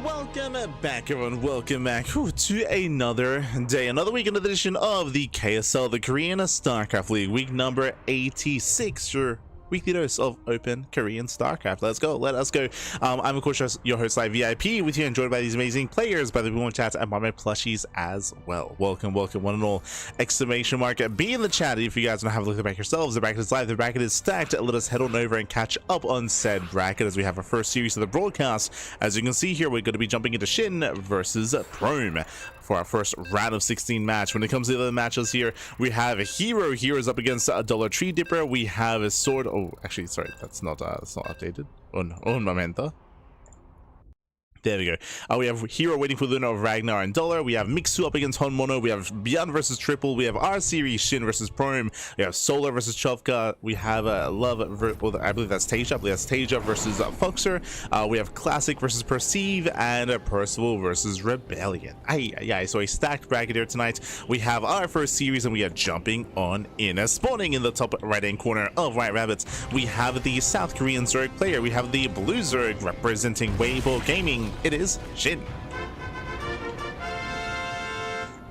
welcome back everyone, welcome back to another day, another weekend edition of the KSL, the Korean StarCraft League, week number 86, your weekly dose of open Korean StarCraft. Let's go, let us go. I'm of course your host Live VIP, with you enjoyed by these amazing players, by the ByuN chat, and by my plushies as well. Welcome one and all, exclamation mark, be in the chat if you guys want to have a look at the bracket yourselves. The bracket is live, the bracket is stacked. Let us head on over and catch up on said bracket as we have our first series of the broadcast. As you can see here, we're going to be jumping into Shin versus Chrome for our first round of 16 match. When it comes to the other matches here, we have herO. herO's up against a Dollar Tree Dipper. We have a sword. Oh, actually, sorry, that's not updated. Un momento. There we go. We have herO waiting for Luna of Ragnar and Dollar. We have Mixu up against Honmono. We have ByuN versus Triple. We have our series Shin versus Prome. We have Solar versus Chovka. We have Love, well, I believe that's Tasia. I believe that's Tasia versus Foxer. We have Classic versus Perceive, and Percival versus Rebellion. Yeah, so a stacked bracket here tonight. We have our first series, and we are jumping on in. Spawning in the top right-hand corner of White Rabbits, we have the South Korean Zerg player. We have the Blue Zerg representing Weibo Gaming. It is Shin.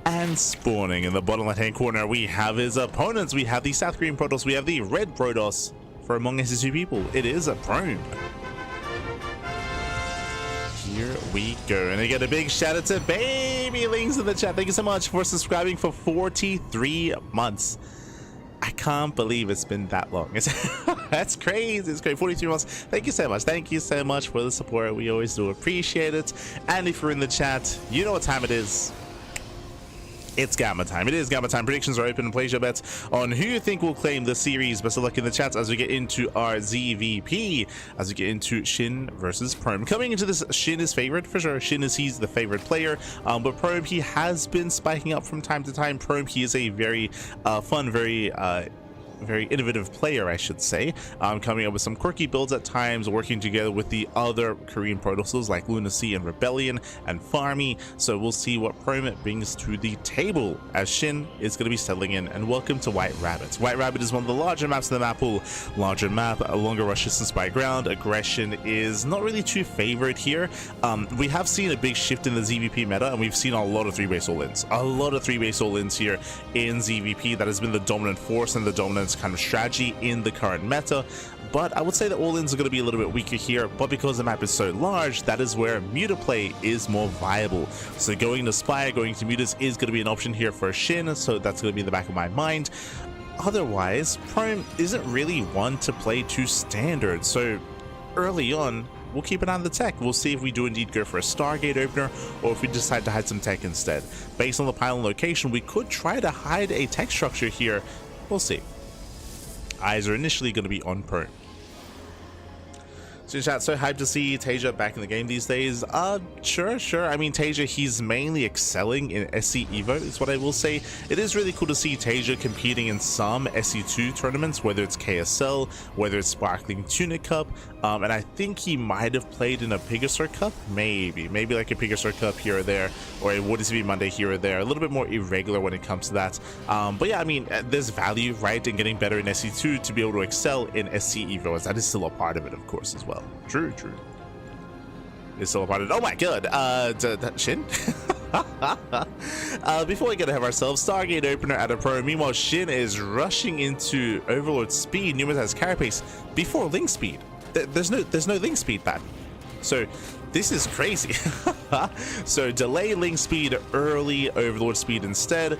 And spawning in the bottom left hand corner, we have his opponents. We have the South Korean Protoss. We have the Red Protoss. For among us two people, it is a Prone. Here we go. And again, a big shout out to Baby Links in the chat. Thank you so much for subscribing for 43 months. I can't believe it's been that long. That's crazy. It's great. 43 months. Thank you so much. Thank you so much for the support. We always do appreciate it. And if you're in the chat, you know what time it is. It's Gamma time. It is Gamma time. Predictions are open, and place your bets on who you think will claim the series. Best of luck in the chats as we get into our ZVP, as we get into Shin versus Prome. Coming into this, Shin is favorite for sure. Shin is he's the favorite player, but Prome, he has been spiking up from time to time. Prome, he is a very fun, very innovative player, I should say, coming up with some quirky builds at times, working together with the other Korean Protosses like Lunacy and Rebellion and Farmy. So we'll see what Prome brings to the table as Shin is going to be settling in. And welcome to White Rabbit. White Rabbit is one of the larger maps in the map pool. Larger map, a longer rush distance by ground. Aggression is not really too favored here. We have seen a big shift in the ZVP meta, and we've seen a lot of 3-base all-ins. A lot of 3-base all-ins here in ZVP. That has been the dominant force and the dominant kind of strategy in the current meta, but I would say that all-ins are going to be a little bit weaker here. But because the map is so large, that is where Muta play is more viable. So going to Spire, going to Mutas is going to be an option here for Shin, so that's going to be in the back of my mind. Otherwise, Prome isn't really one to play too standard, so early on we'll keep an eye on the tech. We'll see if we do indeed go for a Stargate opener, or if we decide to hide some tech instead. Based on the pylon location, we could try to hide a tech structure here. We'll see. Eyes are initially going to be on Prome. So chat, so hyped to see Tasia back in the game these days. Sure. I mean, Tasia, he's mainly excelling in SC Evo, is what I will say. It is really cool to see Tasia competing in some SC2 tournaments, whether it's KSL, whether it's Sparkling Tunic Cup, and I think he might have played in a Pegasus Cup, maybe like a Pegasus Cup here or there, or a What Is It Monday here or there. A little bit more irregular when it comes to that. But yeah, I mean, there's value, right, in getting better in SC2 to be able to excel in SC Evo, as that is still a part of it, of course, as well. True. It's still a part of it. Oh my god, Shin? Before we get ahead of ourselves, Stargate opener at a Pro. Meanwhile, Shin is rushing into Overlord speed. Numas has carapace before link speed. There's no link speed back. So this is crazy. So delay link speed, early Overlord speed instead.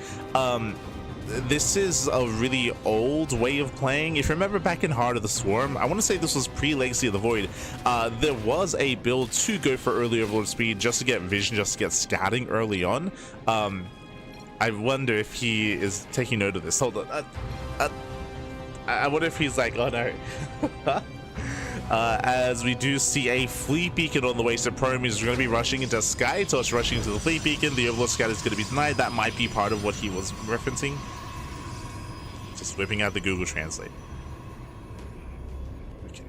This is a really old way of playing. If you remember back in Heart of the Swarm, I want to say this was pre-Legacy of the Void, there was a build to go for early Overlord speed just to get vision, just to get scouting early on. I wonder if he is taking note of this. Hold on. I wonder if he's like, oh no. As we do see a Fleet Beacon on the way, so Prome is going to be rushing into Sky Toss, rushing into the Fleet Beacon. The Overlord Scout is going to be denied. That might be part of what he was referencing. Just whipping out the Google Translate. Okay.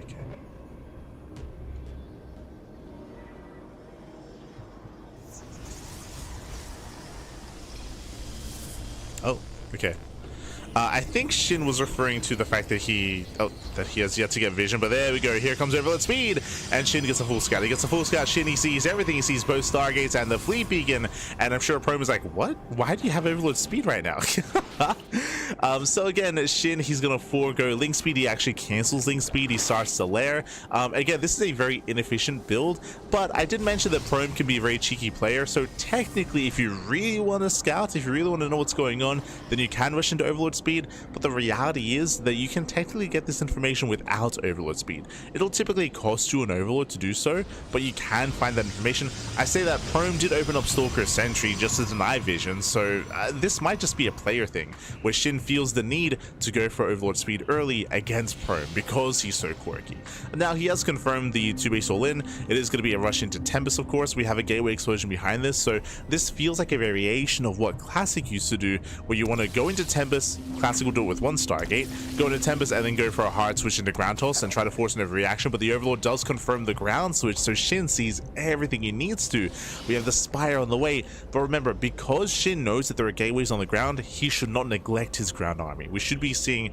Oh, okay. I think Shin was referring to the fact that he has yet to get vision, but there we go. Here comes Overload Speed, and Shin gets a full scout. He gets a full scout. Shin, he sees everything. He sees both Stargates and the Fleet Beacon, and I'm sure Prome is like, what? Why do you have Overload Speed right now? So again, Shin, he's gonna forego Link Speed. He actually cancels Link Speed. He starts to lair. Again, this is a very inefficient build, but I did mention that Prome can be a very cheeky player, so technically, if you really want to scout, if you really want to know what's going on, then you can rush into Overload Speed. But the reality is that you can technically get this information without Overload Speed. It'll typically cost you an Overload to do so, but you can find that information. I say that Prome did open up Stalker Sentry just to deny vision, so this might just be a player thing, where Shin feels the need to go for Overlord Speed early against Prome because he's so quirky. Now, he has confirmed the 2-base all-in. It is going to be a rush into Tempest, of course. We have a Gateway Explosion behind this, so this feels like a variation of what Classic used to do, where you want to go into Tempest. Classic will do it with one Stargate, go into Tempest, and then go for a hard switch into Ground Toss and try to force an overreaction, but the Overlord does confirm the ground switch, so Shin sees everything he needs to. We have the Spire on the way, but remember, because Shin knows that there are gateways on the ground, he should not neglect his ground army. We should be seeing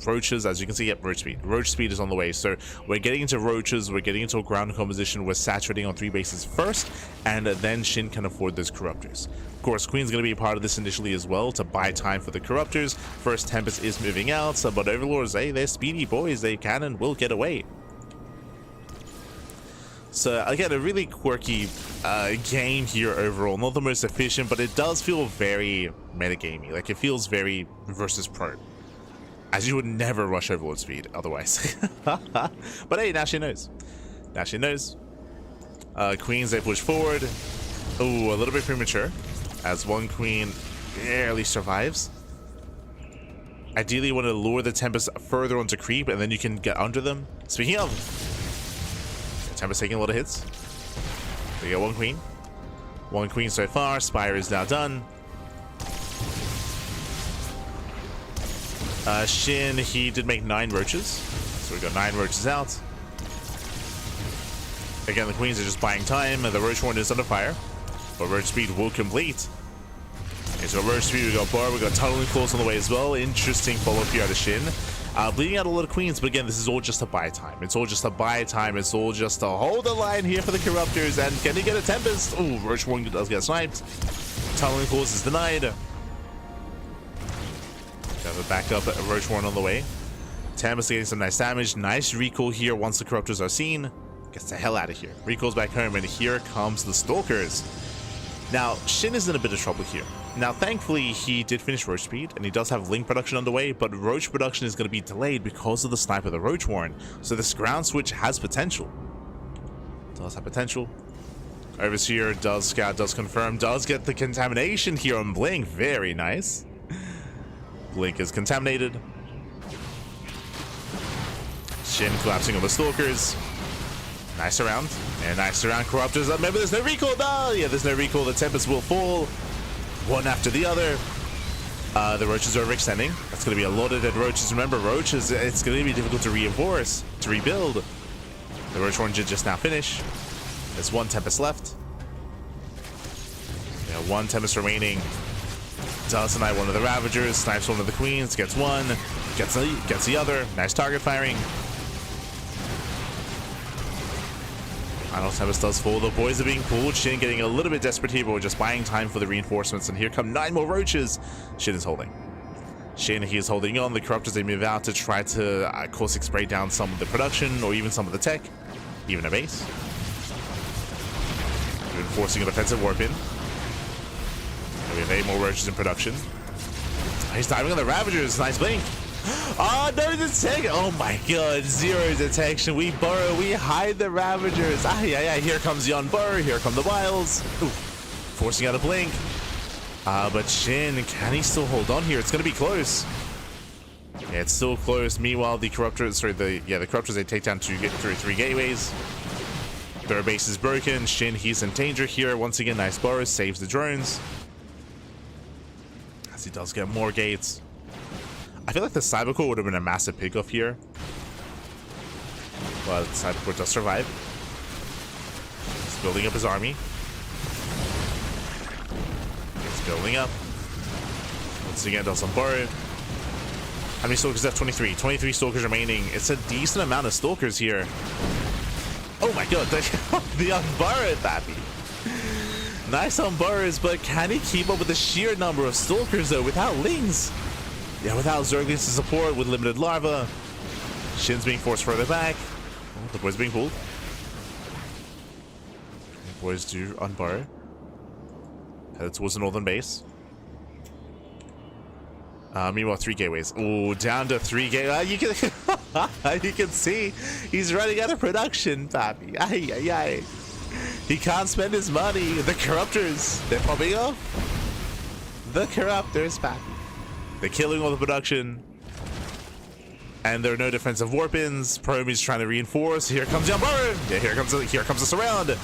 Roaches, as you can see. Yep, Roach Speed. Roach Speed is on the way, so we're getting into Roaches, we're getting into a ground composition, we're saturating on 3 bases first, and then Shin can afford those Corruptors. Of course, Queen's going to be a part of this initially as well to buy time for the Corruptors. First, Tempest is moving out, but Overlords, hey, they're speedy boys, they can and will get away. So again, a really quirky game here overall. Not the most efficient, but it does feel very metagamey. Like, it feels very versus Prome, as you would never rush Overlord Speed otherwise. But hey, now she knows. Now she knows. Queens, they push forward. Oh, a little bit premature, as one Queen barely survives. Ideally, you want to lure the Tempest further onto creep, and then you can get under them. Speaking of, Tempest taking a lot of hits. We got one Queen. One Queen so far. Spire is now done. Shin, he did make 9 Roaches. So we got 9 Roaches out. Again, the Queens are just buying time, and the Roach Warren is under fire. But Roach Speed will complete. Okay, so Roach Speed, we got Bar, we got Tunneling Claws on the way as well. Interesting follow-up here out of Shin. Bleeding out a lot of Queens, but again, this is all just a buy time. It's all just a buy time. It's all just to hold the line here for the Corruptors. And can he get a Tempest? Oh, Roach Warren does get sniped. Tunneling Claws is denied. Got a backup Roach Warren on the way. Tempest getting some nice damage. Nice recall here once the Corruptors are seen. Gets the hell out of here. Recalls back home, and here comes the Stalkers. Now, Shin is in a bit of trouble here. Now, thankfully, he did finish Roach Speed, and he does have Link production underway, but Roach production is going to be delayed because of the snipe of the Roach Warren. So this ground switch has potential. Does have potential. Overseer does scout, does confirm, does get the contamination here on Blink. Very nice. Blink is contaminated. Shin collapsing on the Stalkers. Nice around, and nice around Corruptors. Remember, there's no recall. No, yeah, there's no recall. The Tempest will fall, one after the other. The Roaches are overextending. That's going to be a lot of dead Roaches. Remember, Roaches, it's going to be difficult to reinforce, to rebuild. The Roach Orange did just now finish. There's one Tempest left. Yeah, one Tempest remaining. Does tonight one of the Ravagers, snipes one of the Queens, gets one, gets the other. Nice target firing. Final Tempest does fall. The boys are being pulled. Shin getting a little bit desperate here, but we're just buying time for the reinforcements. And here come 9 more Roaches. Shin is holding. Shin, he is holding on. The Corruptors, they move out to try to caustic spray down some of the production or even some of the tech, even a base. Reinforcing a defensive warp in. We have 8 more Roaches in production. He's diving on the Ravagers. Nice blink. Oh, no detection. Oh my god, 0 detection. We burrow, we hide the Ravagers. Ah, yeah, here comes Yon Burr, here come the Wiles. Ooh, forcing out a blink. But Shin, can he still hold on here? It's gonna be close. Yeah, it's still close. Meanwhile, the Corruptors, the Corruptors, they take down 3 gateways. Their base is broken. Shin, he's in danger here. Once again, nice burrow, saves the drones. As he does get more gates. I feel like the Cybercore would have been a massive pickoff here. But the Cybercore does survive. He's building up his army. He's building up. Once again, does some burrow. How many Stalkers left? 23. 23 Stalkers remaining. It's a decent amount of Stalkers here. Oh my god, the unburrowed Bappy. Nice on burrows, but can he keep up with the sheer number of Stalkers though without Lings? Yeah, without Zerglings to support, with limited larva. Shin's being forced further back. Oh, the boy's being pulled. The boys do unburrow. Headed towards the northern base. Meanwhile, 3 gateways. Oh, down to 3 gateways. You can see he's running out of production, Pappy. Ay, ay, ay. He can't spend his money. The Corruptors, they're popping up. The Corruptors, Pappy. They're killing all the production. And there are no defensive warp-ins. Promi's trying to reinforce. Here comes the Unburrowed. Yeah, here comes the surround.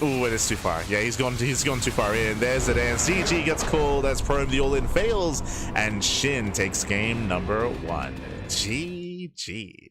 Ooh, it is too far. Yeah, he's gone too far in. There's the dance. CG gets cold as Prom the all-in fails, and Shin takes game number 1. GG.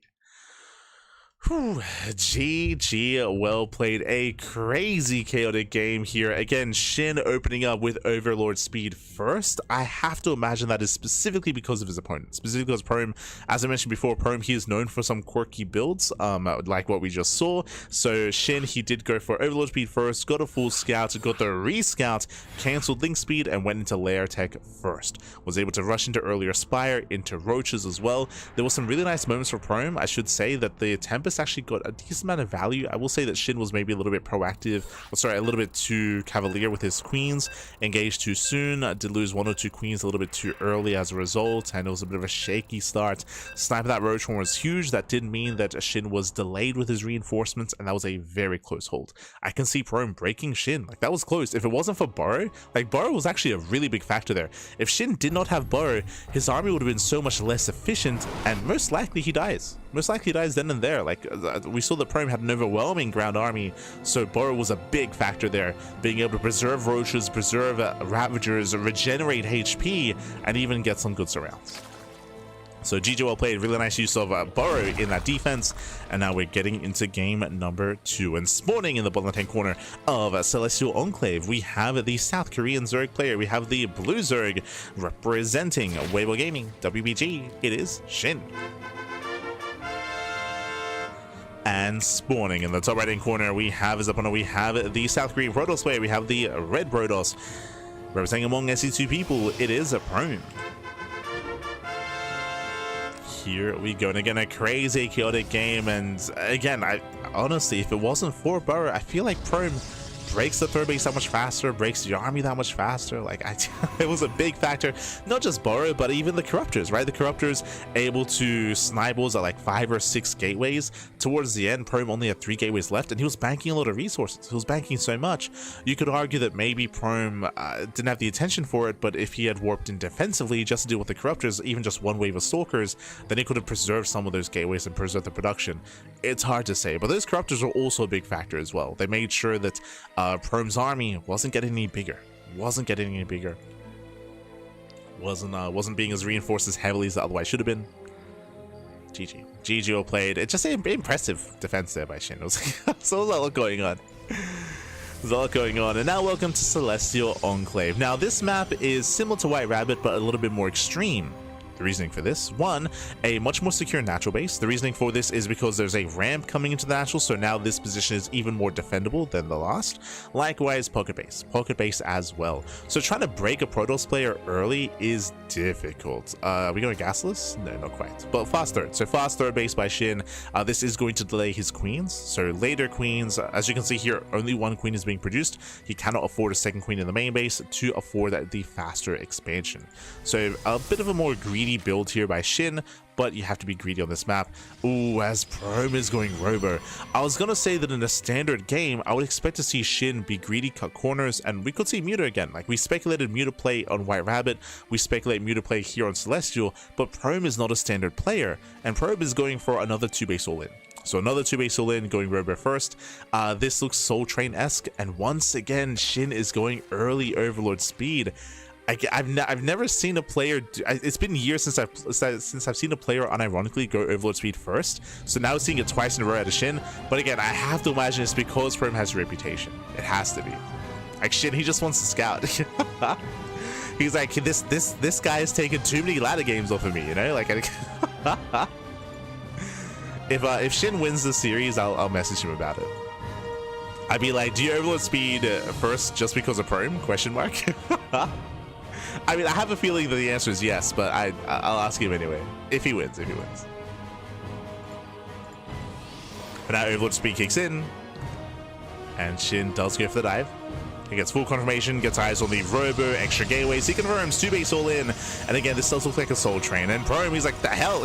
Whew. GG, well played. A crazy chaotic game here. Again, Shin opening up with Overlord speed first. I have to imagine that is specifically because of his opponent. Specifically because Prom, as I mentioned before, Prom, he is known for some quirky builds, like what we just saw. So Shin, he did go for Overlord speed first, got a full scout, got the re-scout, cancelled Link speed, and went into Lair Tech first. Was able to rush into earlier Spire, into Roaches as well. There was some really nice moments for Prom. I should say that the Tempest actually got a decent amount of value. I will say that Shin was maybe a little bit proactive, a little bit too cavalier with his queens, engaged too soon, did lose 1 or 2 queens a little bit too early as a result, and it was a bit of a shaky start. Sniper that Roach one was huge. That did mean that Shin was delayed with his reinforcements, and that was a very close hold. I can see Prom breaking Shin. Like, that was close. If it wasn't for Burrow, like, Burrow was actually a really big factor there. If Shin did not have Burrow, his army would have been so much less efficient, and most likely he dies. Most likely he dies then and there. Like, we saw that Prom had an overwhelming ground army, so Burrow was a big factor there, being able to preserve Roaches, preserve Ravagers, regenerate HP, and even get some good surrounds. So GG, well played. Really nice use of Burrow in that defense. And now we're getting into game number 2. And spawning in the bottom left-hand corner of Celestial Enclave, we have the South Korean Zerg player. We have the Blue Zerg representing Weibo Gaming, WBG. It is Shin. And spawning in the top right-hand corner, we have his opponent. We have the South Korean Protoss player. We have the Red Protoss representing among SC2 people. It is a Prom. Here we go, and again, a crazy chaotic game. And again, I honestly, if it wasn't for Burrow, I feel like Prom breaks the third base that much faster, breaks the army that much faster. Like, it was a big factor. Not just Burrow, but even the Corruptors, right? The Corruptors able to snipe balls at like 5 or 6 gateways. Towards the end, Prom only had 3 gateways left, and he was banking a lot of resources. He was banking so much. You could argue that maybe Prom didn't have the attention for it, but if he had warped in defensively just to deal with the Corruptors, even just 1 wave of Stalkers, then he could have preserved some of those gateways and preserved the production. It's hard to say, but those Corruptors were also a big factor as well. They made sure that Prom's army wasn't getting any bigger. Wasn't being as reinforced as heavily as it otherwise should have been. GG. GG, well played. It's just an impressive defense there by Shin. So there's a lot going on. There's a lot going on. And now welcome to Celestial Enclave. Now this map is similar to White Rabbit, but a little bit more extreme. The reasoning for this: 1, a much more secure natural base. The reasoning for this is because there's a ramp coming into the natural, so now this position is even more defendable than the last. Likewise, pocket base as well. So trying to break a Protoss player early is difficult. Are we going gasless? No, not quite. But fast third. So fast third base by Shin. This is going to delay his queens. So later queens, as you can see here, only 1 queen is being produced. He cannot afford a 2nd queen in the main base to afford the faster expansion. So a bit of a more greedy build here by Shin, but you have to be greedy on this map. Ooh, as Prom is going Robo. I was gonna say that in a standard game, I would expect to see Shin be greedy, cut corners, and we could see Muta again. Like, we speculated Muta play on White Rabbit, we speculate Muta play here on Celestial, but Prom is not a standard player, and Prom is going for another 2-base all-in. So another 2-base all-in, going Robo first. This looks Soul Train-esque, and once again, Shin is going early Overlord speed. I've never seen a player it's been years since I've seen a player unironically go Overlord speed first, so now seeing it twice in a row at a Shin. But again, I have to imagine it's because Prom has a reputation. It has to be. Like, Shin, he just wants to scout. He's like, this guy is taking too many ladder games off of me, you know? Like, if Shin wins the series, I'll message him about it. I'd be like, do you overload speed first just because of Prime? Question mark. I mean, I have a feeling that the answer is yes, but I'll ask him anyway. If he wins, if he wins. But now overload speed kicks in, and Shin does go for the dive. He gets full confirmation, gets eyes on the Robo, extra gateways. He confirms 2 base all in. And again, this does look like a Soul Train. And Prime, he's like, the hell?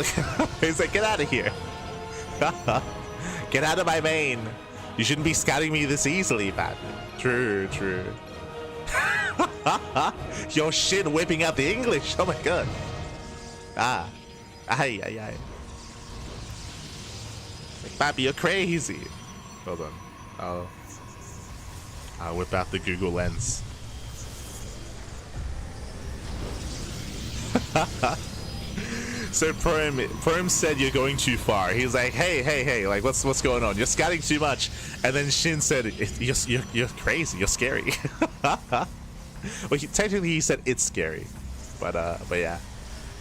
He's like, get out of here. Get out of my main. You shouldn't be scouting me this easily, Pat. True, true. Your shit whipping out the English. Oh my god. Ah. Ay, ay, ay. Like, Pappy, you're crazy. Hold on. I'll whip out the Google Lens. So Prime said you're going too far. He's like, hey, like what's going on? You're scouting too much. And then Shin said, you're crazy. You're scary. Well, technically he said it's scary, but yeah.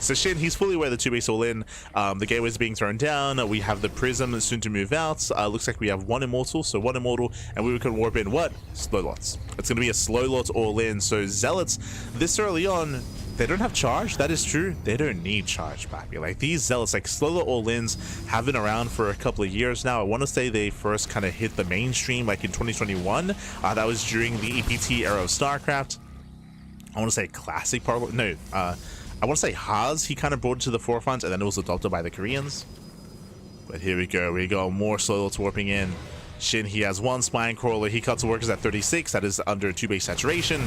So Shin, he's fully aware the 2 base all in. The gateway's being thrown down. We have the Prism soon to move out. Looks like we have 1 Immortal, so 1 Immortal, and we can warp in what? Slow lots. It's going to be a slow lot all in. So Zealots, this early on, they don't have charge. That is true. They don't need charge, Pappy. Like these Zealots, like slow lot all ins, have been around for a couple of years now. I want to say they first kind of hit the mainstream like in 2021. That was during the EPT era of StarCraft. I want to say classic part. No, I want to say Haas, he kind of brought it to the forefront, and then it was adopted by the Koreans. But here we go, more slow lots warping in. Shin, he has 1 spine crawler, he cuts the workers at 36, that is under 2 base saturation.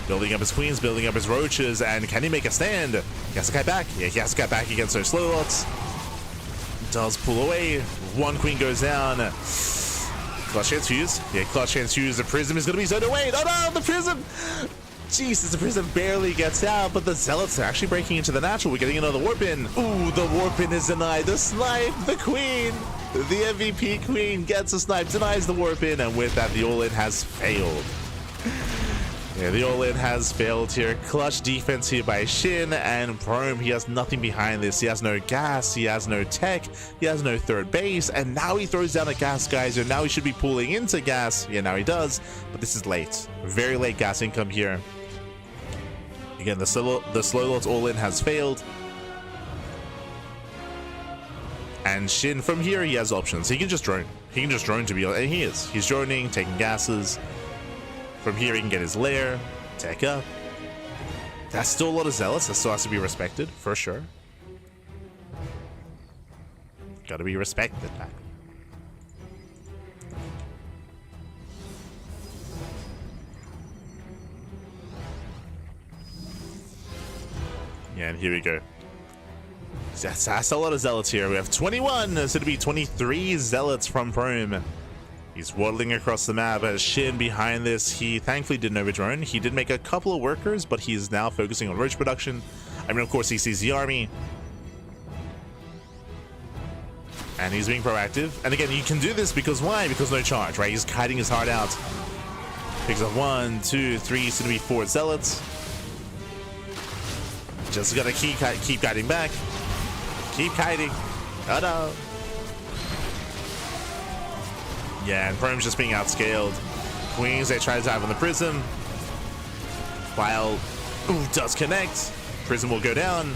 Building up his queens, building up his roaches, and can he make a stand? He has to get back. Yeah, he has to get back against those slow lots. Does pull away. 1 queen goes down. Clutch chance fuse. Yeah, clutch chance fuse. The Prism is going to be zoned away. Oh no, the Prism! Jesus, the Prism barely gets out, but the Zealots are actually breaking into the natural. We're getting another warp in. Ooh, the warp in is denied. The snipe, the queen, the MVP queen gets a snipe, denies the warp in, and with that, the all-in has failed. Yeah, the all-in has failed here. Clutch defense here by Shin, and Prime, he has nothing behind this. He has no gas, he has no tech, he has no third base, and now he throws down a gas geyser. Now he should be pulling into gas. Yeah, now he does, but this is late. Very late gas income here. Again, the slow lots all-in has failed. And Shin, from here, he has options. He can just drone. He can just drone to be honest, and he is. He's droning, taking gases. From here, he can get his lair, tech up. That's still a lot of Zealots. That still has to be respected, for sure. Gotta be respected, man. Yeah, and here we go. That's a lot of Zealots here. We have 21, so it'll be 23 Zealots from Prime. He's waddling across the map as Shin behind this. He thankfully didn't overdrone. He did make a couple of workers, but he's now focusing on roach production. I mean, of course, he sees the army. And he's being proactive. And again, you can do this because why? Because no charge, right? He's kiting his heart out. Picks up 1, 2, 3, so it'll be 4 Zealots. Just gotta keep kiting back. Keep kiting. Oh no. Yeah, and Prime's just being outscaled. Queens, they try to dive on the Prism. While, does connect. Prism will go down.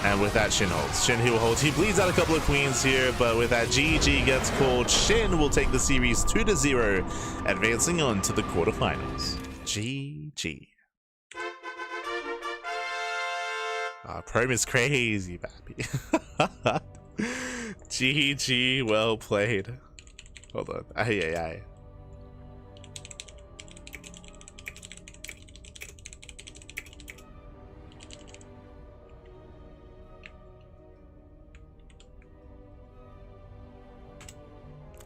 And with that, Shin holds. Shin, he will hold. He bleeds out a couple of queens here, but with that, GG gets called. Shin will take the series 2-0, advancing on to the quarterfinals. GG. Prime is crazy, baby. GG, well played. Hold on. Ay, ay, ay.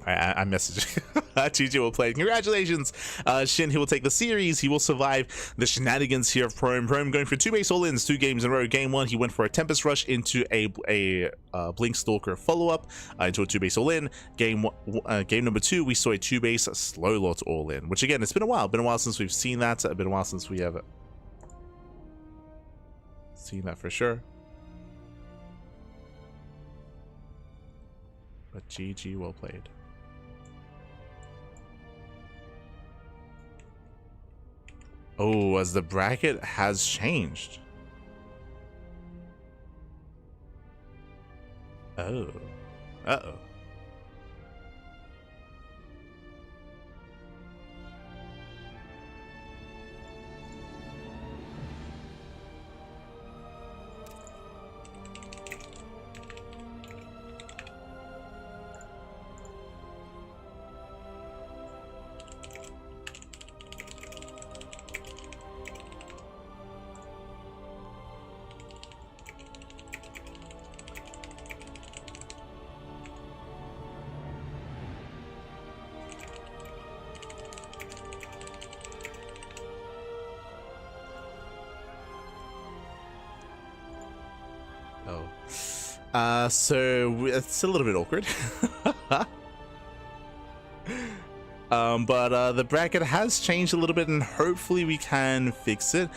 I messaged GG will play. Congratulations, Shin. He will take the series. He will survive the shenanigans here of Prome. Prome going for 2 base all-ins, 2 games in a row. Game 1, he went for a Tempest Rush into a Blink Stalker follow-up into a 2 base all-in. Game number 2, we saw a 2 base Slow Lot all-in, which again, it's been a while. Been a while since we've seen that. It's been a while since we have seen that for sure. But GG, well played. Oh, as the bracket has changed. Oh. Uh-oh. So it's a little bit awkward. But the bracket has changed a little bit, and hopefully we can fix it.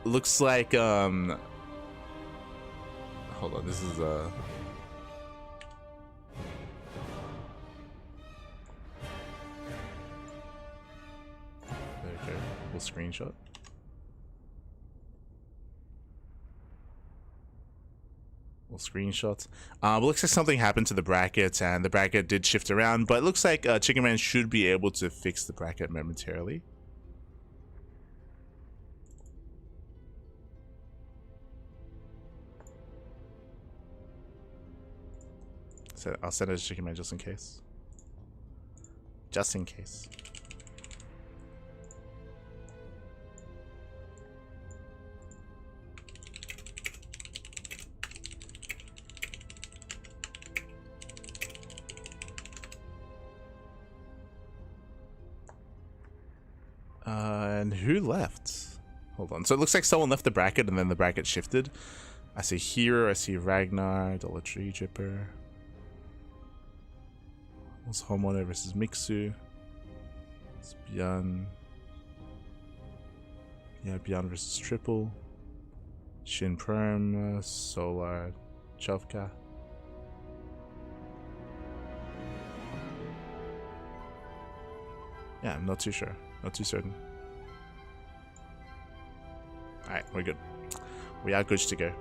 Looks like hold on, this is okay, we'll screenshot. Screenshots. Looks like something happened to the bracket, and the bracket did shift around, but it looks like Chicken Man should be able to fix the bracket momentarily. So I'll send it to Chicken Man just in case. Just in case. And who left? Hold on. So it looks like someone left the bracket and then the bracket shifted. I see herO, I see Ragnar, Dollar Tree Jipper. It's Homeowner versus Mixu. It's ByuN. Yeah, ByuN versus Triple. Shin Prime, Solar, Chovka. Yeah, I'm not too sure. Not too certain. Alright, we're good. We are good to go.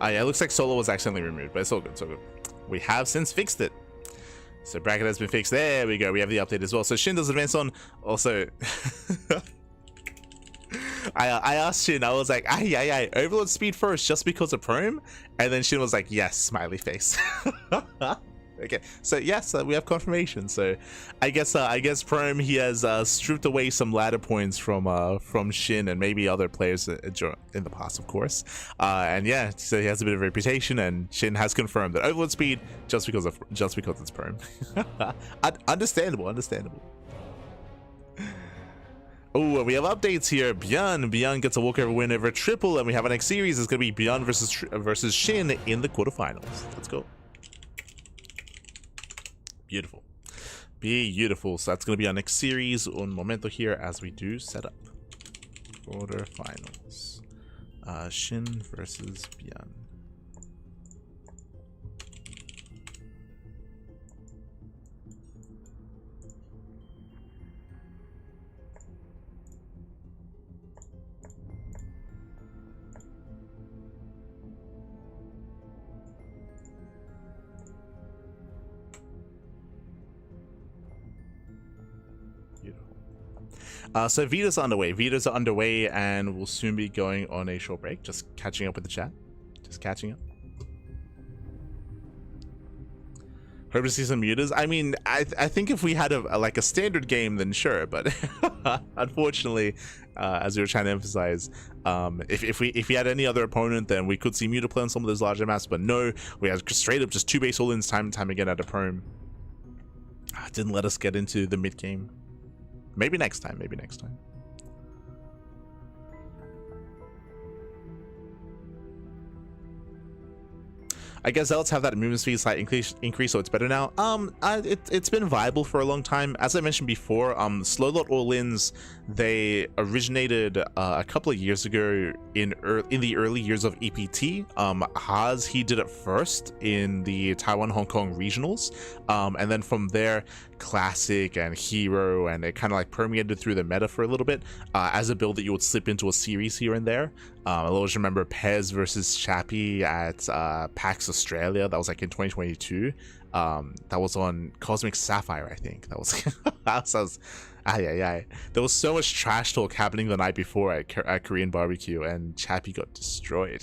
Yeah, it looks like Solo was accidentally removed, but it's all good, it's all good. We have since fixed it. So bracket has been fixed. There we go. We have the update as well. So Shin does advance on. Also, I asked Shin, I was like, aye, Overlord speed first just because of Prome? And then Shin was like, yes, smiley face. Okay, so yes, we have confirmation. So I guess Prome, he has stripped away some ladder points from Shin and maybe other players in the past, of course. And yeah, so he has a bit of a reputation, and Shin has confirmed that Overlord speed just because it's Prome. Understandable. Oh, and we have updates here. ByuN gets a walkover win over Triple, and we have our next series. It's going to be ByuN versus Shin in the quarterfinals. Let's go. Beautiful. So that's going to be our next series on Momento here as we do set up quarterfinals. Shin versus ByuN. So Vita's underway, and we'll soon be going on a short break. Just catching up with the chat. Just catching up. Hope to see some mutas. I mean, I think if we had like a standard game, then sure. But unfortunately, as we were trying to emphasize, if we had any other opponent, then we could see muta play on some of those larger maps. But no, we had straight up just 2 base all-ins time and time again at a Prome. Didn't let us get into the mid game. Maybe next time. Maybe next time. I guess Zealots have that movement speed slight increase, so it's better now. It's been viable for a long time. As I mentioned before, slow lot all-ins, they originated a couple of years ago in the early years of EPT. Haas, he did it first in the Taiwan Hong Kong regionals, and then from there, Classic and herO, and it kind of like permeated through the meta for a little bit as a build that you would slip into a series here and there. I always remember Pez versus Chappie at PAX Australia. That was like in 2022. That was on Cosmic Sapphire, I think. That was there was so much trash talk happening the night before at Korean barbecue, and Chappie got destroyed.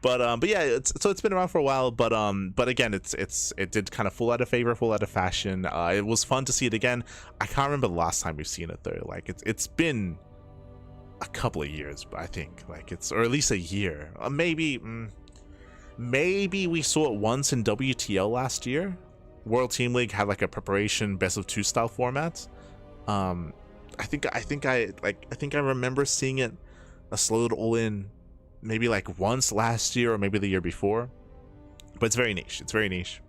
But yeah, it's been around for a while, but again, it did kind of fall out of favor, fall out of fashion. It was fun to see it again. I can't remember the last time we've seen it though. Like it's been a couple of years, but I think like or at least a year. Maybe we saw it once in WTL last year. World Team League had like a preparation best of 2 style format. I think I remember seeing it a slowed all in maybe like once last year or maybe the year before, but it's very niche. It's very niche.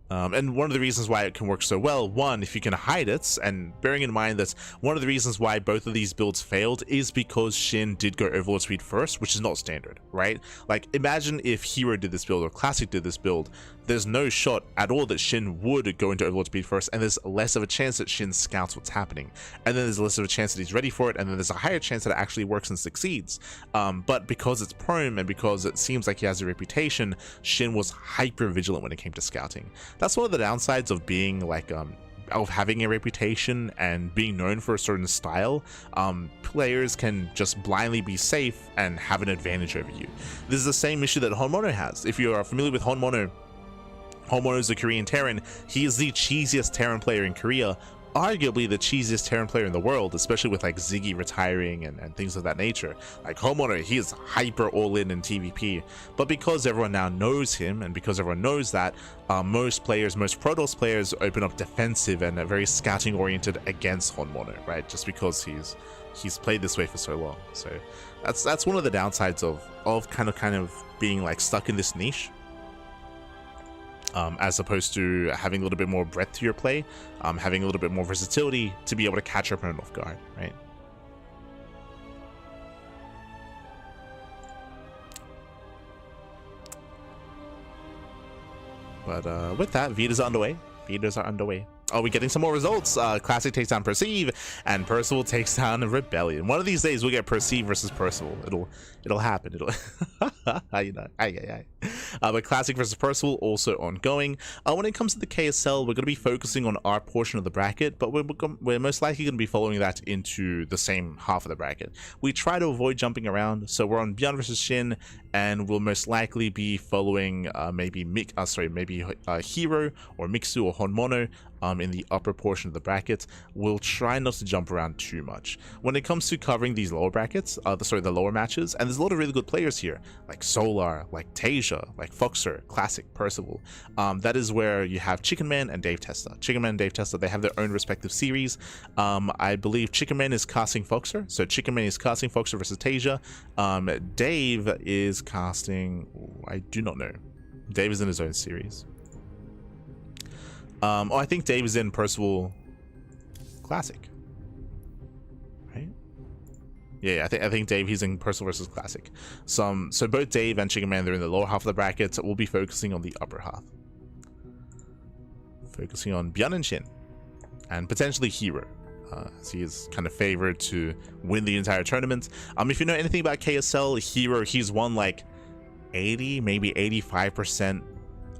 And one of the reasons why it can work so well, one, if you can hide it, and bearing in mind that one of the reasons why both of these builds failed is because Shin did go Overlord Speed first, which is not standard, right? Like, imagine if herO did this build or Classic did this build, there's no shot at all that Shin would go into Overlord Speed first, and there's less of a chance that Shin scouts what's happening, and then there's less of a chance that he's ready for it, and then there's a higher chance that it actually works and succeeds. But because it's Prome, and because it seems like he has a reputation, Shin was hyper vigilant when it came to scouting. That's one of the downsides of being like of having a reputation and being known for a certain style. Players can just blindly be safe and have an advantage over you. This is the same issue that honmono has. If you are familiar with honmono is a Korean Terran. He is the cheesiest Terran player in Korea, arguably the cheesiest Terran player in the world, especially with like Ziggy retiring and things of that nature. Like honmono, he is hyper all-in TVP, but because everyone now knows him, and because everyone knows that, most Protoss players open up defensive and very scouting oriented against honmono, right? Just because he's played this way for so long. So that's one of the downsides of kind of being like stuck in this niche. As opposed to having a little bit more breadth to your play, having a little bit more versatility to be able to catch your opponent off guard, right? But with that, Vitas are underway. Vitas are underway. Oh, we're getting some more results. Classic takes down Perceive, and Percival takes down Rebellion. One of these days, we'll get Perceive versus Percival. It'll happen. It'll, you know, but Classic versus Percival also ongoing. When it comes to the KSL, we're going to be focusing on our portion of the bracket, but we're most likely going to be following that into the same half of the bracket. We try to avoid jumping around, so we're on ByuN versus Shin, and we'll most likely be following maybe herO or Mixu or honmono in the upper portion of the bracket. We'll try not to jump around too much. When it comes to covering these lower brackets, the lower matches, and there's a lot of really good players here, like Solar, like Tasia, like Foxer, Classic, Percival. That is where you have Chicken Man and Dave Testa. Chicken Man and Dave Testa, they have their own respective series. I believe Chicken Man is casting Foxer, so Chicken Man is casting Foxer versus Tasia. Dave is casting, I do not know. Dave is in his own series. I think Dave is in Percival Classic, right? Yeah, I think Dave, he's in Percival versus Classic. So both Dave and Chicken Man, they're in the lower half of the bracket. We'll be focusing on the upper half, focusing on ByuN and Shin, and potentially herO. He is kind of favored to win the entire tournament. If you know anything about KSL, herO, he's won like 80, maybe 85%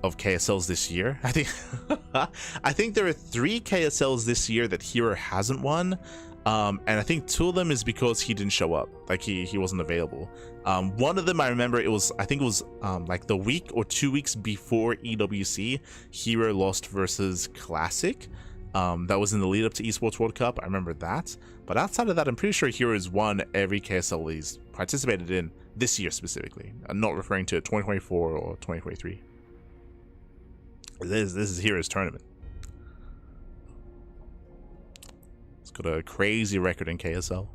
of KSLs this year. I think there are 3 KSLs this year that herO hasn't won. And I think 2 of them is because he didn't show up, like he wasn't available. One of them I remember, I think it was like the week or 2 weeks before EWC, herO lost versus Classic. That was in the lead up to Esports World Cup. I remember that. But outside of that, I'm pretty sure herO's won every KSL he's participated in this year specifically. I'm not referring to 2024 or 2023. This is herO's tournament. It's got a crazy record in KSL.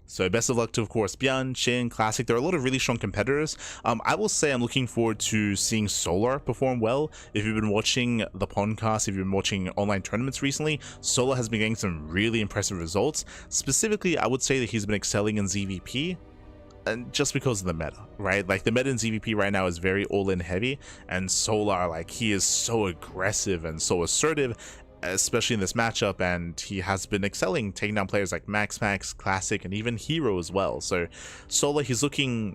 So best of luck to, of course, ByuN, Shin, Classic. There are a lot of really strong competitors. I will say I'm looking forward to seeing Solar perform well. If you've been watching the podcast, if you've been watching online tournaments recently, Solar has been getting some really impressive results. Specifically, I would say that he's been excelling in ZVP, and just because of the meta, right? Like the meta in ZVP right now is very all-in heavy, and Solar, like, he is so aggressive and so assertive, especially in this matchup, and he has been excelling, taking down players like Max, Classic, and even herO as well. So Solar, he's looking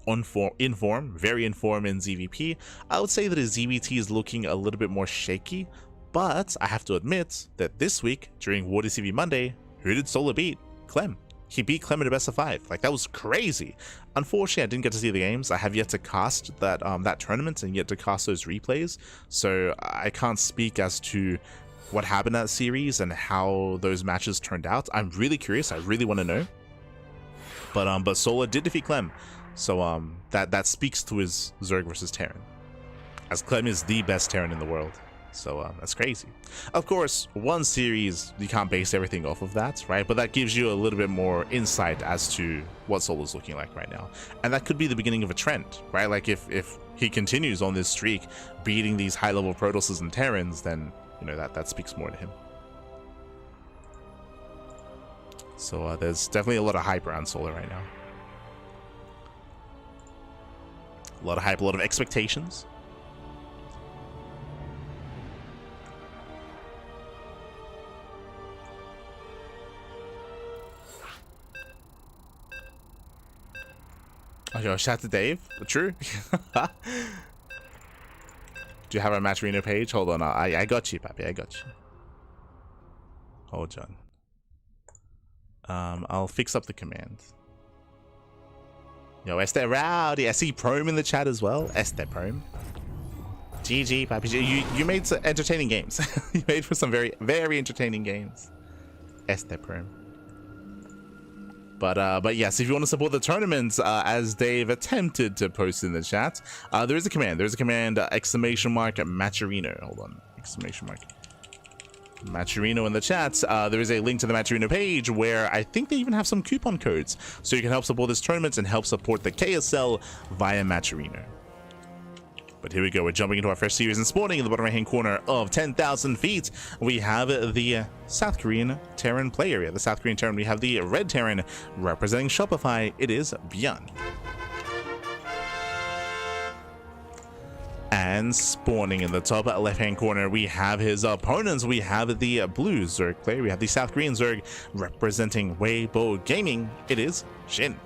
very in form in ZVP. I would say that his ZVT is looking a little bit more shaky, but I have to admit that this week during WarDCV Monday, who did Solar beat? Clem. He beat Clem in a best of 5. Like, that was crazy. Unfortunately, I didn't get to see the games. I have yet to cast that tournament and yet to cast those replays, so I can't speak as to what happened that series and how those matches turned out. I'm really curious. I really want to know. But Solar did defeat Clem, so that speaks to his Zerg versus Terran, as Clem is the best Terran in the world. So that's crazy. Of course, one series, you can't base everything off of that, right? But that gives you a little bit more insight as to what Solar's looking like right now, and that could be the beginning of a trend, right? Like if he continues on this streak, beating these high-level Protosses and Terrans, then you know that speaks more to him. So there's definitely a lot of hype around Solar right now. A lot of hype, a lot of expectations. Oh, yo, shout out to Dave. True. Do you have our Matcherino page? Hold on. I got you, Pappy. I got you. Hold on. I'll fix up the command. Yo, Esther Rowdy. I see Prome in the chat as well. Esther Prome. GG, Pappy. You made some entertaining games. You made for some very, very entertaining games. Esther Prome. But yes, if you want to support the tournament, as Dave attempted to post in the chat, there is a command. There's a command, exclamation mark Matcherino. Hold on, exclamation mark Matcherino in the chat. There is a link to the Matcherino page where I think they even have some coupon codes, so you can help support this tournament and help support the KSL via Matcherino. But here we go, we're jumping into our first series and spawning in the bottom right hand corner of 10,000 feet. We have the South Korean Terran play area. The South Korean Terran, we have the red Terran representing Shopify. It is ByuN. And spawning in the top left hand corner, we have his opponents. We have the blue Zerg player. We have the South Korean Zerg representing Weibo Gaming. It is Shin.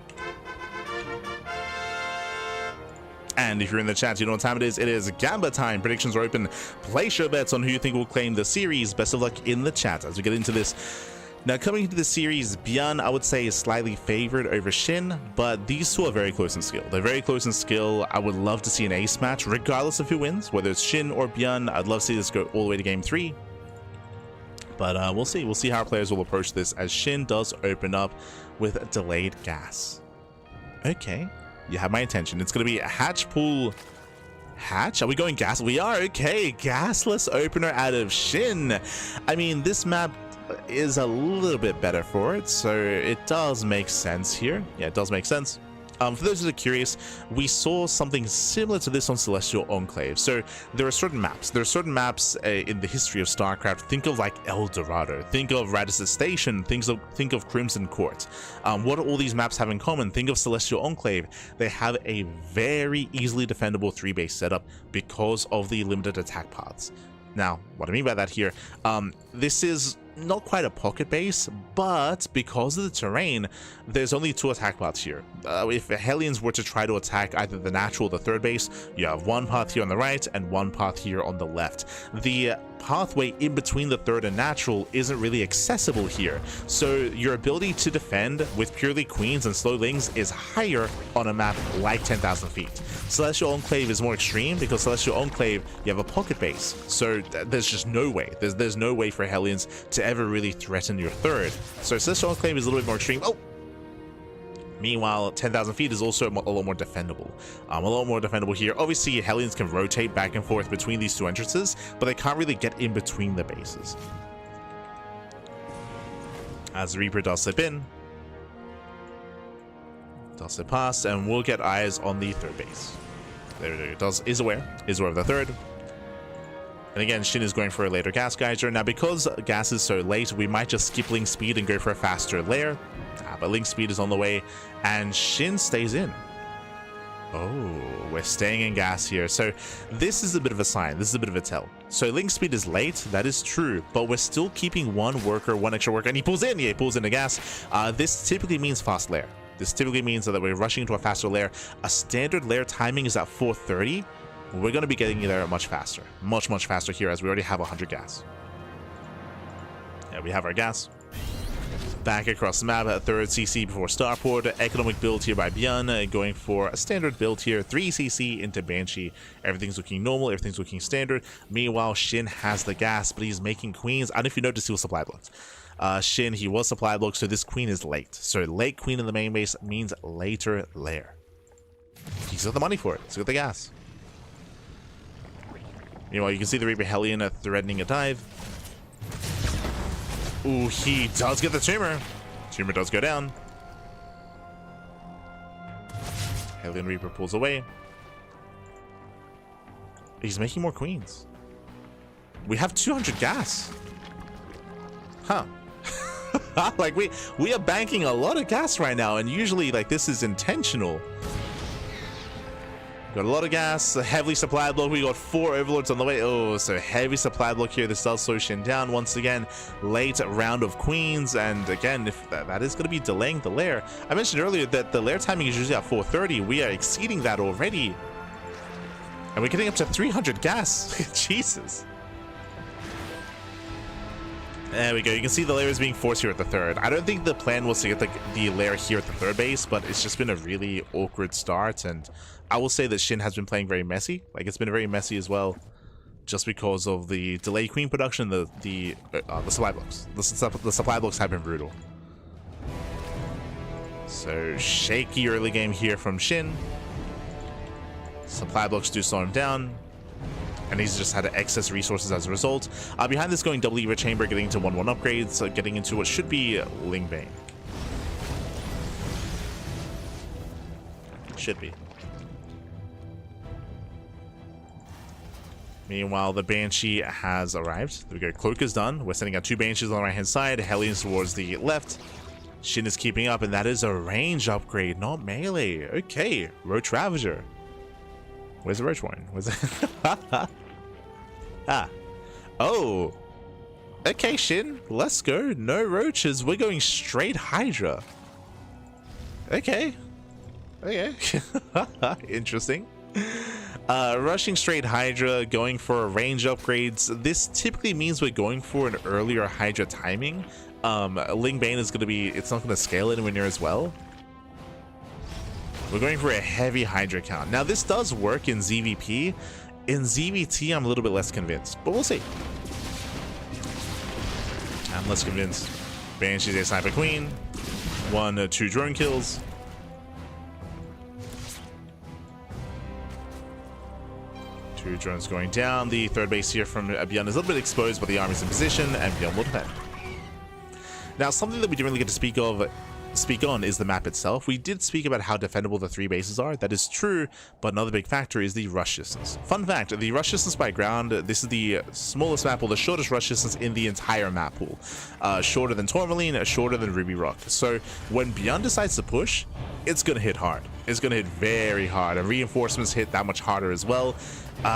And if you're in the chat, you know what time it is. It is Gamba time. Predictions are open. Place your bets on who you think will claim the series. Best of luck in the chat as we get into this. Now, coming into the series, ByuN, I would say, is slightly favored over Shin, but these two are very close in skill. They're very close in skill. I would love to see an ace match, regardless of who wins, whether it's Shin or ByuN. I'd love to see this go all the way to game 3. But we'll see. We'll see how our players will approach this, as Shin does open up with delayed gas. Okay. You have my attention. It's going to be a hatch pool. Hatch? Are we going gas? We are. Okay. Gasless opener out of Shin. I mean, this map is a little bit better for it, so it does make sense here. Yeah, it does make sense. For those who are curious, we saw something similar to this on Celestial Enclave. So there are certain maps. There are certain maps in the history of StarCraft. Think of like El Dorado. Think of Radisson Station. Think of Crimson Court. What do all these maps have in common? Think of Celestial Enclave. They have a very easily defendable 3-base setup because of the limited attack paths. Now, what I mean by that here, this is not quite a pocket base, but because of the terrain, there's only 2 attack paths here. If Hellions were to try to attack either the natural or the 3rd base, you have one path here on the right and one path here on the left. The pathway in between the third and natural isn't really accessible here. So your ability to defend with purely queens and slow lings is higher on a map like 10,000 feet. Celestial Enclave is more extreme because Celestial Enclave, you have a pocket base. So there's just no way. There's no way for Hellions to ever really threaten your third. So Celestial Enclave is a little bit more extreme. Oh! Meanwhile, 10,000 feet is also a lot more defendable. A lot more defendable here. Obviously, Hellions can rotate back and forth between these two entrances, but they can't really get in between the bases. As the Reaper does slip in, does slip past, and we'll get eyes on the third base. There it goes. Is aware of the third. And again, Shin is going for a later gas geyser. Now, because gas is so late, we might just skip Link speed and go for a faster lair. But Link speed is on the way, and Shin stays in. Oh, we're staying in gas here. So this is a bit of a sign. This is a bit of a tell. So Link speed is late. That is true. But we're still keeping one extra worker. And he pulls in. Yeah, he pulls in the gas. This typically means fast lair. This typically means that we're rushing into a faster lair. A standard lair timing is at 4:30. We're going to be getting there much faster. Much faster here, as we already have 100 gas. Yeah, we have our gas. Back across the map at 3rd CC before Starport. Economic build here by ByuN, going for a standard build here. 3 CC into Banshee. Everything's looking normal, everything's looking standard. Meanwhile, Shin has the gas, but he's making queens. I don't know if you noticed he was supply blocked. Shin, he was supply blocked, so this queen is late. So late queen in the main base means later lair. He's got the money for it. He's got the gas. Meanwhile, you can see the Reaper Hellion threatening a dive. Ooh, he does get the tumor. Tumor does go down. Hellion Reaper pulls away. He's making more queens. We have 200 gas. Huh. Like we are banking a lot of gas right now, and usually like this is intentional. Got a lot of gas, a heavily supplied block. We got 4 overlords on the way. Oh, so heavy supply block here. This does slow Shin down once again. Late round of queens, and again, if that is going to be delaying the lair. I mentioned earlier that the lair timing is usually at 4:30. We are exceeding that already, and we're getting up to 300 gas. Jesus. There we go. You can see the lair is being forced here at the third. I don't think the plan was to get the lair here at the third base, but it's just been a really awkward start, and I will say that Shin has been playing very messy. Like, it's been very messy as well, just because of the delayed queen production, the supply blocks. The supply blocks have been brutal. So shaky early game here from Shin. Supply blocks do slow him down, and he's just had excess resources as a result. Behind this, going double Eva Chamber, getting into 1-1 upgrades, getting into what should be Ling Bane. Should be. Meanwhile, the Banshee has arrived. There we go. Cloak is done. We're sending out 2 Banshees on the right-hand side. Hellions towards the left. Shin is keeping up, and that is a range upgrade, not melee. Okay, Roach Ravager. Where's the Roach one? Where's it? Ah. Oh. Okay, Shin. Let's go. No roaches. We're going straight Hydra. Okay. Okay. Interesting. Rushing straight Hydra, going for range upgrades. This typically means we're going for an earlier Hydra timing. Ling Bane is going to be, it's not going to scale anywhere near as well. We're going for a heavy Hydra count. Now, this does work in ZVP. In ZVT, I'm a little bit less convinced, but we'll see. I'm less convinced. Banshee's a Sniper Queen. 1, 2 drone kills. Two drones going down. The third base here from ByuN is a little bit exposed, but the army's in position, and ByuN will defend. Now, something that we didn't really get to speak on is the map itself. We did speak about how defendable the 3 bases are. That is true, but another big factor is the rush distance. Fun fact, the rush distance by ground, this is the smallest map pool, the shortest rush distance in the entire map pool. Shorter than Tourmaline, shorter than Ruby Rock. So when ByuN decides to push, it's going to hit hard. It's going to hit very hard, and reinforcements hit that much harder as well.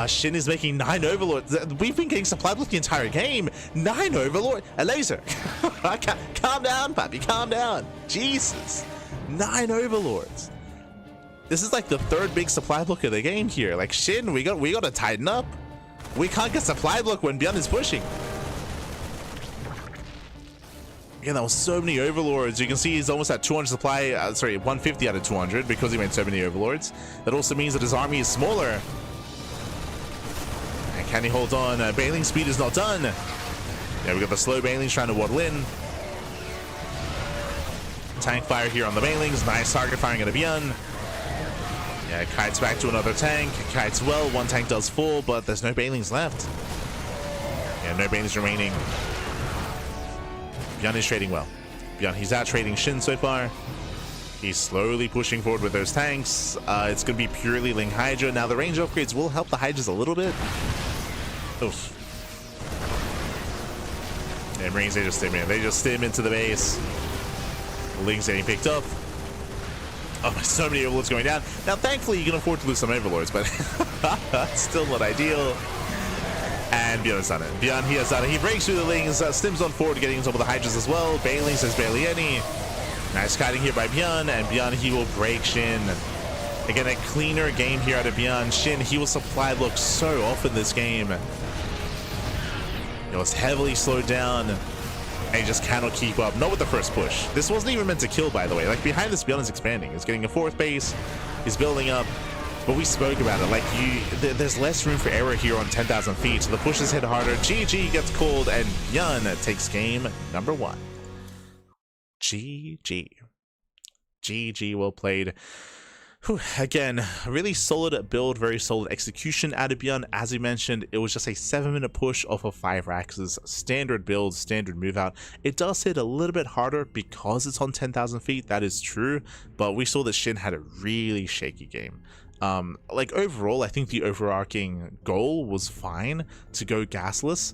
Shin is making 9 overlords. We've been getting supply block the entire game. 9 overlord. A laser. Calm down, puppy. Calm down. Jesus. 9 overlords. This is like the 3rd big supply block of the game here. Like, Shin, we got to tighten up. We can't get supply block when ByuN is pushing. Again, that was so many overlords. You can see he's almost at 200 supply, sorry, 150 out of 200 because he made so many overlords. That also means that his army is smaller. And can he hold on? Bailing speed is not done. Yeah, we got the slow Bailings trying to waddle in. Tank fire here on the Bailings. Nice target firing at a ByuN. Yeah, kites back to another tank. Kites well. One tank does fall, but there's no Bailings left. Yeah, no Bailings remaining. ByuN is trading well. ByuN, he's out trading Shin so far. He's slowly pushing forward with those tanks. It's going to be purely Ling Hydra. Now, the range upgrades will help the Hydras a little bit. Oof. Yeah, Marines, they just stim in. They just stim into the base. Ling's getting picked up. Oh, so many overlords going down. Now, thankfully, you can afford to lose some overlords, but still not ideal. And ByuN has done it. ByuN, he has done it. He breaks through the Lings, stims on forward, getting on top of the Hydras as well. Bailings, there's barely any. Nice kiting here by ByuN, and ByuN, he will break Shin. Again, a cleaner game here out of ByuN. Shin, he will supply block so often this game. It was heavily slowed down, and he just cannot keep up. Not with the first push. This wasn't even meant to kill, by the way. Like, behind this, ByuN is expanding. He's getting a fourth base. He's building up. But we spoke about it. Like, there's less room for error here on 10,000 feet. So the pushes hit harder. GG gets called, and ByuN takes game number 1. GG. GG, well played. Whew. Again, really solid build, very solid execution out of ByuN. As we mentioned, it was just a 7-minute push off of 5 axes. Standard build, standard move out. It does hit a little bit harder because it's on 10,000 feet. That is true. But we saw that Shin had a really shaky game. Like, overall, I think the overarching goal was fine to go gasless,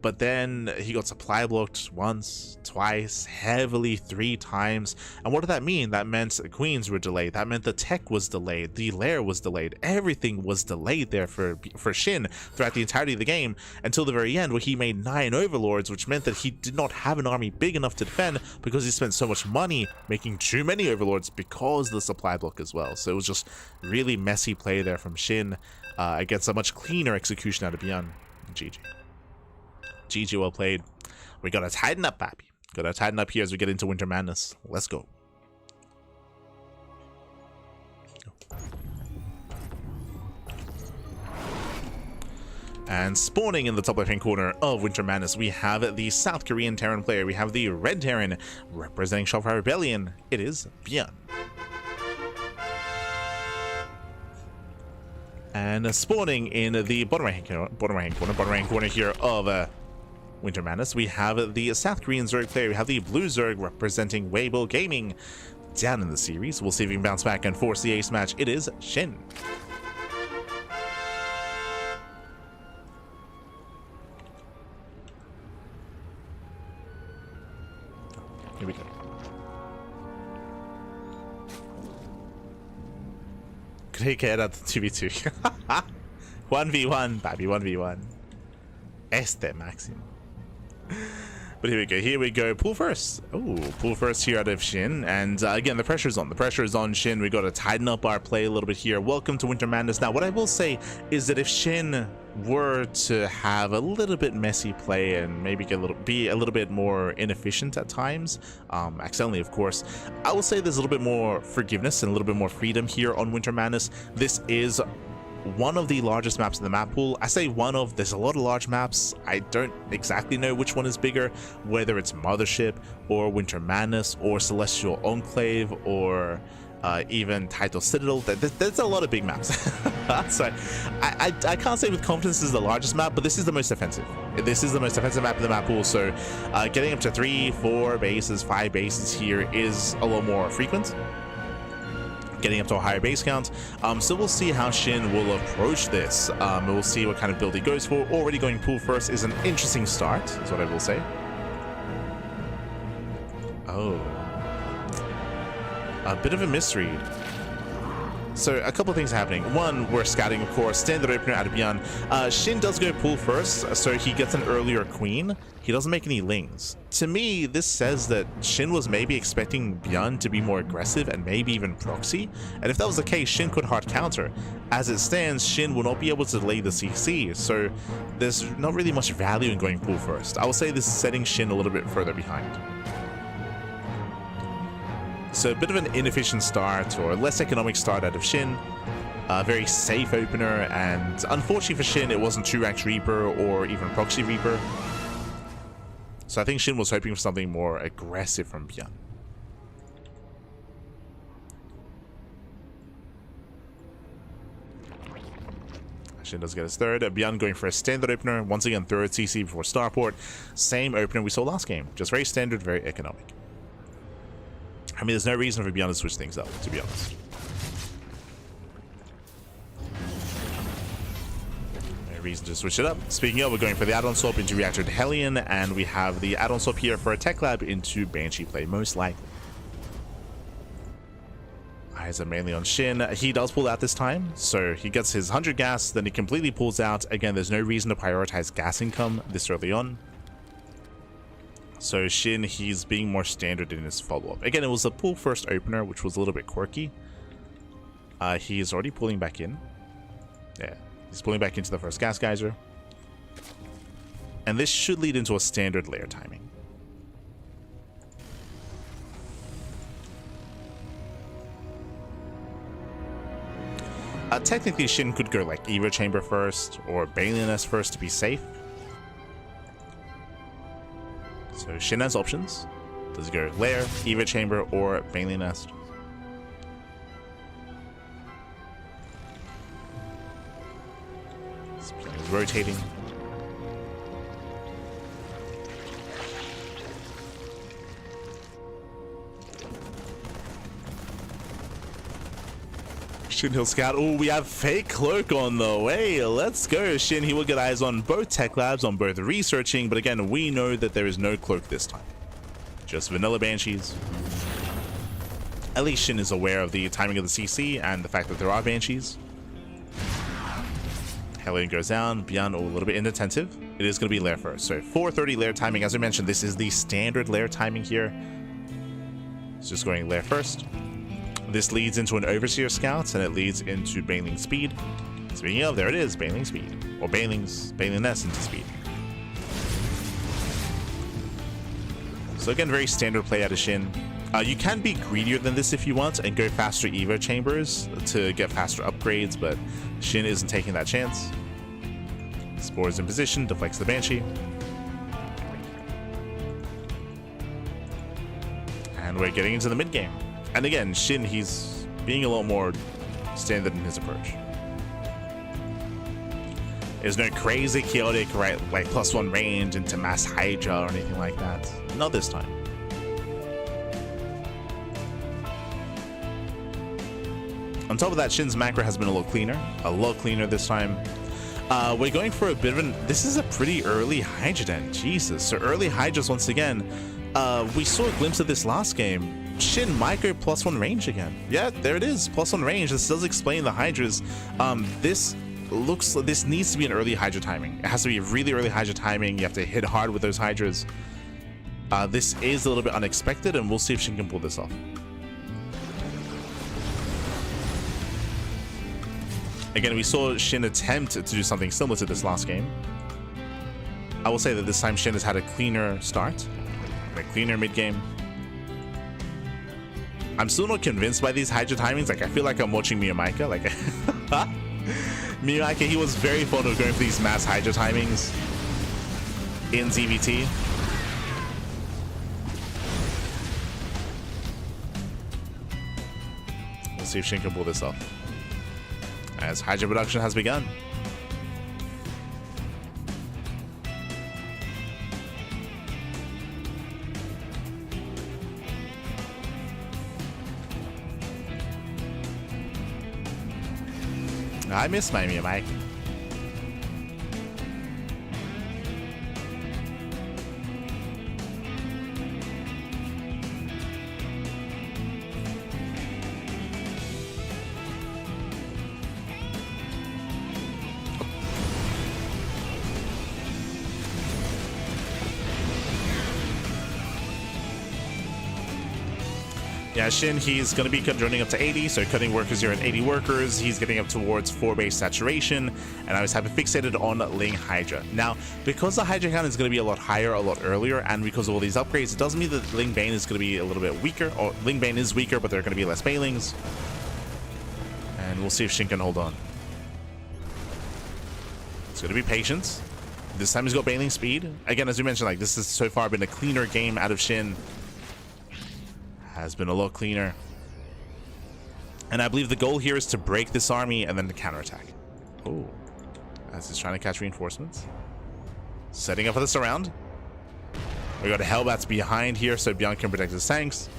but then he got supply blocked once, twice, heavily 3 times. And what did that mean? That meant queens were delayed. That meant the tech was delayed. The lair was delayed. Everything was delayed there for Shin throughout the entirety of the game until the very end, where he made 9 overlords, which meant that he did not have an army big enough to defend because he spent so much money making too many overlords because of the supply block as well. So it was just really messy play there from Shin against a much cleaner execution out of ByuN. GG. GG, well played. We gotta tighten up, Pappy. Gotta tighten up here as we get into Winter Madness. Let's go. And spawning in the top left-hand corner of Winter Madness, we have the South Korean Terran player. We have the Red Terran representing Shopify Rebellion. It is ByuN. And spawning in the bottom right-hand corner here of Winter Madness, we have the South Korean Zerg player. We have the Blue Zerg representing Weibo Gaming. Down in the series, we'll see if we can bounce back and force the ace match. It is Shin. Here we go. Great get at the 2v2. 1v1, baby, 1v1. Este Maximo. But here we go. Pull first. Oh, pull first here out of Shin. And again, the pressure's on. The pressure is on Shin. We got to tighten up our play a little bit here. Welcome to Winter Madness. Now, what I will say is that if Shin were to have a little bit messy play and maybe be a little bit more inefficient at times, accidentally, of course, I will say there's a little bit more forgiveness and a little bit more freedom here on Winter Madness. This is one of the largest maps in the map pool. I say one of, there's a lot of large maps. I don't exactly know which one is bigger, whether it's Mothership or Winter Madness or Celestial Enclave or even Title Citadel. There's a lot of big maps. So I can't say with confidence this is the largest map, but this is the most offensive. This is the most offensive map in the map pool. So getting up to 3, 4 bases, 5 bases here is a lot more frequent, getting up to a higher base count. So we'll see how Shin will approach this. We'll see what kind of build he goes for. Already going pool first is an interesting start, is what I will say. Oh, a bit of a misread. So a couple of things happening. One, we're scouting, of course, standard opener out of ByuN. Shin does go pull first, so he gets an earlier queen. He doesn't make any lings. To me, this says that Shin was maybe expecting ByuN to be more aggressive and maybe even proxy. And if that was the case, Shin could hard counter. As it stands, Shin will not be able to delay the CC, so there's not really much value in going pull first. I will say this is setting Shin a little bit further behind. So a bit of an inefficient start, or less economic start out of Shin. Very safe opener, and unfortunately for Shin, it wasn't 2-rank Reaper or even Proxy Reaper. So I think Shin was hoping for something more aggressive from ByuN. Shin does get his third. ByuN going for a standard opener. Once again, third CC before Starport. Same opener we saw last game. Just very standard, very economic. I mean, there's no reason for ByuN to switch things up, to be honest. No reason to switch it up. Speaking of, we're going for the add-on swap into Reactor to Hellion, and we have the add-on swap here for a Tech Lab into Banshee play, most likely. Eyes are mainly on Shin. He does pull out this time, so he gets his 100 gas, then he completely pulls out. Again, there's no reason to prioritize gas income this early on. So Shin, he's being more standard in his follow-up. Again, it was a pull first opener, which was a little bit quirky. He is already pulling back in. Yeah, he's pulling back into the first gas geyser. And this should lead into a standard layer timing. Technically, Shin could go like Evo Chamber first or ByuN first to be safe. So Shin has options. Does he go Lair, Evo Chamber, or ByuN Nest? He's rotating. Shin, he'll scout. Oh, we have fake cloak on the way. Let's go. Shin, he will get eyes on both tech labs, on both researching, but again, we know that there is no cloak this time. Just vanilla banshees. At least Shin is aware of the timing of the CC and the fact that there are banshees. Hellion goes down. ByuN a little bit inattentive. It is going to be lair first. So 4:30 lair timing. As I mentioned, this is the standard lair timing here. It's just going lair first. This leads into an Overseer Scout, and it leads into ByuN Speed. Speaking of, there it is, ByuN Speed. Or ByuN Nest into Speed. So again, very standard play out of Shin. You can be greedier than this if you want, and go faster Evo Chambers to get faster upgrades, but Shin isn't taking that chance. Spore is in position, deflects the Banshee. And we're getting into the mid-game. And again, Shin, he's being a lot more standard in his approach. There's no crazy chaotic, right, like +1 range into mass Hydra or anything like that. Not this time. On top of that, Shin's macro has been a lot cleaner this time. We're going for a bit of an, this is a pretty early Hydra den, Jesus. So early Hydras once again. We saw a glimpse of this last game. Shin might go +1 range again. Yeah, there it is, +1 range. This does explain the Hydras. This needs to be an early Hydra timing. It has to be a really early Hydra timing. You have to hit hard with those Hydras. This is a little bit unexpected, and we'll see if Shin can pull this off. Again, we saw Shin attempt to do something similar to this last game. I will say that this time Shin has had a cleaner start, a cleaner mid-game. I'm still not convinced by these Hydra timings. Like, I feel like I'm watching Miyamika. Like, Miyamika, he was very fond of going for these mass Hydra timings in ZVT. Let's see if Shin can pull this off, as Hydra production has begun. I miss my Miyamika. Yeah, Shin, he's going to be joining up to 80, so cutting workers here at 80 workers. He's getting up towards 4 base saturation, and I was having fixated on Ling Hydra. Now, because the Hydra count is going to be a lot higher, a lot earlier, and because of all these upgrades, it doesn't mean that Ling Bane is going to be a little bit weaker, or Ling Bane is weaker, but there are going to be less Banelings. And we'll see if Shin can hold on. It's going to be patience. This time he's got Baneling speed. Again, as we mentioned, like, this has so far been a cleaner game out of Shin. Has been a lot cleaner. And I believe the goal here is to break this army and then to counterattack. Oh, as he's trying to catch reinforcements. Setting up for the surround. We got a Hellbats behind here so ByuN can protect his tanks.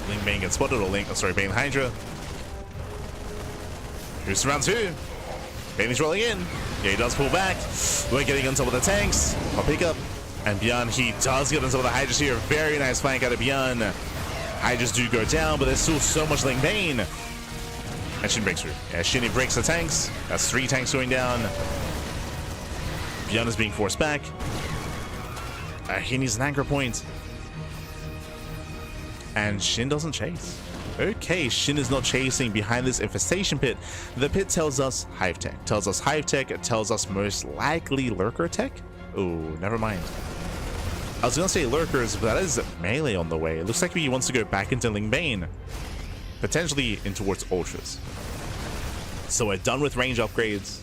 Ling Bane gets spotted, or Bane Hydra. Here's round 2. Bane's rolling in. Yeah, he does pull back. We're getting on top of the tanks. I'll pick up. And ByuN, he does get on top of the Hydras here. Very nice flank out of ByuN. Hydras do go down, but there's still so much Ling Bane. And Shin breaks through. Yeah, Shin, he breaks the tanks. That's 3 tanks going down. ByuN is being forced back. He needs an anchor point. And Shin doesn't chase. Okay, Shin is not chasing behind this infestation pit. The pit tells us Hive Tech. Tells us Hive Tech. It tells us most likely Lurker Tech. Oh, never mind. I was gonna say Lurkers, but that is melee on the way. It looks like he wants to go back into Ling Bane. Potentially in towards Ultras. So we're done with range upgrades.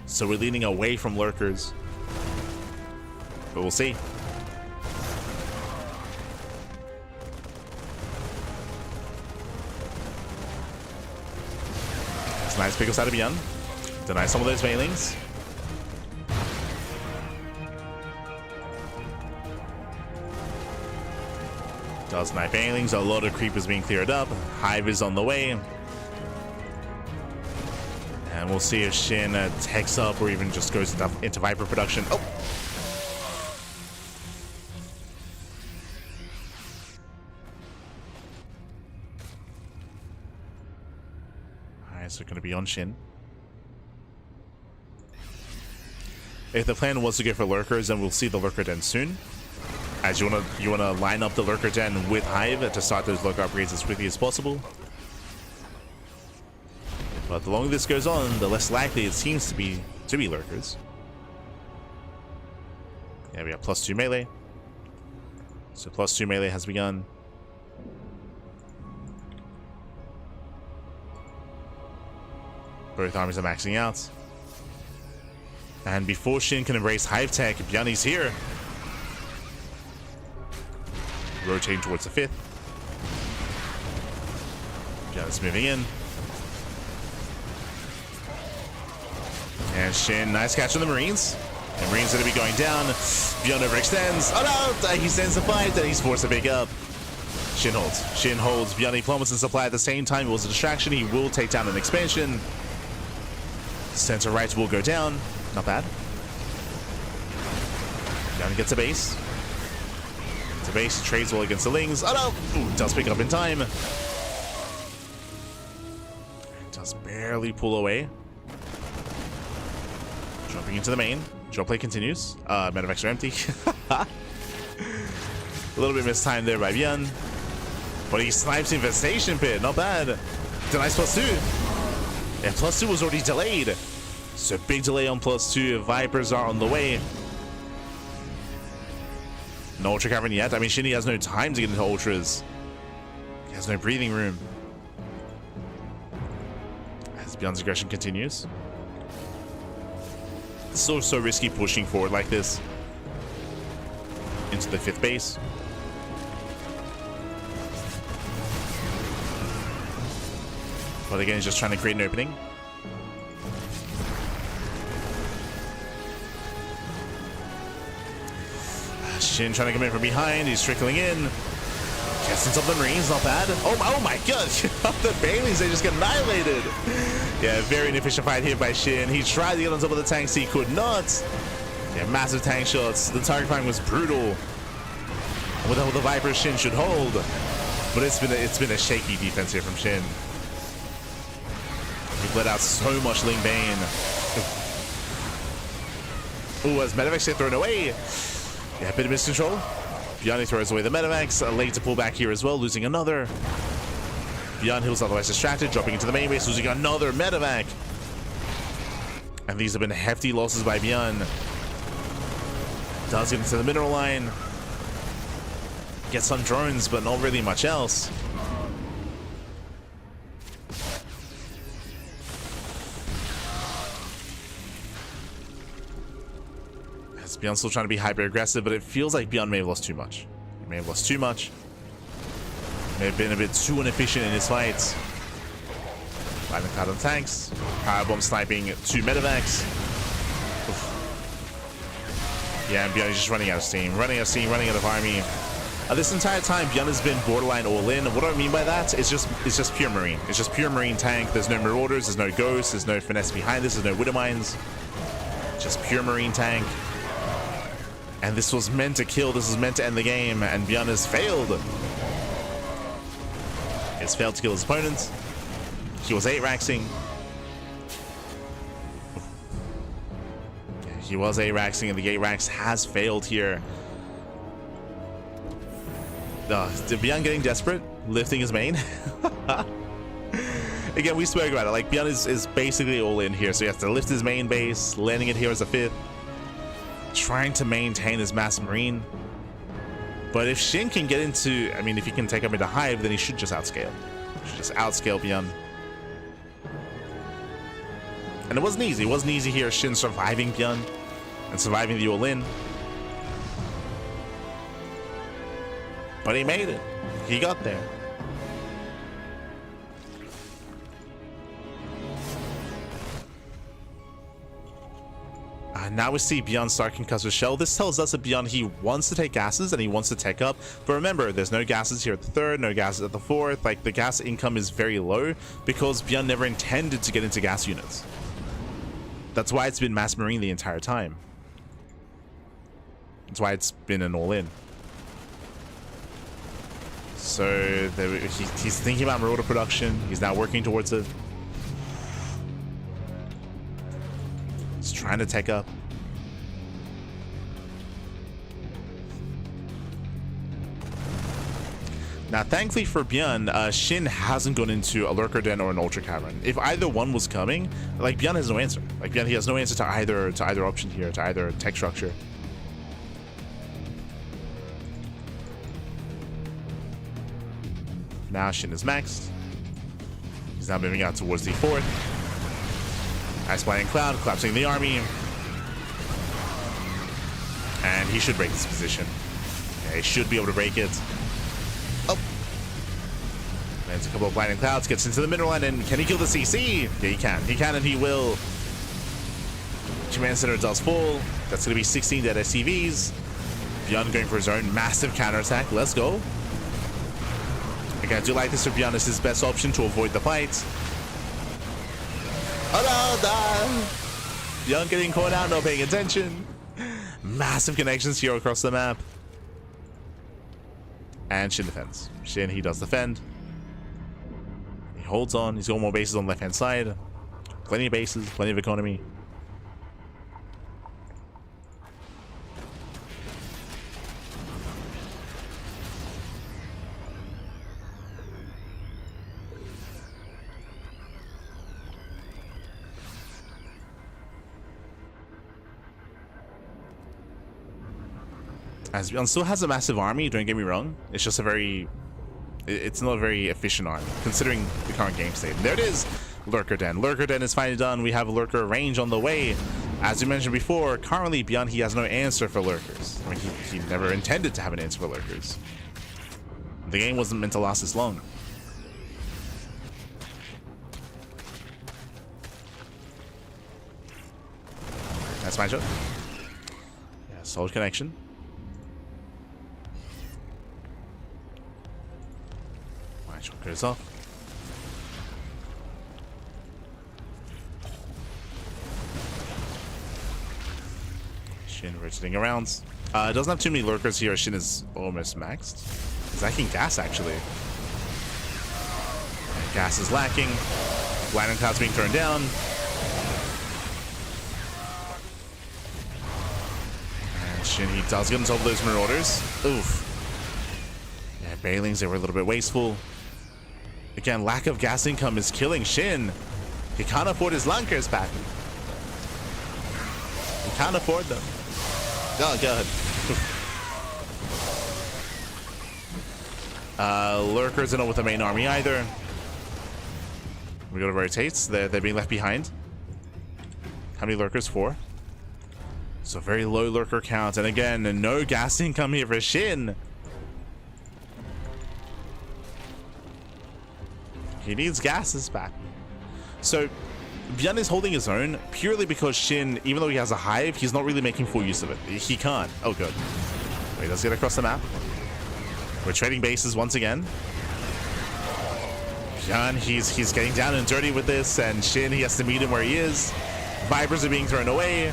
So we're leaning away from Lurkers. But we'll see. That's nice pickups out of ByuN. Deny some of those Banelings. Does knife Banelings. A lot of creep is being cleared up. Hive is on the way. And we'll see if Shin techs up or even just goes into Viper production. Oh! Alright, so going to be on Shin. If the plan was to go for Lurkers, then we'll see the Lurker Den soon. As you wanna line up the Lurker Den with Hive to start those Lurker upgrades as quickly as possible. But the longer this goes on, the less likely it seems to be Lurkers. Yeah, we have +2 melee. So +2 melee has begun. Both armies are maxing out. And before Shin can embrace Hive Tech, ByuN is here. Rotating towards the 5th. ByuN is moving in. And Shin, nice catch on the Marines. The Marines going to be going down. ByuN overextends. Oh no! He sends the fight, and he's forced to pick up. Shin holds. Shin holds. ByuN diplomas and supply at the same time. It was a distraction. He will take down an expansion. Center right will go down. Not bad. ByuN gets a base. The base trades well against the Lings. Oh no! Ooh, does pick up in time. Does barely pull away. Jumping into the main. Drop play continues. Medevacts are empty. A little bit mistimed there by ByuN. But he snipes Infestation Pit. Not bad. Denies +2. Yeah, +2 was already delayed. So big delay on +2. Vipers are on the way. No Ultra Cavern yet. I mean, Shinny has no time to get into Ultras. He has no breathing room. As ByuN's aggression continues. It's so risky pushing forward like this. Into the 5th base. But again, he's just trying to create an opening. Shin trying to come in from behind. He's trickling in. Gets into the Marines. Not bad. Oh my god. The Baileys, they just get annihilated. Yeah, very inefficient fight here by Shin. He tried to get on top of the tanks. He could not. Yeah, massive tank shots. The target firing was brutal. With the Viper, Shin should hold. But it's been a shaky defense here from Shin. He let out so much Ling Bane. Ooh, as Medevac's get thrown away. Yeah, a bit of miscontrol. ByuN throws away the Medivacs. Late to pull back here as well, losing another. ByuN who's otherwise distracted, dropping into the main base, losing another Medivac. And these have been hefty losses by ByuN. Does get into the mineral line. Get some drones, but not really much else. As ByuN still trying to be hyper aggressive, but it feels like ByuN may have lost too much. He may have lost too much. May have been a bit too inefficient in his fights. Lightning cloud on tanks. Powerbomb sniping 2 Medivacs. Oof. Yeah, and ByuN is just running out of steam. Running out of steam, running out of army. This entire time, ByuN has been borderline all in. What do I mean by that? It's just pure marine. It's just pure marine tank. There's no marauders, there's no ghosts, there's no finesse behind this, there's no widow mines. Just pure marine tank. And this was meant to kill. This was meant to end the game, and ByuN has failed. He's failed to kill his opponents. He was 8-raxing. He was 8-raxing, and the 8-rax has failed here. ByuN getting desperate, lifting his main. Again, we spoke about it. Like, ByuN is basically all in here, so he has to lift his main base, landing it here as a 5th, trying to maintain his mass marine. But if Shin can get into, I mean, if he can take up into Hive, then he should just outscale. He should just outscale ByuN. And it wasn't easy. It wasn't easy here. Shin surviving ByuN and surviving the all-in. But he made it. He got there. Now we see ByuN start concuss with Shell. This tells us that ByuN, he wants to take gases and he wants to tech up. But remember, there's no gases here at the 3rd, no gases at the 4th. Like, the gas income is very low because ByuN never intended to get into gas units. That's why it's been mass marine the entire time. That's why it's been an all-in. So he's thinking about marauder production. He's now working towards it. He's trying to tech up. Now, thankfully for ByuN, Shin hasn't gone into a Lurker Den or an Ultra Cavern. If either one was coming, like, ByuN has no answer. Like, ByuN, he has no answer to either option here, to either tech structure. Now Shin is maxed. He's now moving out towards the 4th. Ice Flying Cloud, collapsing the army. And he should break this position. Yeah, he should be able to break it. Oh. Lands a couple of Blinding Clouds, gets into the mineral line, and can he kill the CC? Yeah, he can. He can, and he will. Command Center does fall. That's going to be 16 dead SCVs. ByuN going for his own massive counterattack. Let's go. Again, I do like this for ByuN. This is his best option to avoid the fight. Oh no, ByuN getting caught out, not paying attention. Massive connections here across the map. And Shin defends. Shin, he does defend. He holds on. He's got more bases on the left-hand side. Plenty of bases, plenty of economy. As ByuN still has a massive army, don't get me wrong. It's just it's not a very efficient army, considering the current game state. And there it is, Lurker Den. Lurker Den is finally done. We have a Lurker range on the way. As we mentioned before, currently ByuN, he has no answer for Lurkers. I mean, he never intended to have an answer for Lurkers. The game wasn't meant to last this long. That's my shot. Yeah, solid connection. Goes off. Shin rotating around. Doesn't have too many lurkers here. Shin is almost maxed. He's lacking gas, actually. Gas is lacking. Lightning clouds being thrown down. And Shin, he does get on top of those marauders. Oof. Bailings, they were a little bit wasteful. Again, lack of gas income is killing Shin. He can't afford his Lunkers back. He can't afford them. Oh, God. Lurkers are not with the main army either. We gotta rotate. They're being left behind. How many lurkers? 4. So very low lurker count. And again, no gas income here for Shin. He needs gases back. So ByuN is holding his own purely because Shin, even though he has a hive, he's not really making full use of it. He can't. Oh, good. Wait, let's get across the map. We're trading bases once again. ByuN, he's getting down and dirty with this, and Shin, he has to meet him where he is. Vipers are being thrown away.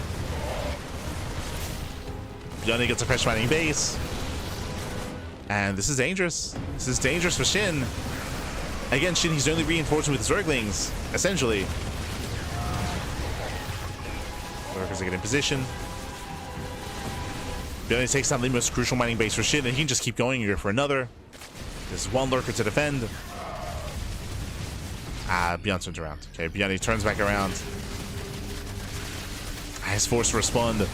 ByuN gets a pressure mining base. And this is dangerous. This is dangerous for Shin. Again, Shin, he's only reinforcing with Zerglings, essentially. Lurkers are getting in position. ByuN takes down the most crucial mining base for Shin, and he can just keep going here for another. There's one lurker to defend. ByuN turns around. Okay, ByuN, he turns back around. He's forced to respond.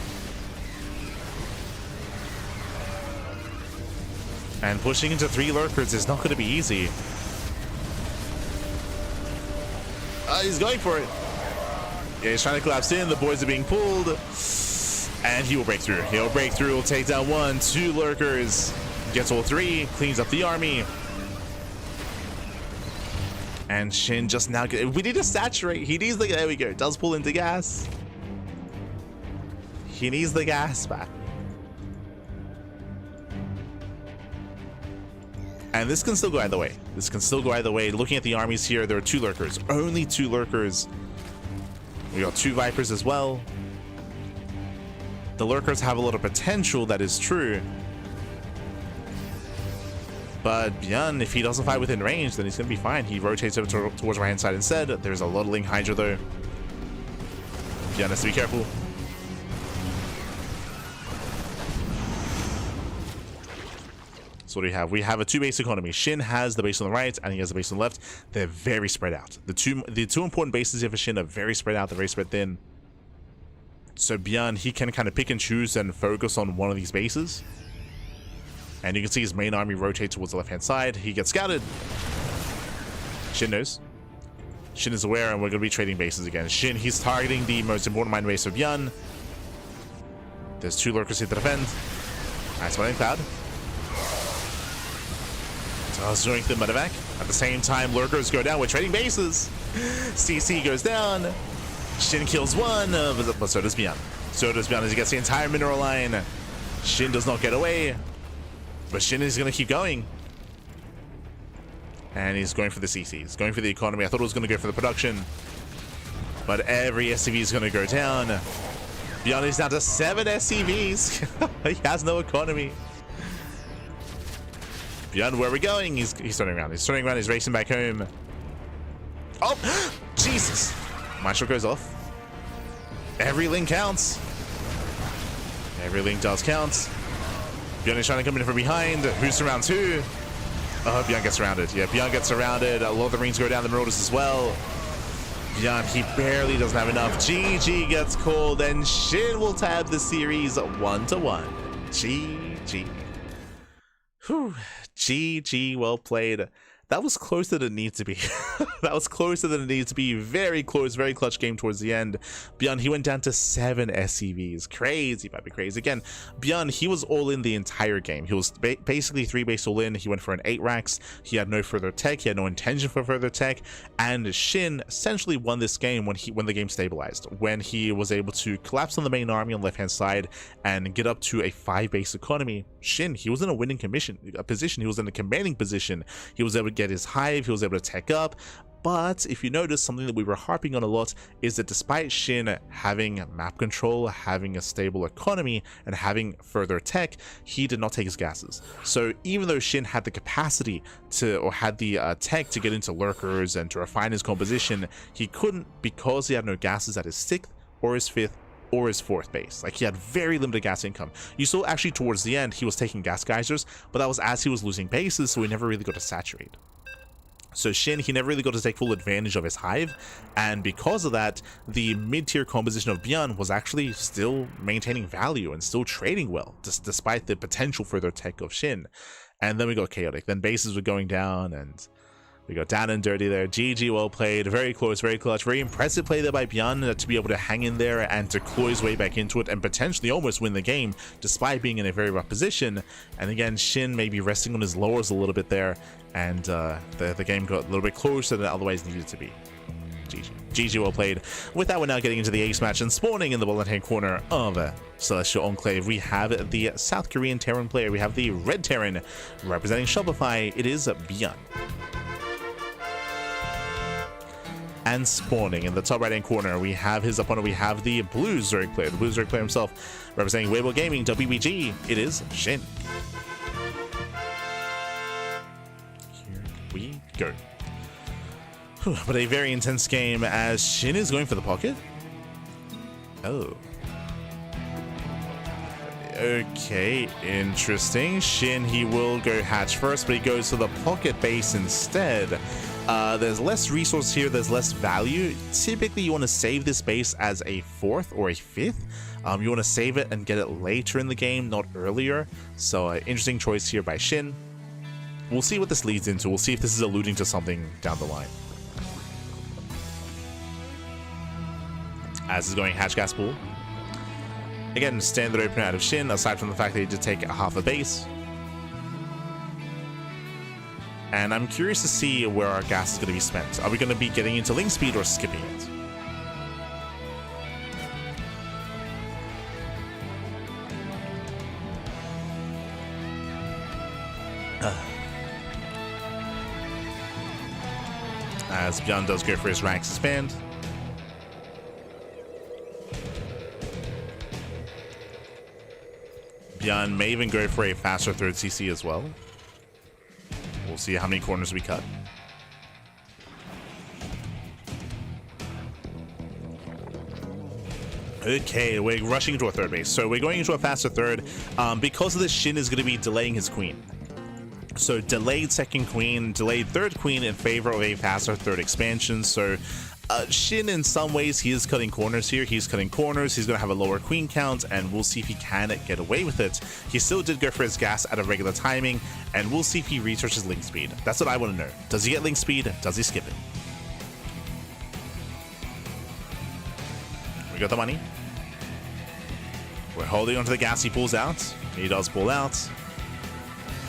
And pushing into 3 lurkers is not going to be easy. He's going for it. Yeah, he's trying to collapse in. The boys are being pulled. And he will break through. He'll break through. He'll take down 1, 2 lurkers. Gets all 3. Cleans up the army. And Shin just now... We need to saturate. He needs the... There we go. Does pull into gas. He needs the gas back. And this can still go either way. This can still go either way. Looking at the armies here, there are 2 lurkers. Only 2 lurkers. We got 2 Vipers as well. The lurkers have a lot of potential, that is true. But ByuN, if he doesn't fight within range, then he's going to be fine. He rotates over towards right hand side instead. There's a lot of Ling Hydra though. ByuN has to be careful. So what do we have? We have a 2-base economy. Shin has the base on the right and he has the base on the left. They're very spread out. The two important bases here for Shin are very spread out. They're very spread thin. So ByuN, he can kind of pick and choose and focus on one of these bases. And you can see his main army rotate towards the left-hand side. He gets scouted. Shin knows. Shin is aware, and we're going to be trading bases again. Shin, he's targeting the most important mine base of ByuN. There's 2 lurkers here to defend. Nice mining cloud. Doing the medevac. At the same time, lurkers go down. We're trading bases. CC goes down. Shin kills 1, but so does ByuN. So does ByuN as he gets the entire mineral line. Shin does not get away, but Shin is going to keep going. And he's going for the CC. He's going for the economy. I thought it was going to go for the production, but every SCV is going to go down. ByuN is down to 7 SCVs. He has no economy. ByuN, where are we going? He's turning around. He's turning around. He's racing back home. Oh, Jesus. My shot goes off. Every link counts. Every link does count. ByuN is trying to come in from behind. Who's around 2? Oh, ByuN gets surrounded. Yeah, ByuN gets surrounded. A lot of the rings go down the Marauders as well. ByuN, he barely doesn't have enough. GG gets called, and Shin will tab the series 1-1. GG. Whew. GG, well played. That was closer than it needed to be. That was closer than it needed to be. Very close, very clutch game towards the end. ByuN, he went down to 7 SCVs. Crazy, might be crazy. Again, ByuN, he was all in the entire game. He was basically 3-base all in. He went for an 8 racks. He had no further tech. He had no intention for further tech. And Shin essentially won this game when the game stabilized. When he was able to collapse on the main army on the left-hand side and get up to a 5-base economy. Shin, he was in a winning position. He was in a commanding position. He was able to get his hive. He was able to tech up. But if you notice, something that we were harping on a lot is that despite Shin having map control, having a stable economy, and having further tech, he did not take his gases. So even though Shin had the capacity to, or had the tech to get into lurkers and to refine his composition, he couldn't because he had no gases at his 6th or his 5th or his 4th base. Like, he had very limited gas income. You saw actually towards the end he was taking gas geysers, but that was as he was losing bases, so he never really got to saturate. So Shin, he never really got to take full advantage of his hive, and because of that, the mid-tier composition of ByuN was actually still maintaining value and still trading well, despite the potential further tech of Shin. And then we got chaotic. Then bases were going down, and we got down and dirty there. GG, well played. Very close, very clutch. Very impressive play there by ByuN to be able to hang in there and to claw his way back into it and potentially almost win the game despite being in a very rough position. And again, Shin maybe resting on his laurels a little bit there, and the game got a little bit closer than it otherwise needed to be. GG. GG, well played. With that, we're now getting into the ace match, and spawning in the bottom hand corner of Celestial Enclave, we have the South Korean Terran player. We have the Red Terran representing Shopify. It is ByuN. And spawning in the top right hand corner, we have his opponent. We have the Blue Zerg player, himself, representing Weibo Gaming, WBG. It is Shin. Here we go. But a very intense game as Shin is going for the pocket. Oh. Okay, interesting. Shin, he will go hatch first, but he goes to the pocket base instead. There's less resource here, there's less value. Typically, you want to save this base as a 4th or a 5th. You want to save it and get it later in the game, not earlier. So, interesting choice here by Shin. We'll see what this leads into. We'll see if this is alluding to something down the line. As is going hatch gas pool. Again, standard opener out of Shin, aside from the fact that he did take half a base. And I'm curious to see where our gas is going to be spent. Are we going to be getting into link speed or skipping it? As ByuN does go for his rank expand. ByuN may even go for a faster 3rd CC as well. We'll see how many corners we cut. Okay, we're rushing into a 3rd base. So we're going into a faster 3rd. Because of this, Shin is going to be delaying his queen. So delayed 2nd queen, delayed 3rd queen in favor of a faster 3rd expansion. So Shin, in some ways, he is cutting corners here. He's cutting corners. He's going to have a lower queen count, and we'll see if he can get away with it. He still did go for his gas at a regular timing, and we'll see if he researches link speed. That's what I want to know. Does he get link speed? Does he skip it? We got the money. We're holding onto the gas. He pulls out. He does pull out.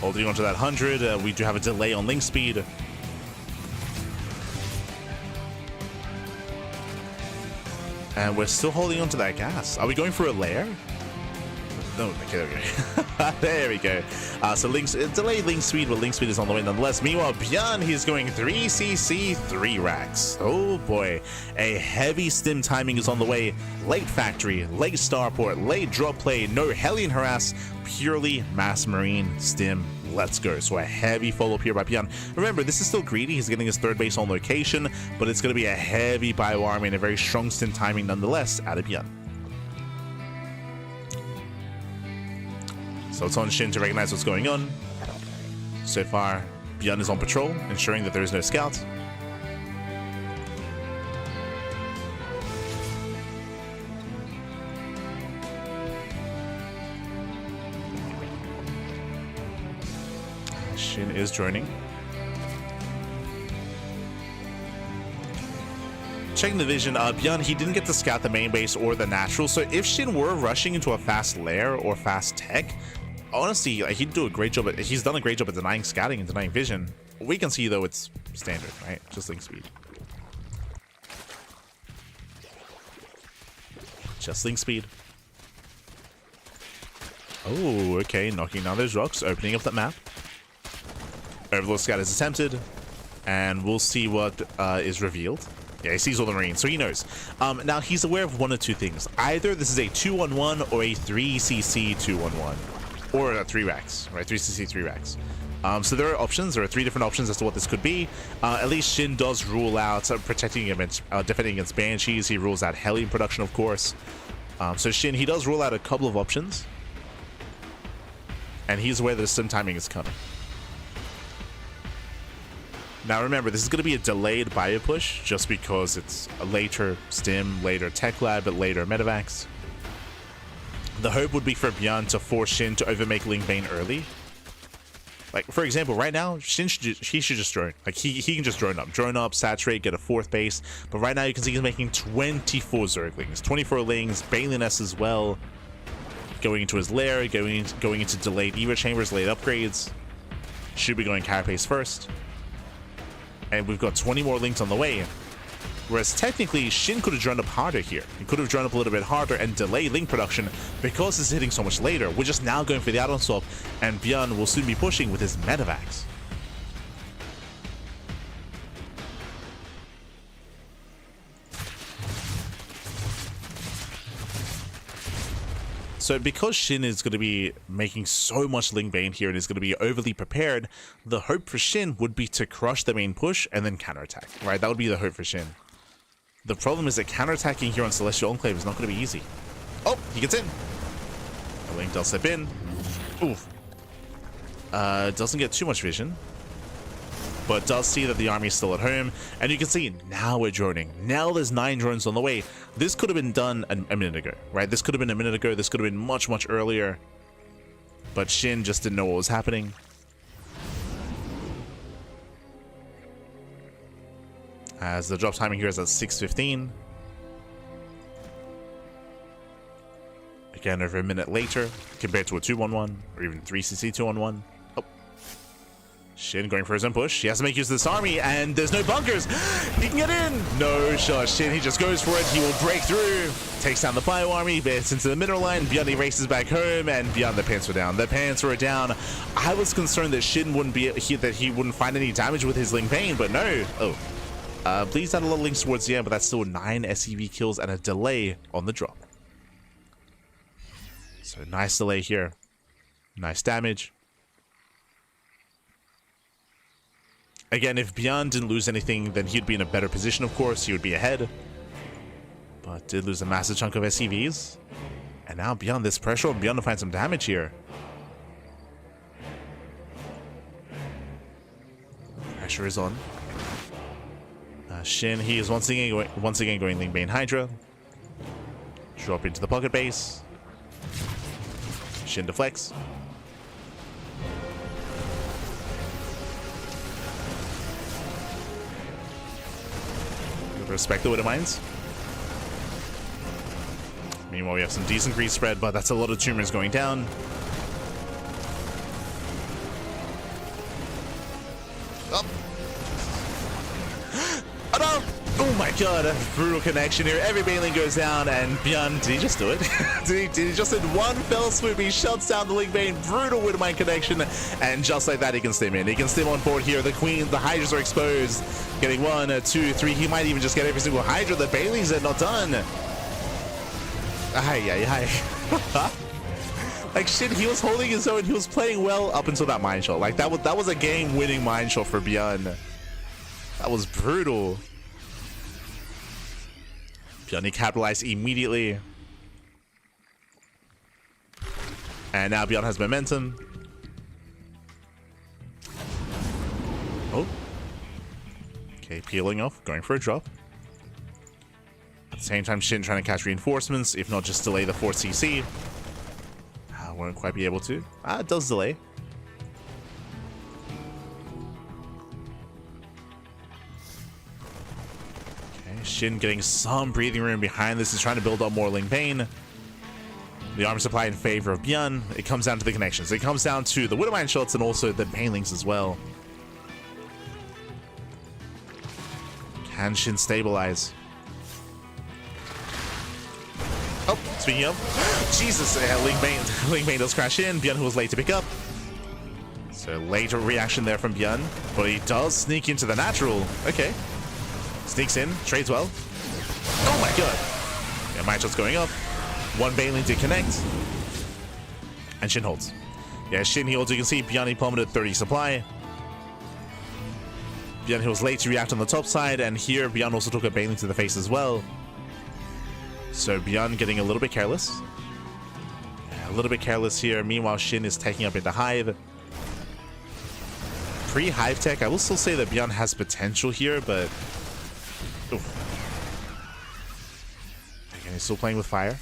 Holding onto that 100. We do have a delay on link speed. And we're still holding on to that gas. Are we going for a lair? No, okay, there we go. So delayed link speed, but link speed is on the way nonetheless. Meanwhile, ByuN, he's going 3cc, 3 racks. Oh boy, a heavy stim timing is on the way. Late factory, late starport, late drop play, no Hellion harass, purely mass marine stim. Let's go. So a heavy follow-up here by ByuN. Remember, this is still greedy. He's getting his 3rd base on location, but it's going to be a heavy bio army and a very strong stim timing nonetheless out of ByuN. So it's on Shin to recognize what's going on. So far, ByuN is on patrol, ensuring that there is no scout. Shin is joining. Checking the vision, ByuN, he didn't get to scout the main base or the natural, so if Shin were rushing into a fast lair or fast tech, honestly, he'd do a great job at, he's done a great job at denying scouting and denying vision. We can see, though, it's standard, right? Just link speed. Just link speed. Oh, okay, knocking down those rocks, opening up that map. Overlord Scout is attempted, and we'll see what is revealed. Yeah, he sees all the Marines, so he knows. Now, he's aware of one of 2 things. Either this is a 2-1-1 or a 3cc 2-1-1. Or a 3 racks, right? 3cc 3 racks. So there are options. There are 3 different options as to what this could be. At least Shin does rule out protecting against, defending against Banshees. He rules out Hellion production, of course. So Shin, he does rule out a couple of options. And he's aware that sim timing is coming. Now remember, this is going to be a delayed bio push just because it's a later stim, later tech lab, but later medevacs. The hope would be for ByuN to force Shin to overmake Ling Bane early. Like, for example, right now, Shin he should just drone. Like, he can just drone up, saturate, get a 4th base. But right now, you can see he's making 24 Zerglings, 24 Lings, Balin S as well. Going into his lair, going into delayed Evo chambers, late upgrades. Should be going carapace first. And we've got 20 more Lings on the way. Whereas technically, Shin could have drawn up harder here. He could have drawn up a little bit harder and delayed Link production because it's hitting so much later. We're just now going for the add-on swap, and ByuN will soon be pushing with his medevacs. So because Shin is going to be making so much Ling Bane here and is going to be overly prepared, the hope for Shin would be to crush the main push and then counterattack, right? That would be the hope for Shin. The problem is that counterattacking here on Celestial Enclave is not going to be easy. Oh, he gets in. The Link does slip in. Oof. Doesn't get too much vision, but does see that the army is still at home. And you can see now we're droning. Now there's 9 drones on the way. This could have been done a minute ago, right? This could have been a minute ago. This could have been much, much earlier. But Shin just didn't know what was happening. As the drop timing here is at 6:15. Again, over a minute later, compared to a 2-1-1, or even 3cc 2-1-1. Oh. Shin going for his own push. He has to make use of this army, and there's no bunkers. He can get in. No shot. Shin, he just goes for it. He will break through. Takes down the bio army, gets into the middle line. ByuN races back home, and ByuN, the pants were down. The pants were down. I was concerned that Shin wouldn't be that he wouldn't find any damage with his Ling Bane, but no. Oh. Please add a lot of links towards the end, but that's still 9 SCV kills and a delay on the drop. So nice delay here. Nice damage. Again, if ByuN didn't lose anything, then he'd be in a better position, of course. He would be ahead. But did lose a massive chunk of SCVs. And now ByuN, this pressure on ByuN to find some damage here. Pressure is on. Shin, he is once again going Ling Bane Hydra. Drop into the pocket base. Shin deflects. Respect the Widow Mines. Meanwhile, we have some decent grease spread, but that's a lot of tumors going down. Oh. Oh no! Oh my god, a brutal connection here. Every Baneling goes down, and ByuN, did he just do it? did he just in one fell swoop, he shuts down the Ling Bane, brutal Widowmine connection, and just like that, he can stim in. He can stim on board here. The Queen, the Hydras are exposed. Getting 1, 2, 3. He might even just get every single Hydra. The Banelings are not done. Hi. Like shit, he was holding his own. He was playing well up until that mine shot. Like that was a game-winning mine shot for ByuN. That was brutal. ByuN capitalized immediately. And now ByuN has momentum. Oh. Okay, peeling off, going for a drop. At the same time, Shin trying to catch reinforcements, if not just delay the 4cc. Won't quite be able to. It does delay. Okay, Shin getting some breathing room behind this. Is trying to build up more Ling Bane. The armor supply in favor of ByuN. It comes down to the connections. It comes down to the Widowmine shots and also the Banelings as well. Can Shin stabilize? Oh, speaking of, Jesus, Ling Bane does crash in. ByuN, who was late to pick up. So later reaction there from ByuN, but he does sneak into the natural. Okay, sneaks in, trades well. Oh my god! Yeah, mine shot's going up. One Baneling to connect, and Shin holds. Yeah, Shin heals. You can see ByuN, he plummeted 30 supply. ByuN, he was late to react on the top side, and here ByuN also took a Baneling to the face as well. So ByuN getting a little bit careless. A little bit careless here. Meanwhile, Shin is taking up into Hive. Pre-Hive tech, I will still say that ByuN has potential here, but... Oof. Again, he's still playing with fire.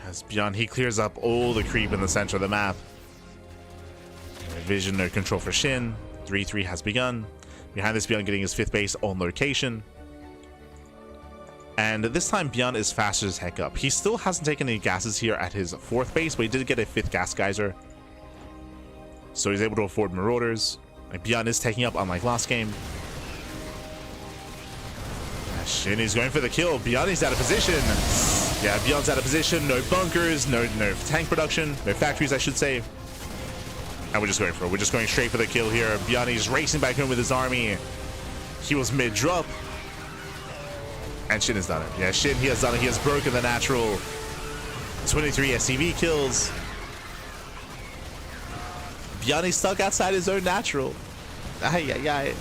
As ByuN, he clears up all the creep in the center of the map. Vision or control for Shin. 3-3 has begun. Behind this, ByuN getting his 5th base on location. And this time, ByuN is faster as heck up. He still hasn't taken any gases here at his 4th base, but he did get a 5th gas geyser. So he's able to afford Marauders. Like, ByuN is taking up, unlike last game. Shin is going for the kill. ByuN is out of position. Yeah, ByuN's out of position. No bunkers, no tank production, no factories, I should say. And we're just going for it. We're just going straight for the kill here. ByuN is racing back home with his army. He was mid-drop. And Shin has done it. Yeah, Shin, he has done it. He has broken the natural. 23 SCV kills. ByuN is stuck outside his own natural. Ay.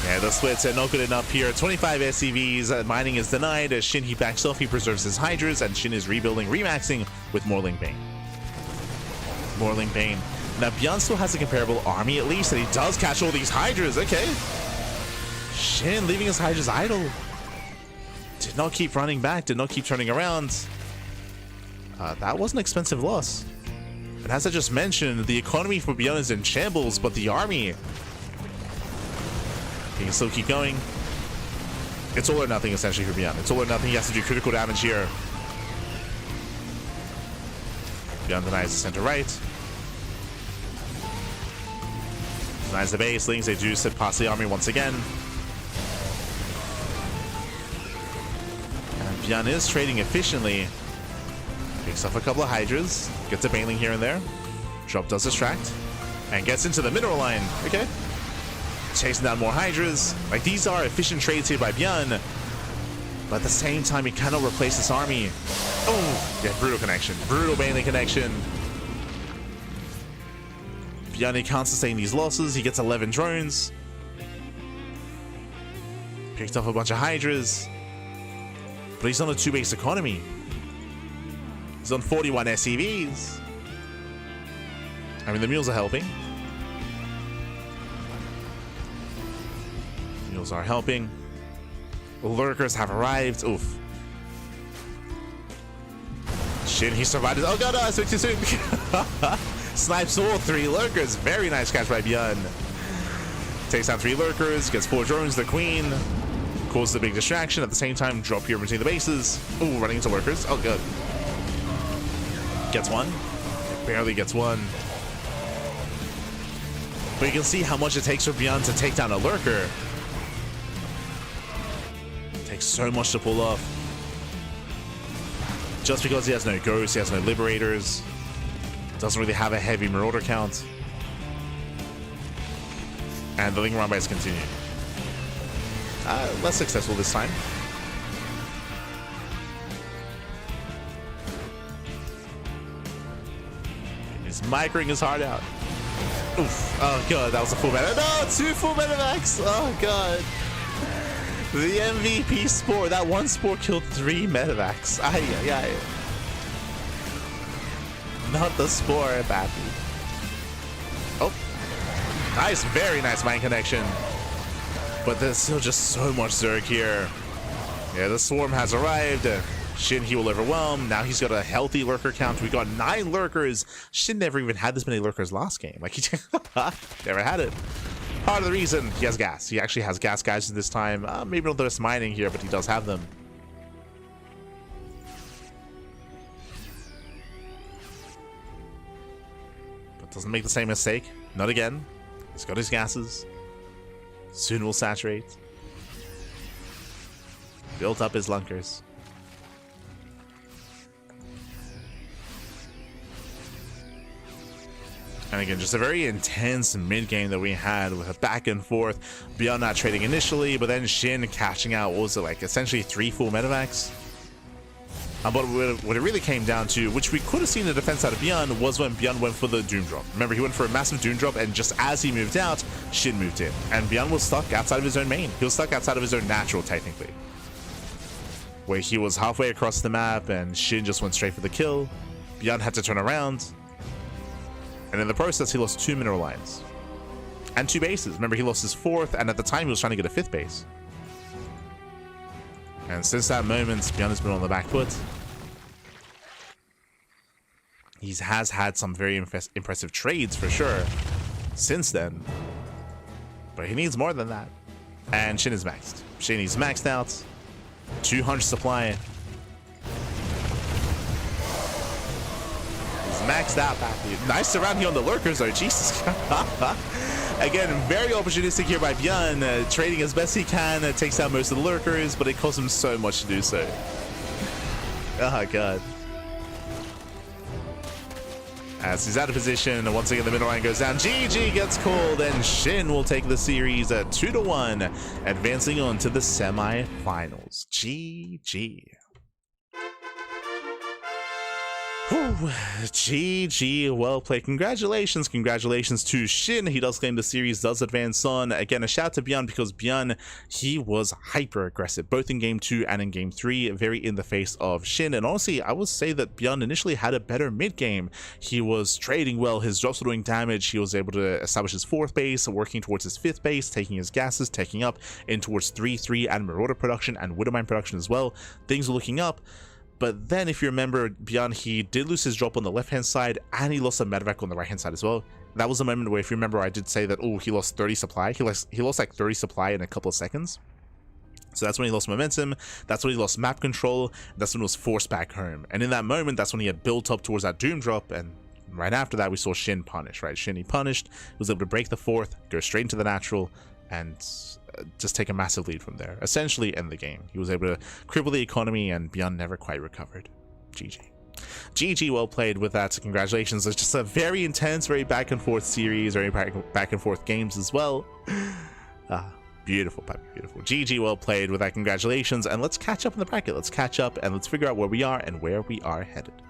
Yeah, the splits are not good enough here. 25 SCVs. Mining is denied. As Shin, he backs off. He preserves his Hydras. And Shin is rebuilding, remaxing with Morling Bane. Morling Bane. Now, ByuN still has a comparable army at least, and he does catch all these Hydras. Okay. Shin leaving his Hydras idle. Did not keep running back, did not keep turning around. That was an expensive loss. And as I just mentioned, the economy for ByuN is in shambles, but the army... He can still keep going. It's all or nothing, essentially, for ByuN. It's all or nothing. He has to do critical damage here. ByuN denies the center right. Denies the base. Lings, they do sit past the army once again. And ByuN is trading efficiently. Picks off a couple of Hydras. Gets a Baneling here and there. Drop does distract. And gets into the mineral line. Okay. Chasing down more Hydras. Like, these are efficient trades here by ByuN. But at the same time, he cannot replace this army. Oh, yeah, brutal connection. Brutal Baneling connection. ByuN, he can't sustain these losses. He gets 11 drones. Picked up a bunch of Hydras. But he's on a 2-base economy. He's on 41 SCVs. I mean, the mules are helping. Mules are helping. The lurkers have arrived. Oof. Shit, he survived. Oh god, no, I spoke too soon. Snipes all 3 lurkers. Very nice catch by ByuN. Takes down 3 lurkers, gets 4 drones, the queen. Causes a big distraction. At the same time, drop here between the bases. Ooh, running into lurkers. Oh, good. Gets 1. Barely gets 1. But you can see how much it takes for ByuN to take down a lurker. It takes so much to pull off. Just because he has no ghosts, he has no liberators. Doesn't really have a heavy marauder count. And the Ling run bys continue. Less successful this time. He's microing his heart out. Oof. Oh god, that was a full meta. No, 2 full metavacs. Oh god. The MVP spore. That one spore killed 3 metavacs. Ay. Not the spore, Bappy. Oh. Nice, very nice mind connection. But there's still just so much Zerg here. Yeah, the swarm has arrived. Shin, he will overwhelm. Now he's got a healthy lurker count. We got 9 lurkers. Shin never even had this many lurkers last game. Like, he never had it. Part of the reason, he has gas. He actually has gas guys this time. Maybe not the best mining here, but he does have them. But doesn't make the same mistake. Not again. He's got his gases. Soon will saturate. Built up his lunkers. And again, just a very intense mid-game that we had with a back and forth. ByuN not trading initially, but then Shin catching out, what was it, like essentially 3 full metavacs? But what it really came down to, which we could have seen the defense out of ByuN, was when ByuN went for the Doom Drop. Remember, he went for a massive Doom Drop, and just as he moved out, Shin moved in. And ByuN was stuck outside of his own main. He was stuck outside of his own natural, technically. Where he was halfway across the map, and Shin just went straight for the kill. ByuN had to turn around. And in the process, he lost 2 mineral lines. And 2 bases. Remember, he lost his 4th, and at the time, he was trying to get a 5th base. And since that moment, ByuN has been on the back foot. He has had some very impressive trades for sure since then. But he needs more than that. And Shin is maxed. Shin is maxed out. 200 supply. He's maxed out back. Nice surround here on the lurkers though. Jesus. Again, very opportunistic here by ByuN, trading as best he can, takes out most of the lurkers, but it costs him so much to do so. Oh god. As he's out of position, once again the middle line goes down. GG gets called, and Shin will take the series at 2-1, advancing on to the semi-finals. GG. Whew. GG, well played. Congratulations to Shin. He does claim the series, does advance on. Again, a shout out to ByuN, because ByuN, he was hyper aggressive, both in game 2 and in game 3, very in the face of Shin. And honestly, I would say that ByuN initially had a better mid game. He was trading well, his drops were doing damage, he was able to establish his 4th base, working towards his 5th base, taking his gases, taking up in towards 3-3 and Marauder production and Widowmine production as well. Things were looking up. But then, if you remember, ByuN, he did lose his drop on the left-hand side, and he lost a medevac on the right-hand side as well. That was a moment where, if you remember, I did say that, oh, he lost 30 supply. He lost like 30 supply in a couple of seconds. So that's when he lost momentum, that's when he lost map control, that's when he was forced back home. And in that moment, that's when he had built up towards that Doom Drop, and right after that, we saw Shin punish, right? Shin, he punished, was able to break the 4th, go straight into the natural, and just take a massive lead from there. Essentially end the game. He was able to cripple the economy, and ByuN never quite recovered. GG. GG, well played with that. Congratulations. It's just a very intense, very back and forth series, very back and forth games as well. Beautiful, puppy, beautiful. GG, well played with that. Congratulations. And let's catch up in the bracket. Let's catch up and let's figure out where we are and where we are headed.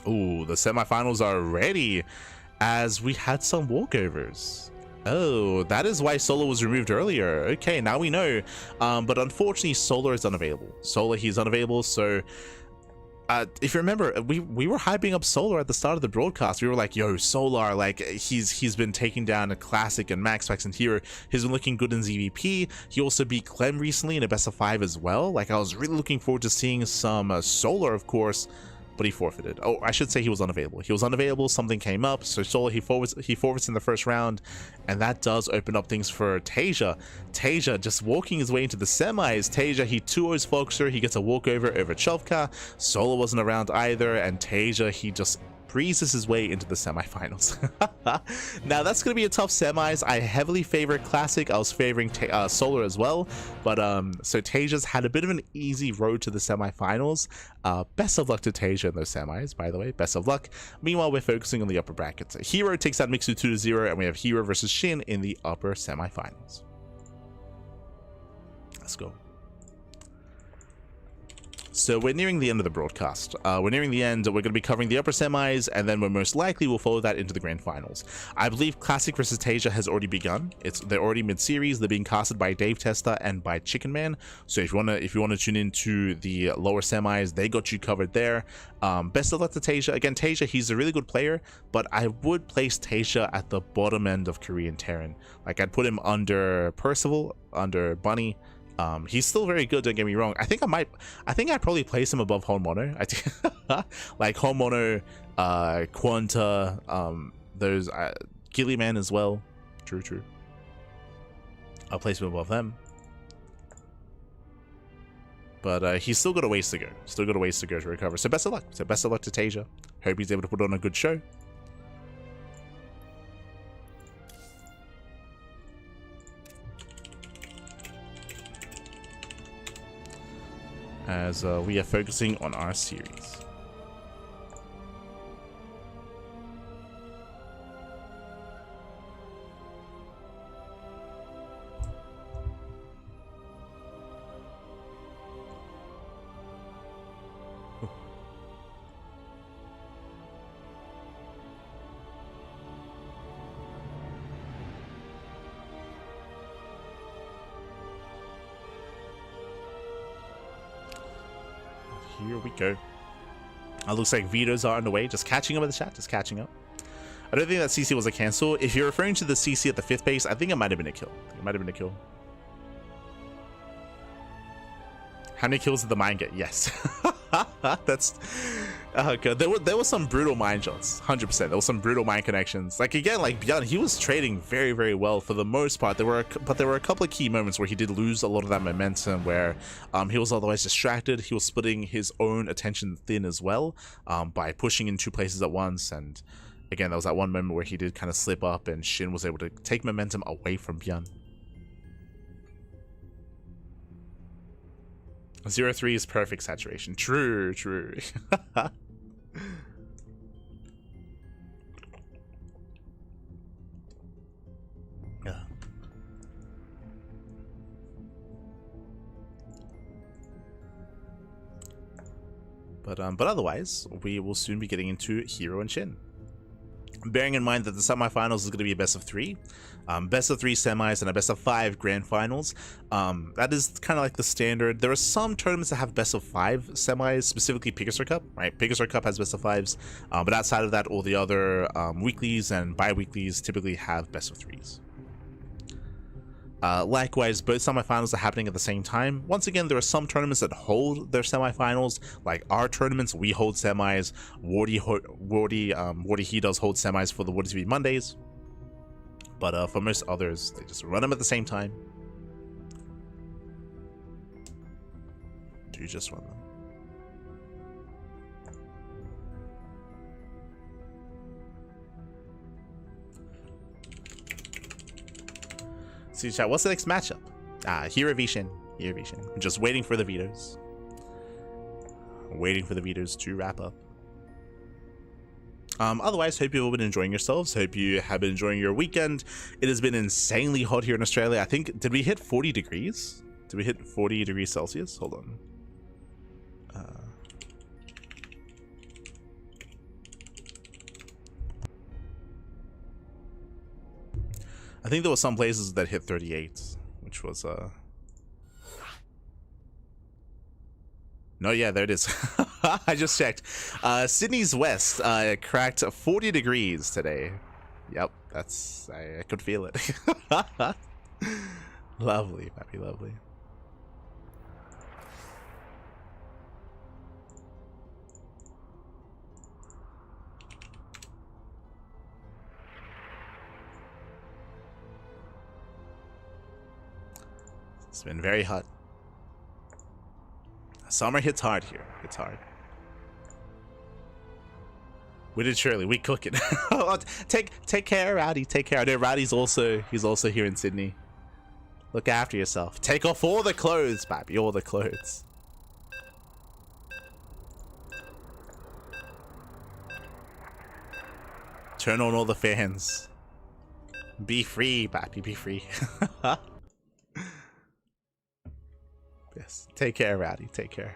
Ooh, the semifinals are ready, as we had some walkovers. Oh, that is why Solar was removed earlier. Okay, now we know. But unfortunately, Solar is unavailable. He's unavailable, so if you remember, we were hyping up Solar at the start of the broadcast. We were like, yo, Solar, like, he's been taking down a classic and max packs and hero. He's been looking good in ZVP. He also beat Clem recently in a best of 5 as well. Like, I was really looking forward to seeing some Solar, of course. But he forfeited. Oh, I should say he was unavailable. He was unavailable, something came up, so Solar, he forfeits in the first round, and that does open up things for Tasia. Tasia just walking his way into the semis. Tasia, he 2-0s Foxer, he gets a walkover over Chovka. Solar wasn't around either, and Tasia, he just breezes his way into the semifinals. Now that's gonna be a tough semis. I heavily favor Classic. I was favoring Solar as well, but so Tasia's had a bit of an easy road to the semifinals. Best of luck to Tasia in those semis, by the way. Best of luck. Meanwhile, we're focusing on the upper brackets. herO takes out Mixu 2-0, and we have herO versus Shin in the upper semifinals. Let's go. So we're nearing the end of the broadcast. We're nearing the end. We're going to be covering the upper semis, and then we're most likely will follow that into the grand finals. I believe Classic versus Tasia has already begun. They're already mid-series. They're being casted by Dave Testa and by Chicken Man. So if you want to tune into the lower semis, they got you covered there. Best of luck to Tasia. Again, Tasia, he's a really good player, but I would place Tasia at the bottom end of Korean Terran. Like, I'd put him under Percival, under Bunny. He's still very good, don't get me wrong. I think I'd probably place him above Honmono. I think like Honmono, Quanta, those Gillyman as well. True. I'll place him above them. But he's still got a ways to go. Still got a ways to go to recover. So best of luck. So best of luck to Tasia. Hope he's able to put on a good show. As we are focusing on our series. here we go. Looks like vetoes are underway. Just catching up with the chat. Just catching up. I don't think that CC was a cancel. If you're referring to the CC at the 5th base, I think it might have been a kill. It might have been a kill. How many kills did the mine get? Yes. That's okay. There was some brutal mine shots. 100%. There was some brutal mine connections. Like again, like ByuN, he was trading very, very well for the most part. There were a couple of key moments where he did lose a lot of that momentum, where he was otherwise distracted. He was splitting his own attention thin as well, by pushing in 2 places at once. And again, there was that one moment where he did kind of slip up, and Shin was able to take momentum away from ByuN. 0-3 is perfect saturation. True, true. Yeah. But otherwise, we will soon be getting into herO and Shin. Bearing in mind that the semifinals is going to be a best of 3, best of 3 semis, and a best of 5 grand finals. That is kind of like the standard. There are some tournaments that have best of 5 semis, specifically Pegasus Cup, right? Pegasus Cup has best of 5s, but outside of that, all the other weeklies and bi-weeklies typically have best of 3s. Likewise, both semifinals are happening at the same time. Once again, there are some tournaments that hold their semifinals, like our tournaments. We hold semis. Wardy he does hold semis for the Wardy TV Mondays, but for most others, they just run them at the same time. Do just run them. See, chat, what's the next matchup? herO v Shin. herO v Shin. I'm just waiting for the vetoes. Waiting for the vetoes to wrap up. Otherwise, hope you've all been enjoying yourselves. Hope you have been enjoying your weekend. It has been insanely hot here in Australia. I think, did we hit 40 degrees? Did we hit 40 degrees Celsius? Hold on. I think there were some places that hit 38, which was no, yeah, there it is. I just checked. Sydney's west cracked 40 degrees today. Yep, that's I could feel it. Lovely, happy, lovely. It's been very hot. Summer hits hard here. It's hard. We did surely. We cook it. take care, Rowdy. Take care. I know Rowdy's he's also here in Sydney. Look after yourself. Take off all the clothes, baby. All the clothes. Turn on all the fans. Be free, baby. Be free. Yes. Take care, Rowdy. Take care.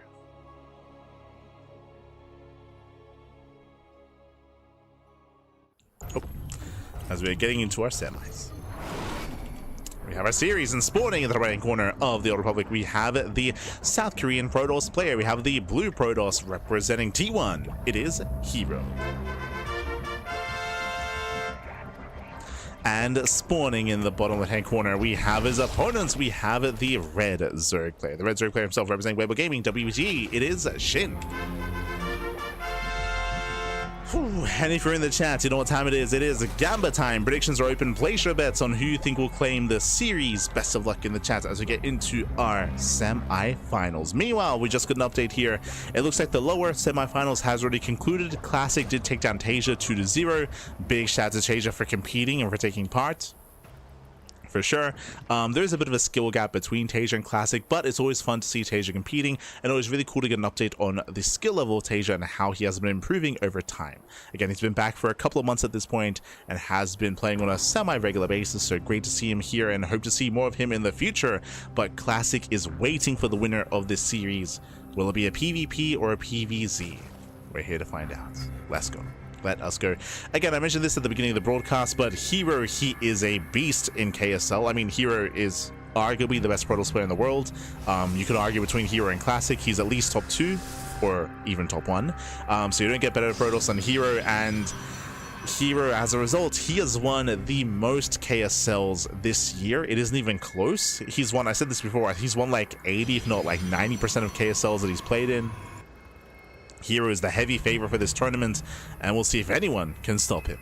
Oh. As we're getting into our semis, we have our series, and spawning in the right corner of the Old Republic, we have the South Korean Protoss player. We have the blue Protoss representing T1. It is herO. And spawning in the bottom left-hand corner, we have his opponents. We have the red Zerg player. The red Zerg player himself representing Weibo Gaming, WG. It is Shin. Whew. And if you're in the chat, you know what time it is. It is Gamba time. Predictions are open. Place your bets on who you think will claim the series. Best of luck in the chat as we get into our semi-finals. Meanwhile, we just got an update here. It looks like the lower semi-finals has already concluded. Classic did take down Tasia 2-0. Big shout out to Tasia for competing and for taking part. For sure. There's a bit of a skill gap between Tasia and Classic, but it's always fun to see Tasia competing, and it was really cool to get an update on the skill level of Tasia and how he has been improving over time. Again, he's been back for a couple of months at this point and has been playing on a semi-regular basis, so great to see him here and hope to see more of him in the future. But Classic is waiting for the winner of this series. Will it be a PvP or a PvZ? We're here to find out. Let's go. Let us go. Again, I mentioned this at the beginning of the broadcast, but herO, he is a beast in KSL. I mean, herO is arguably the best Protoss player in the world. You could argue between herO and Classic. He's at least top 2. or even top 1. So you don't get better Protoss than herO, and herO, as a result, he has won the most KSLs this year. It isn't even close. He's won, I said this before, he's won like 80, if not like 90% of KSLs that he's played in. herO is the heavy favorite for this tournament, and we'll see if anyone can stop him.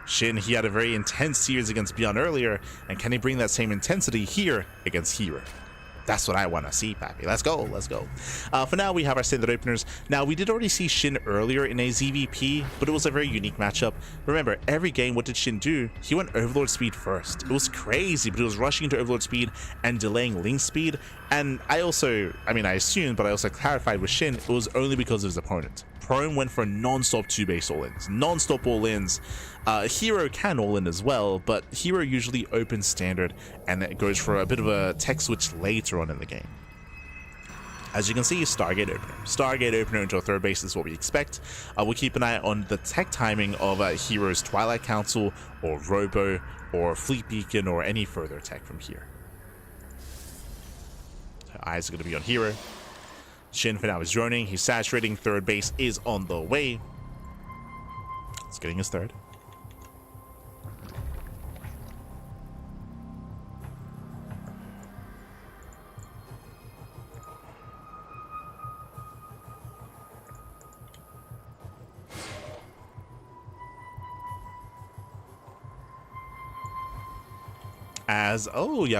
Shin, he had a very intense series against ByuN earlier, and can he bring that same intensity here against herO? That's what I want to see, Pappy. Let's go, let's go. For now, we have our standard openers. Now, we did already see Shin earlier in a ZVP, but it was a very unique matchup. Remember, every game, what did Shin do? He went Overlord speed first. It was crazy, but he was rushing into Overlord speed and delaying Link speed. And I assumed, but I also clarified with Shin, it was only because of his opponent. Prone went for non-stop 2-base all-ins. Non-stop all-ins. herO can all-in as well, but herO usually opens standard, and it goes for a bit of a tech switch later on in the game. As you can see, Stargate opener. Stargate opener into a third base is what we expect. We'll keep an eye on the tech timing of herO's Twilight Council, or Robo, or Fleet Beacon, or any further tech from here. Eyes are going to be on herO. Shin for now is droning. He's saturating. Third base is on the way. He's getting his third.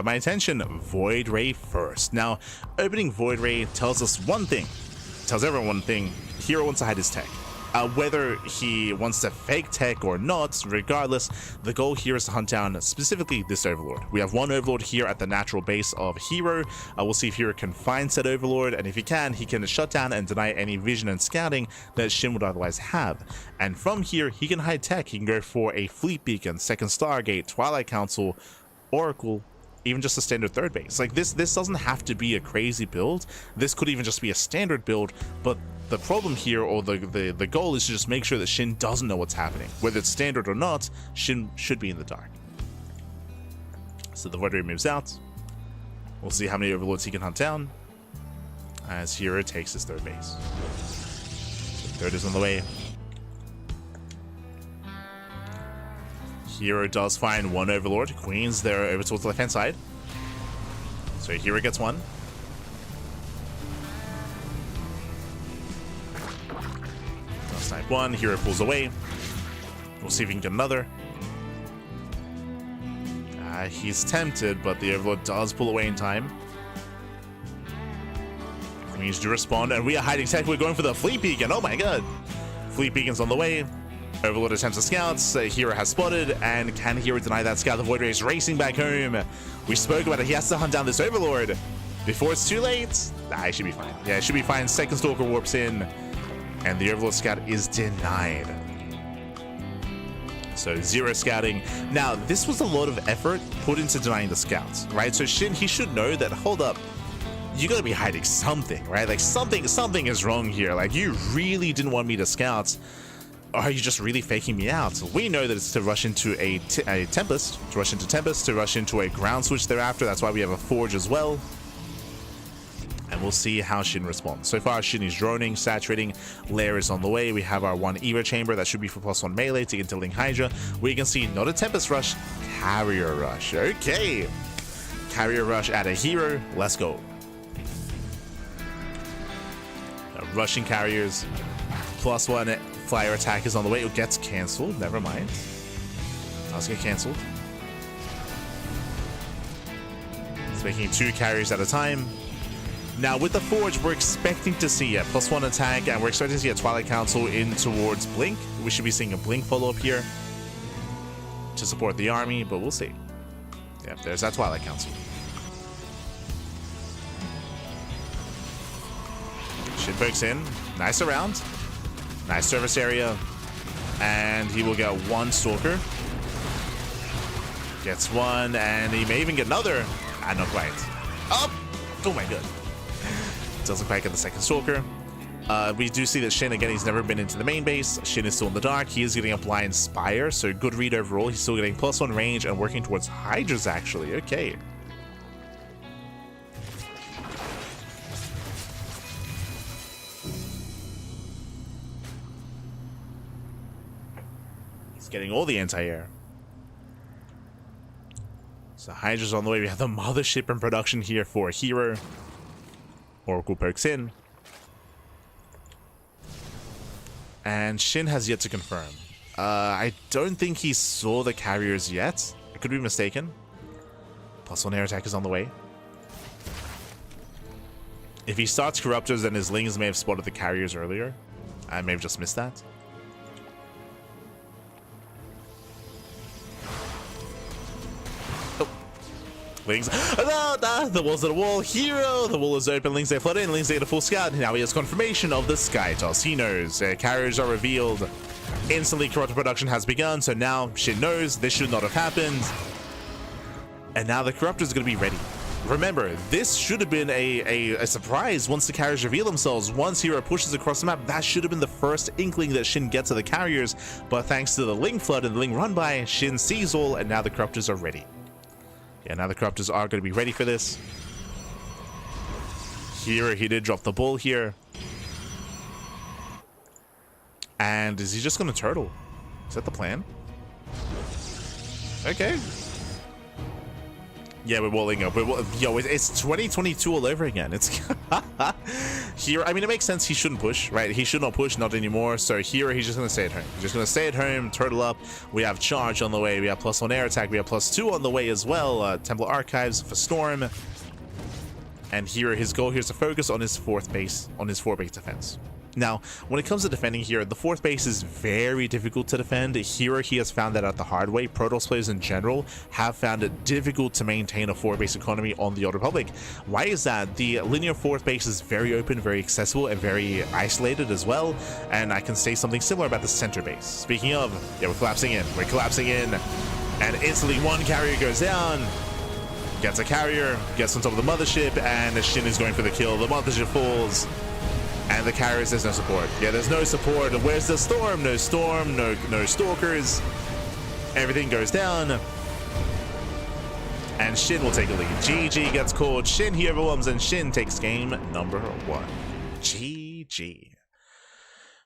My attention, Void Ray first. Now, opening Void Ray tells us one thing, tells everyone one thing: herO wants to hide his tech. Whether he wants to fake tech or not, regardless, the goal here is to hunt down specifically this Overlord. We have one Overlord here at the natural base of herO. We'll see if herO can find said Overlord, and if he can shut down and deny any vision and scouting that Shin would otherwise have. And from here, he can hide tech. He can go for a Fleet Beacon, second Stargate, Twilight Council, Oracle, even just a standard third base. Like this doesn't have to be a crazy build. This could even just be a standard build, but the problem here, or the goal, is to just make sure that Shin doesn't know what's happening. Whether it's standard or not, Shin should be in the dark. So the Void Ray moves out. We'll see how many Overlords he can hunt down as herO takes his third base. So third is on the way. herO does find one Overlord. Queens there over towards the left-hand side. So herO gets one. I'll snipe one. herO pulls away. We'll see if he can get another. He's tempted, but the Overlord does pull away in time. Queens do respond, and we are hiding tech. We're going for the Fleet Beacon. Oh my god. Fleet Beacon's on the way. Overlord attempts to scouts. herO has spotted, and can herO deny that scout? The Void Ray is racing back home. We spoke about it. He has to hunt down this Overlord before it's too late. He should be fine. Yeah, it should be fine. Second Stalker warps in, and the Overlord scout is denied. So 0 scouting. Now, this was a lot of effort put into denying the scouts, right? So Shin, he should know that, hold up, you gotta be hiding something, right? Like something is wrong here. Like, you really didn't want me to scout. Or are you just really faking me out? We know that it's to rush into a Tempest, to rush into a ground switch thereafter. That's why we have a Forge as well. And we'll see how Shin responds. So far, Shin is droning, saturating. Lair is on the way. We have our one Evo chamber that should be for +1 melee to get into Link Hydra. We can see not a Tempest rush, Carrier rush. Okay. Carrier rush at a herO. Let's go. Rushing carriers. +1 flyer attack is on the way. It gets cancelled. Never mind. Does get cancelled. It's making 2 carriers at a time. Now with the Forge, we're expecting to see a +1 attack, and we're expecting to see a Twilight Council in towards Blink. We should be seeing a Blink follow-up here to support the army, but we'll see. Yeah, there's that Twilight Council. Shin pokes in. Nice around. Nice service area. And he will get 1 Stalker. Gets 1, and he may even get another. Not quite. Oh my god. Doesn't quite get the second Stalker. We do see that Shin, again, he's never been into the main base. Shin is still in the dark. He is getting a Blind Spire, so good read overall. He's still getting +1 range and working towards Hydras, actually. Okay. It's getting all the anti-air. So Hydra's on the way. We have the mothership in production here for herO. Oracle pokes in. And Shin has yet to confirm. I don't think he saw the carriers yet. I could be mistaken. +1 air attack is on the way. If he starts Corruptors, then his Lings may have spotted the carriers earlier. I may have just missed that. Oh. Lings. The wall's at a wall. herO. The wall is open. Lings they flood in. Lings they get a full scout. Now he has confirmation of the Sky Toss. He knows. Carriers are revealed. Instantly, Corruptor production has begun. So now Shin knows this should not have happened. And now the Corruptors are going to be ready. Remember, this should have been a surprise once the carriers reveal themselves. Once herO pushes across the map, that should have been the first inkling that Shin gets to the carriers. But thanks to the Ling Flood and the Ling Run By, Shin sees all, and now the Corruptors are ready. Yeah, now the Corruptors are going to be ready for this. herO, he did drop the ball here. And is he just going to turtle? Is that the plan? Okay. Yeah, we're walling up. Yo, it's 2022 all over again. It's here. I mean, it makes sense. He shouldn't push, right? He should not push, not anymore. So here, he's just gonna stay at home. He's just gonna stay at home, turtle up. We have charge on the way. We have +1 air attack. We have +2 on the way as well. Templar Archives for Storm. And here, his goal here is to focus on his 4th base, on his 4-base defense. Now, when it comes to defending here, the 4th base is very difficult to defend. herO, he has found that out the hard way. Protoss players in general have found it difficult to maintain a 4-base economy on the Old Republic. Why is that? The linear 4th base is very open, very accessible, and very isolated as well. And I can say something similar about the center base. Speaking of, yeah, we're collapsing in. We're collapsing in. And instantly one carrier goes down. Gets a carrier, gets on top of the mothership, and Shin is going for the kill. The mothership falls. And the carriers, there's no support. Yeah, there's no support. Where's the storm? No storm, no stalkers. Everything goes down. And Shin will take a lead. GG gets called. Shin he overwhelms, and Shin takes game number 1. GG.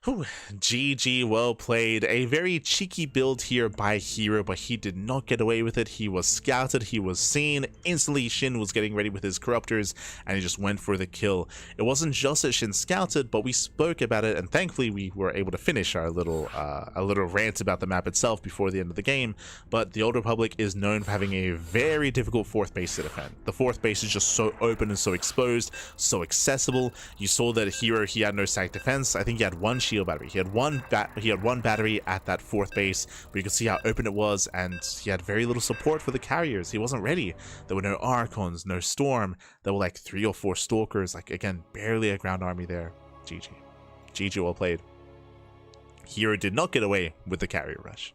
Whew. GG, well played. A very cheeky build here by herO, but he did not get away with it. He was scouted, he was seen. Instantly, Shin was getting ready with his Corruptors, and he just went for the kill. It wasn't just that Shin scouted, but we spoke about it, and thankfully we were able to finish our little rant about the map itself before the end of the game. But the Old Republic is known for having a very difficult 4th base to defend. The 4th base is just so open and so exposed, so accessible. You saw that herO, he had no stack defense. I think he had 1 shield battery. He had one battery at that 4th base, but you can see how open it was, and he had very little support for the carriers. He wasn't ready. There were no Archons, no Storm. There were like 3 or 4 Stalkers. Like, again, barely a ground army there. GG. GG, well played. herO did not get away with the carrier rush.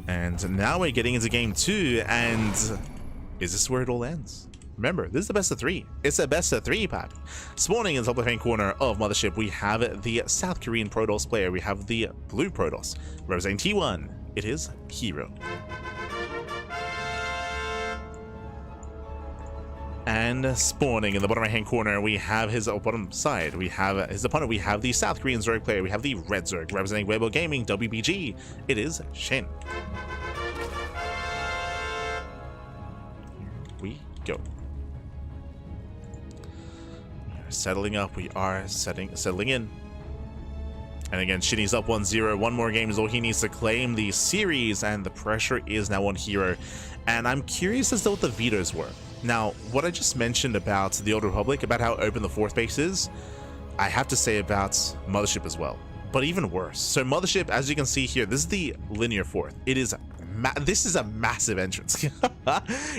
And now we're getting into game 2, and is this where it all ends? Remember, this is the best of 3. It's a best of 3 pack. Spawning in the top left-hand corner of Mothership, we have the South Korean Protoss player. We have the blue Protoss. Representing T1, it is herO. And spawning in the bottom right-hand corner, we have his bottom side. We have his opponent. We have the South Korean Zerg player. We have the red Zerg. Representing Weibo Gaming, WBG, it is Shin. Here we go. Settling up, we are settling in. And again, Shinny's up 1-0. 1 more game is all he needs to claim the series, and the pressure is now on herO. And I'm curious as to what the vetoes were. Now, what I just mentioned about the Old Republic, about how open the 4th base is, I have to say about Mothership as well. But even worse. So Mothership, as you can see here, this is the linear 4th. It is this is a massive entrance.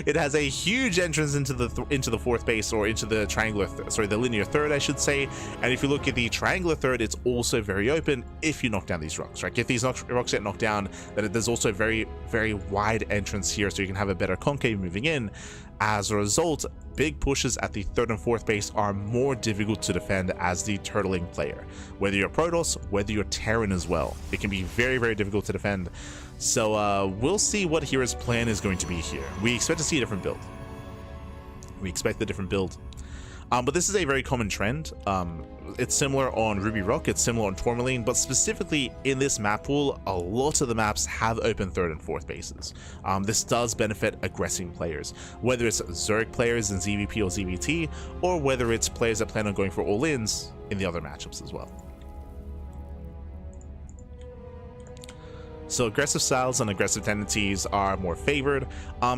It has a huge entrance into the 4th base, or into the triangular, the linear 3rd, I should say. And if you look at the triangular 3rd, it's also very open if you knock down these rocks, right? If these rocks get knocked down, then there's also a very, very wide entrance here, so you can have a better concave moving in. As a result, big pushes at the 3rd and 4th base are more difficult to defend as the turtling player. Whether you're Protoss, whether you're Terran as well, it can be very, very difficult to defend. So we'll see what herO's plan is going to be here. We expect to see a different build. We expect a different build. But this is a very common trend. It's similar on Ruby Rock, it's similar on Tourmaline, but specifically in this map pool, a lot of the maps have open third and fourth bases. This does benefit aggressive players, whether it's Zerg players in ZVP or ZVT, or whether it's players that plan on going for all-ins in the other matchups as well. So aggressive styles and aggressive tendencies are more favored.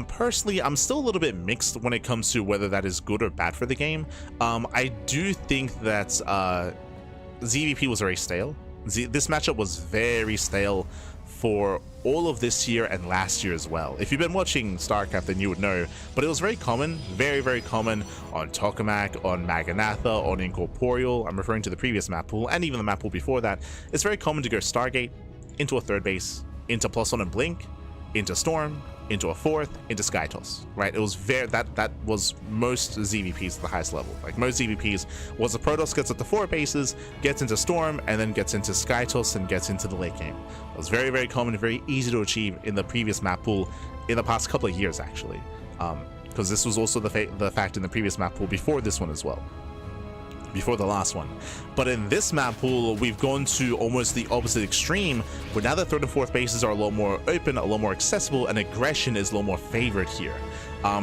Personally, I'm still a little bit mixed when it comes to whether that is good or bad for the game. I do think that ZVP was very stale. This matchup was very stale for all of this year and last year as well. If you've been watching StarCraft, then you would know, but it was very common, very common on Tokamak, on Maganatha, on Incorporeal. I'm referring to the previous map pool and even the map pool before that. It's very common to go Stargate into a third base, into +1 and Blink, into Storm, into a fourth, into Skytoss, right? It was that was most ZVPs at the highest level. Like most ZVPs was the Protoss gets up to 4 bases, gets into Storm, and then gets into Skytoss and gets into the late game. It was very common, very easy to achieve in the previous map pool in the past couple of years actually, because this was also the fact in the previous map pool before this one as well. Before the last one. But in this map pool, we've gone to almost the opposite extreme, where now the third and fourth bases are a lot more open, a lot more accessible, and aggression is a lot more favored here.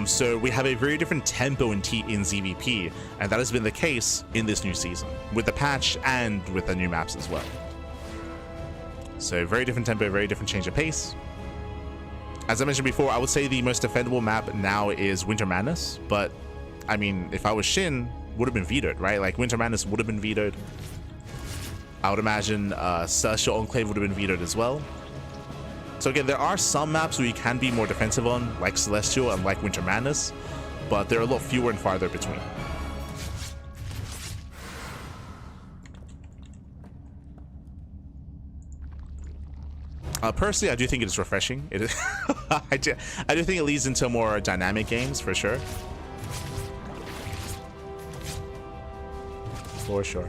So we have a very different tempo in ZVP, and that has been the case in this new season, with the patch and with the new maps as well. So very different tempo, very different change of pace. As I mentioned before, I would say the most defendable map now is Winter Madness, but I mean, if I was Shin, would have been vetoed, right? Like Winter Madness would have been vetoed. I would imagine Celestial Enclave would have been vetoed as well. So again, there are some maps where you can be more defensive on, like Celestial and like Winter Madness, but there are a lot fewer and farther between. Personally, I do think it is refreshing. It is I do think it leads into more dynamic games for sure. For sure.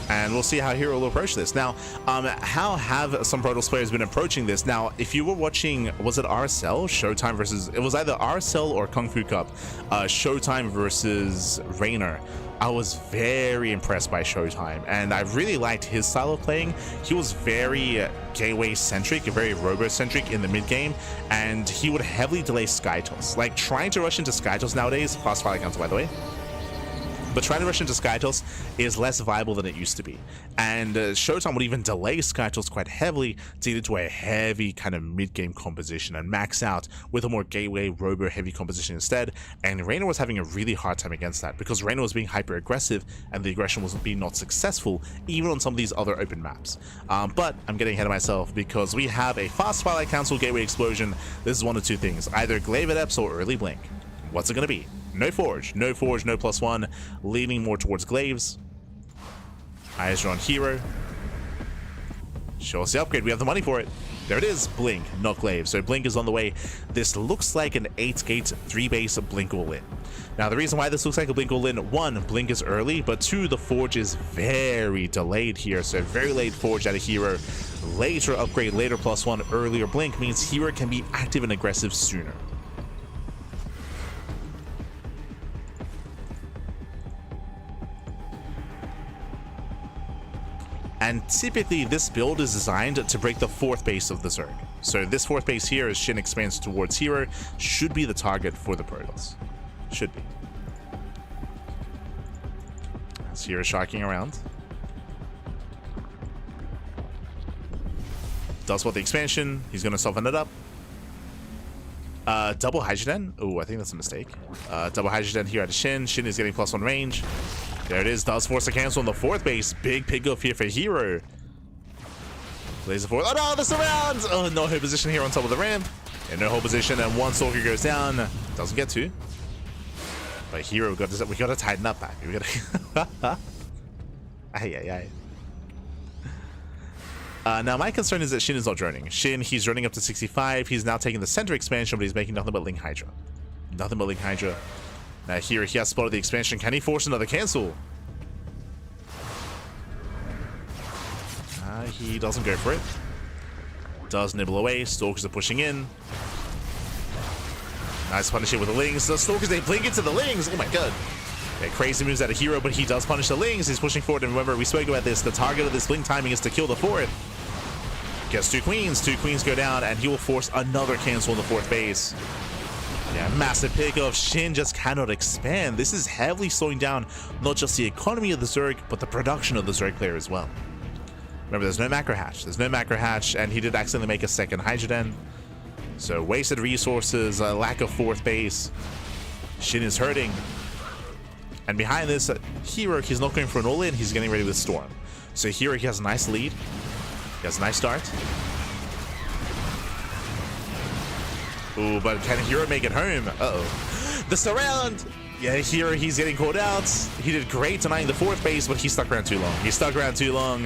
And we'll see how herO will approach this. Now, how have some Protoss players been approaching this? Now, if you were watching, was it RSL Showtime versus, it was either RSL or Kung Fu Cup, Showtime versus Raynor. I was very impressed by Showtime, and I really liked his style of playing. He was very gateway-centric, very robo-centric in the mid-game, and he would heavily delay Skytoss. Like, trying to rush into Skytoss nowadays, fast file counter by the way, but trying to rush into Skytoss is less viable than it used to be. And Showtime would even delay Skytoss quite heavily to get into a heavy kind of mid-game composition and max out with a more gateway, robo-heavy composition instead. And Raynor was having a really hard time against that because Raynor was being hyper-aggressive and the aggression was being not successful, even on some of these other open maps. But I'm getting ahead of myself because we have a fast Twilight Council gateway explosion. This is one of two things, either Glaive Adepts or early Blink. What's it going to be? No Forge, no +1, leaning more towards Glaives. Eyes are on herO. Show us the upgrade, we have the money for it. There it is, Blink, not Glaive. So Blink is on the way. This looks like an 8-gate, 3-base Blink all-in. Now the reason why this looks like a Blink all-in, 1, Blink is early, but 2, the Forge is very delayed here. So very late Forge out of herO. Later upgrade, later +1, earlier Blink means herO can be active and aggressive sooner. And typically this build is designed to break the 4th base of the Zerg. So this 4th base here, as Shin expands towards herO, should be the target for the Protoss. Should be. As herO shocking around. Does what the expansion, he's going to soften it up. Double Hydrogen. Oh, I think that's a mistake. Double Hydrogen here at Shin. Shin is getting +1 range. There it is. Does force a cancel on the 4th base. Big pick up here for herO. Laser forward. Oh no, the surround! Oh, no hold position here on top of the ramp. And no hold position, and one Stalker goes down. Doesn't get to. But herO got this. We gotta tighten up back. We gotta. Now my concern is that Shin is not droning. Shin, he's running up to 65. He's now taking the center expansion, but he's making nothing but Link Hydra. Nothing but Link Hydra. Now here he has spotted the expansion. Can he force another cancel? He doesn't go for it. Does nibble away. Stalkers are pushing in. Nice punish it with the Lings. The Stalkers, they blink into the Lings. Oh my god. Yeah, crazy moves out of herO, but he does punish the Lings. He's pushing forward, and remember, we spoke about this. The target of this blink timing is to kill the fourth. Gets two queens. Two queens go down, and he will force another cancel in the fourth base. Yeah, massive pickoff. Shin just cannot expand. This is heavily slowing down not just the economy of the Zerg, but the production of the Zerg player as well. Remember, there's no macro hatch. There's no macro hatch, and he did accidentally make a second Hydra Den. So wasted resources, a lack of fourth base. Shin is hurting. And behind this, herO, he's not going for an all-in, he's getting ready with Storm. So herO, he has a nice lead. He has a nice start. Ooh, but can herO make it home? Uh-oh. The surround! Yeah, herO, he's getting caught out. He did great denying the fourth base, but he stuck around too long. He stuck around too long.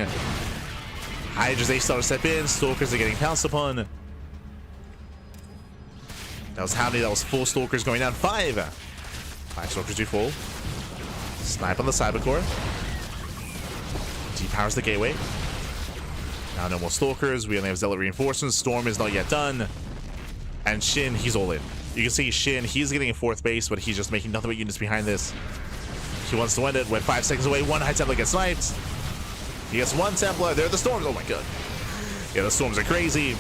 Hydras, they start to step in. Stalkers are getting pounced upon. That was how many? That was 4 Stalkers going down. 5 Stalkers do fall. Snipe on the Cybercore. Depowers the gateway. Now no more Stalkers. We only have Zealot reinforcements. Storm is not yet done. And Shin, he's all in. You can see Shin, he's getting a fourth base, but he's just making nothing but units behind this. He wants to win it. We're 5 seconds away. 1 High Templar gets sniped. He gets 1 Templar. There are the Storms. Oh my god. Yeah, the Storms are crazy.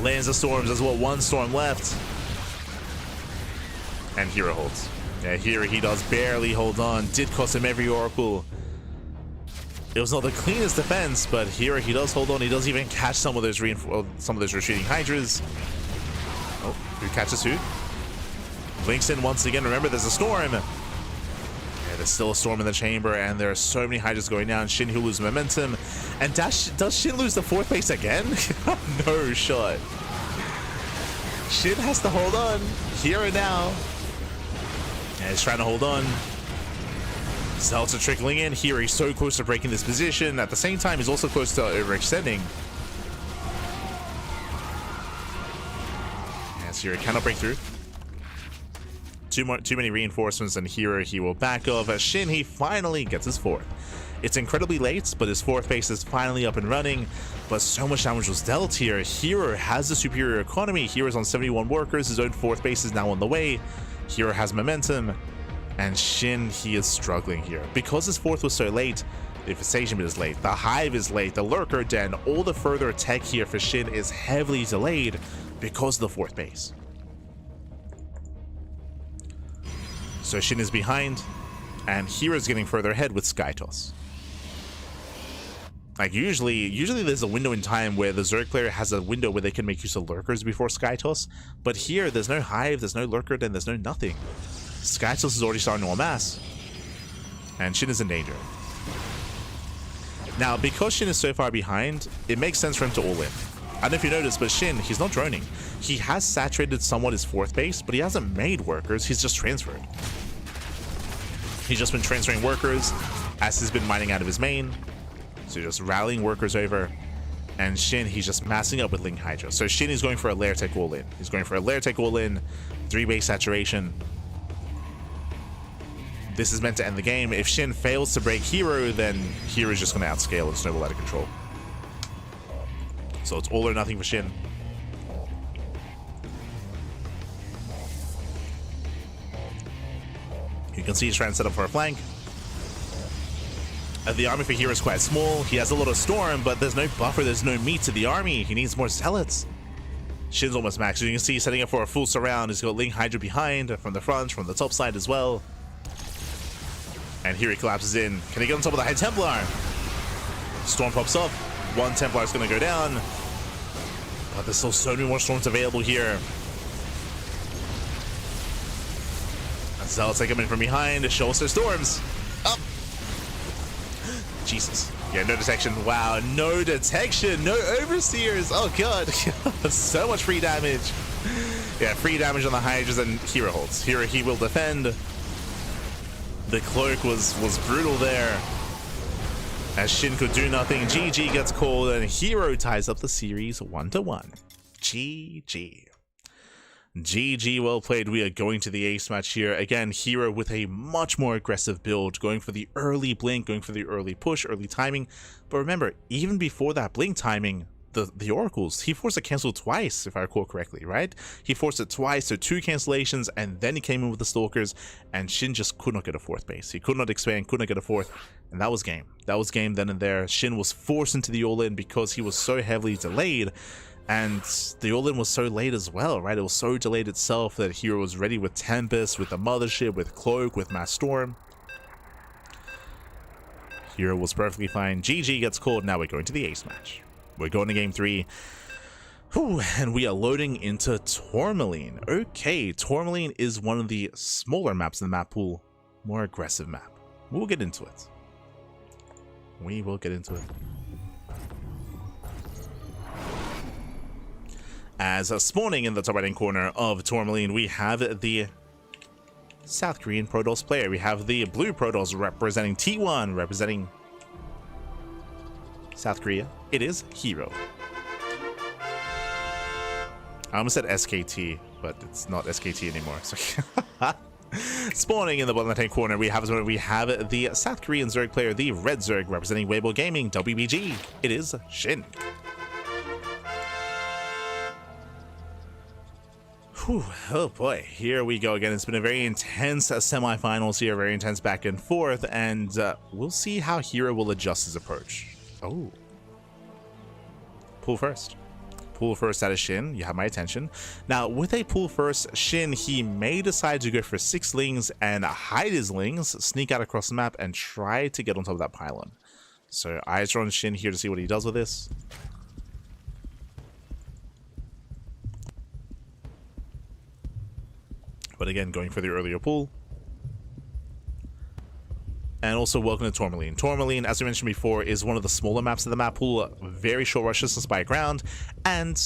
Lands the Storms as well. 1 Storm left. And herO holds. Yeah, here he does barely hold on. Did cost him every Oracle. It was not the cleanest defense, but here he does hold on. He does even catch some of those retreating Hydras. Oh, who catches who? Blinks in once again. Remember, there's a Storm. Yeah, there's still a Storm in the chamber, and there are so many Hydras going down. Shin, who loses momentum. And does Shin lose the fourth base again? No shot. Shin has to hold on. Here now. And he's trying to hold on. Zealots are trickling in. Here he's so close to breaking this position. At the same time, he's also close to overextending. Yes, here he cannot break through. Too many reinforcements, and here he will back off. As Shin, he finally gets his fourth. It's incredibly late, but his fourth base is finally up and running. But so much damage was dealt here. herO has the superior economy. hero's on 71 workers. His own fourth base is now on the way. herO has momentum. And Shin, he is struggling here. Because his fourth was so late, the Infestation Bit is late, the Hive is late, the Lurker Den, all the further tech here for Shin is heavily delayed because of the fourth base. So Shin is behind, and hero's getting further ahead with Skytoss. Like usually there's a window in time where the Zerg player has a window where they can make use of Lurkers before Skytoss, but here there's no Hive, there's no Lurker Den, there's no nothing. Skytoss is already starting to amass, and Shin is in danger. Now, because Shin is so far behind, it makes sense for him to all-in. I don't know if you noticed, but Shin, he's not droning. He has saturated somewhat his fourth base, but he hasn't made workers, he's just transferred. He's just been transferring workers as he's been mining out of his main. So just rallying workers over. And Shin, he's just massing up with Ling Hydra. So Shin is going for a Lair Tech all-in. He's going for a Lair Tech all-in, 3 base saturation. This is meant to end the game. If Shin fails to break herO, then hero's just going to outscale and snowball out of control. So it's all or nothing for Shin. You can see he's trying to set up for a flank. The army for herO is quite small. He has a lot of Storm, but there's no buffer, there's no meat to the army. He needs more Zealots. Shin's almost maxed. You can see he's setting up for a full surround. He's got Ling Hydra behind, from the front, from the top side as well. And here he collapses in. Can he get on top of the High Templar? Storm pops up. 1 Templar is going to go down. But there's still so many more Storms available here. And Zealots take him in from behind to show us their Storms. Up. Jesus. Yeah, no detection. Wow, no detection. No Overseers. Oh, God. So much free damage. Yeah, free damage on the Hydras, and herO holds. Here he will defend. The cloak was brutal there, as Shin could do nothing. GG gets called, and herO ties up the series 1-1. GG. GG, well played. We are going to the ace match here. Again, herO with a much more aggressive build, going for the early blink, going for the early push, early timing. But remember, even before that blink timing, the oracles. He forced a cancel twice, if I recall correctly, right? He forced it twice, so 2 cancellations, and then he came in with the stalkers, and Shin just could not get a 4th base. He could not expand, could not get a 4th, and that was game. That was game then and there. Shin was forced into the all-in because he was so heavily delayed, and the all-in was so late as well, right? It was so delayed itself that herO was ready with Tempest, with the Mothership, with Cloak, with Mass Storm. herO was perfectly fine. GG gets called. Now we're going to the ace match. We're going to game 3. Whew, and we are loading into Tourmaline. Okay, Tourmaline is one of the smaller maps in the map pool. More aggressive map. We'll get into it. We will get into it. As spawning in the top right-hand corner of Tourmaline, we have the South Korean Protoss player. We have the blue Protoss representing T1, representing South Korea. It is herO. I almost said SKT, but it's not SKT anymore. So spawning in the bottom left-hand corner, we have the South Korean Zerg player, the red Zerg representing Weibo Gaming, WBG. It is Shin. Whew, oh boy, here we go again. It's been a very intense semifinals here, very intense back and forth, and we'll see how herO will adjust his approach. Oh. Pull first. Pull first out of Shin. You have my attention. Now, with a pull first Shin, he may decide to go for 6 lings and hide his lings, sneak out across the map, and try to get on top of that pylon. So, eyes are on Shin here to see what he does with this. But again, going for the earlier pull. And also welcome to Tourmaline. Tourmaline, as we mentioned before, is one of the smaller maps of the map pool. Very short rush distance by ground, and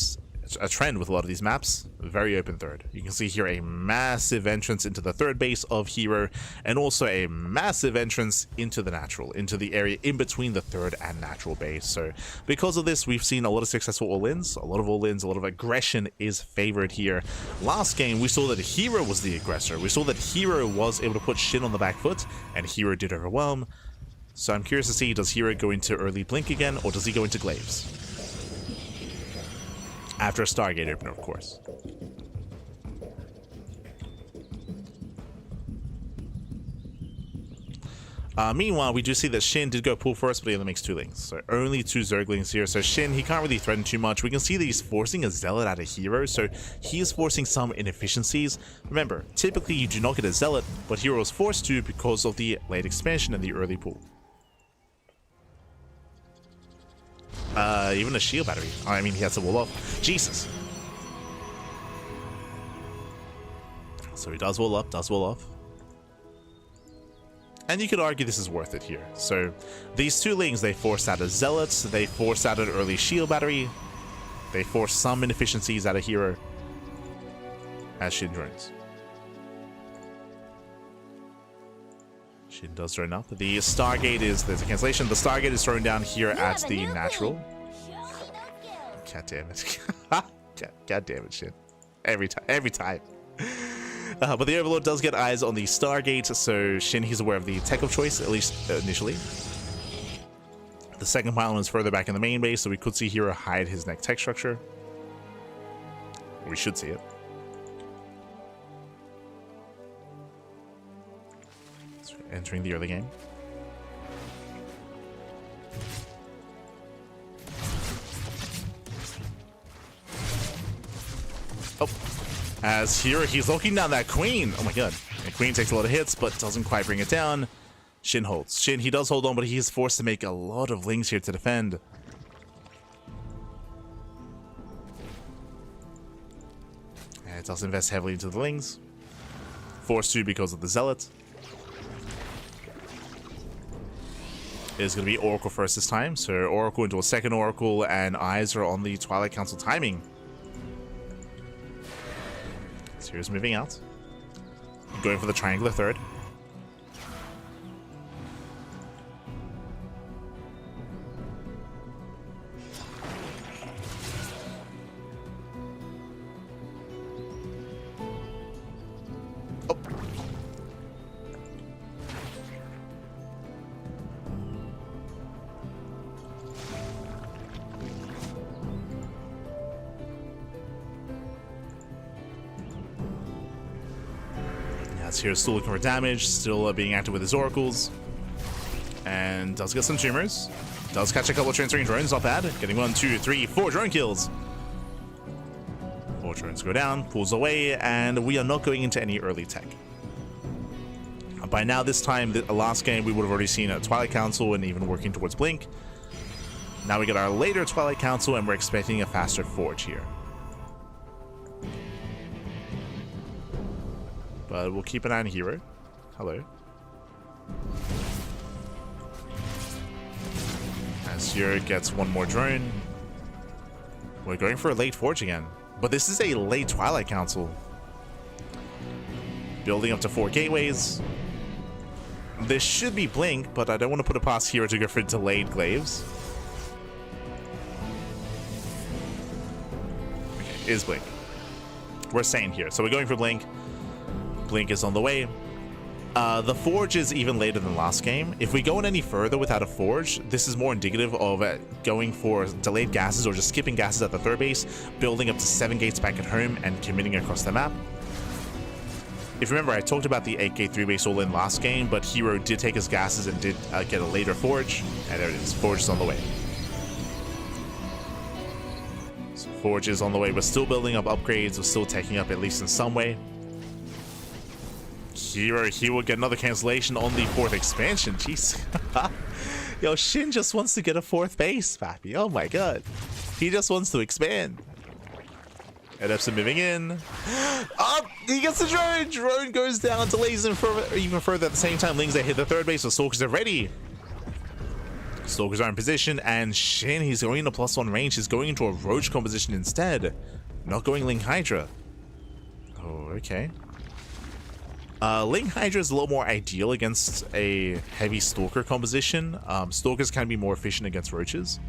a trend with a lot of these maps, very open third. You can see here a massive entrance into the third base of herO, and also a massive entrance into the natural, into the area in between the third and natural base. So because of this, we've seen a lot of successful all-ins, a lot of aggression is favored here. Last game, we saw that herO was the aggressor. We saw that herO was able to put Shin on the back foot, and herO did overwhelm. So I'm curious to see, does herO go into early blink again, or does he go into glaives? After a Stargate opener, of course. Meanwhile, we do see that Shin did go pull first, but he only makes 2 lings. So only 2 Zerglings here. So Shin, he can't really threaten too much. We can see that he's forcing a Zealot out of herO, so he is forcing some inefficiencies. Remember, typically you do not get a Zealot, but herO is forced to because of the late expansion and the early pull. Even a shield battery. I mean, he has to wall off. Jesus. So he does wall up, does wall off. And you could argue this is worth it here. So these 2 lings, they force out a Zealot, they force out an early shield battery, they force some inefficiencies out of herO as Shin joins. Shin does throw up. The Stargate there's a cancellation. The Stargate is thrown down here at the natural. God damn it. God damn it, Shin. Every time. But the Overlord does get eyes on the Stargate, so Shin, he's aware of the tech of choice, at least initially. The second pylon is further back in the main base, so we could see herO hide his next tech structure. We should see it. So entering the early game. Oh, as here he's looking down that queen. Oh my god. The queen takes a lot of hits, but doesn't quite bring it down. Shin holds. Shin, he does hold on, but he is forced to make a lot of lings here to defend. And it does invest heavily into the lings. Forced to because of the Zealot. It is going to be Oracle first this time. So Oracle into a second Oracle, and eyes are on the Twilight Council timing. Here's moving out. Going for the triangular third. Oh. As hero's still looking for damage, still being active with his oracles. And does get some tumors. Does catch a couple of transferring drones, not bad. Getting 1, 2, 3, 4 drone kills. 4 drones go down, pulls away, and we are not going into any early tech. By now, this time, the last game, we would have already seen a Twilight Council and even working towards Blink. Now we get our later Twilight Council, and we're expecting a faster Forge here. But we'll keep an eye on herO. Hello. As herO gets one more drone. We're going for a late Forge again. But this is a late Twilight Council. Building up to 4 gateways. This should be Blink, but I don't want to put it past herO to go for delayed glaives. Okay, is Blink. We're staying here. So we're going for Blink. Blink is on the way. The Forge is even later than last game. If we go in any further without a Forge, this is more indicative of going for delayed gases or just skipping gases at the third base, building up to 7 gates back at home, and committing across the map. If you remember, I talked about the 8-gate 3-base all-in last game, but herO did take his gases and did get a later Forge. And there it is. Forge is on the way. So Forge is on the way. We're still building up upgrades. We're still taking up at least in some way. herO, he will get another cancellation on the 4th expansion. Jeez. Yo, Shin just wants to get a 4th base, Pappy. Oh my god. He just wants to expand. Edepson moving in. Up! He gets the drone! Drone goes down, delays him even further. At the same time, Lings, they hit the 3rd base, so Stalkers are ready. Stalkers are in position, and Shin, he's going into +1 range. He's going into a Roach composition instead. Not going Ling Hydra. Oh, okay. Ling Hydra is a little more ideal against a heavy Stalker composition. Stalkers can be more efficient against Roaches.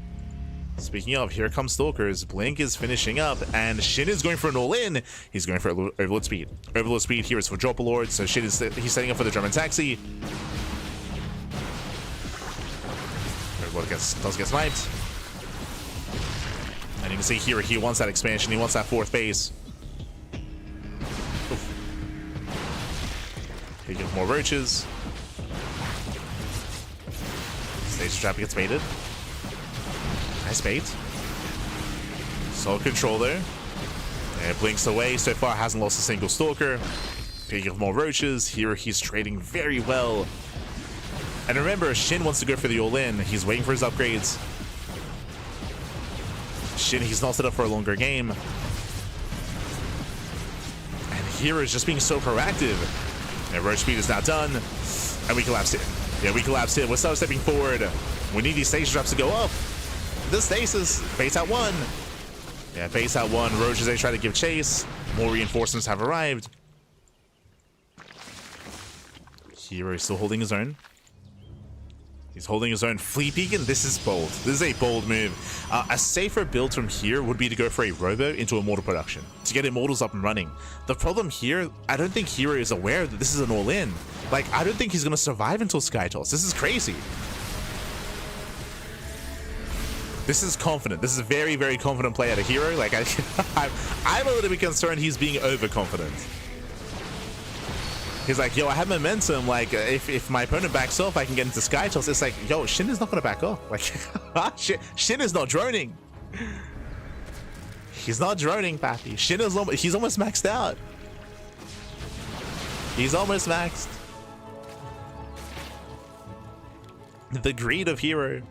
Speaking of, here comes Stalkers. Blink is finishing up, and Shin is going for an all-in. He's going for Overload Speed. Overload Speed here is for Drop a Lord, so Shin is he's setting up for the German Taxi. Overload does get sniped. And you can see here, he wants that expansion. He wants that 4th base. Oof. He gets more Roaches. Stage Trap gets baited. Nice bait. Solid control there. And it blinks away. So far hasn't lost a single Stalker. Picking up more Roaches. Here he's trading very well. And remember, Shin wants to go for the all-in. He's waiting for his upgrades. Shin, he's not set up for a longer game. And here is just being so proactive. And Roach Speed is now done. And we collapsed it. Yeah, we collapsed it. We're still stepping forward. We need these stage drops to go up. The stasis. Base out 1. Yeah, base out 1. Roaches, they try to give chase. More reinforcements have arrived. herO is still holding his own. He's holding his own. Fleet Beacon, this is bold. This is a bold move. A safer build from here would be to go for a Robo into Immortal production, to get Immortals up and running. The problem here, I don't think herO is aware that this is an all-in. Like, I don't think he's going to survive until Skytoss. This is crazy. This is confident. This is a very, very confident play out of herO. Like, I'm a little bit concerned he's being overconfident. He's like, yo, I have momentum. Like, if my opponent backs off, I can get into Skytoss. It's like, yo, Shin is not going to back off. Like, Shin is not droning. He's not droning, Pappy. Shin is he's almost maxed out. He's almost maxed. The greed of herO.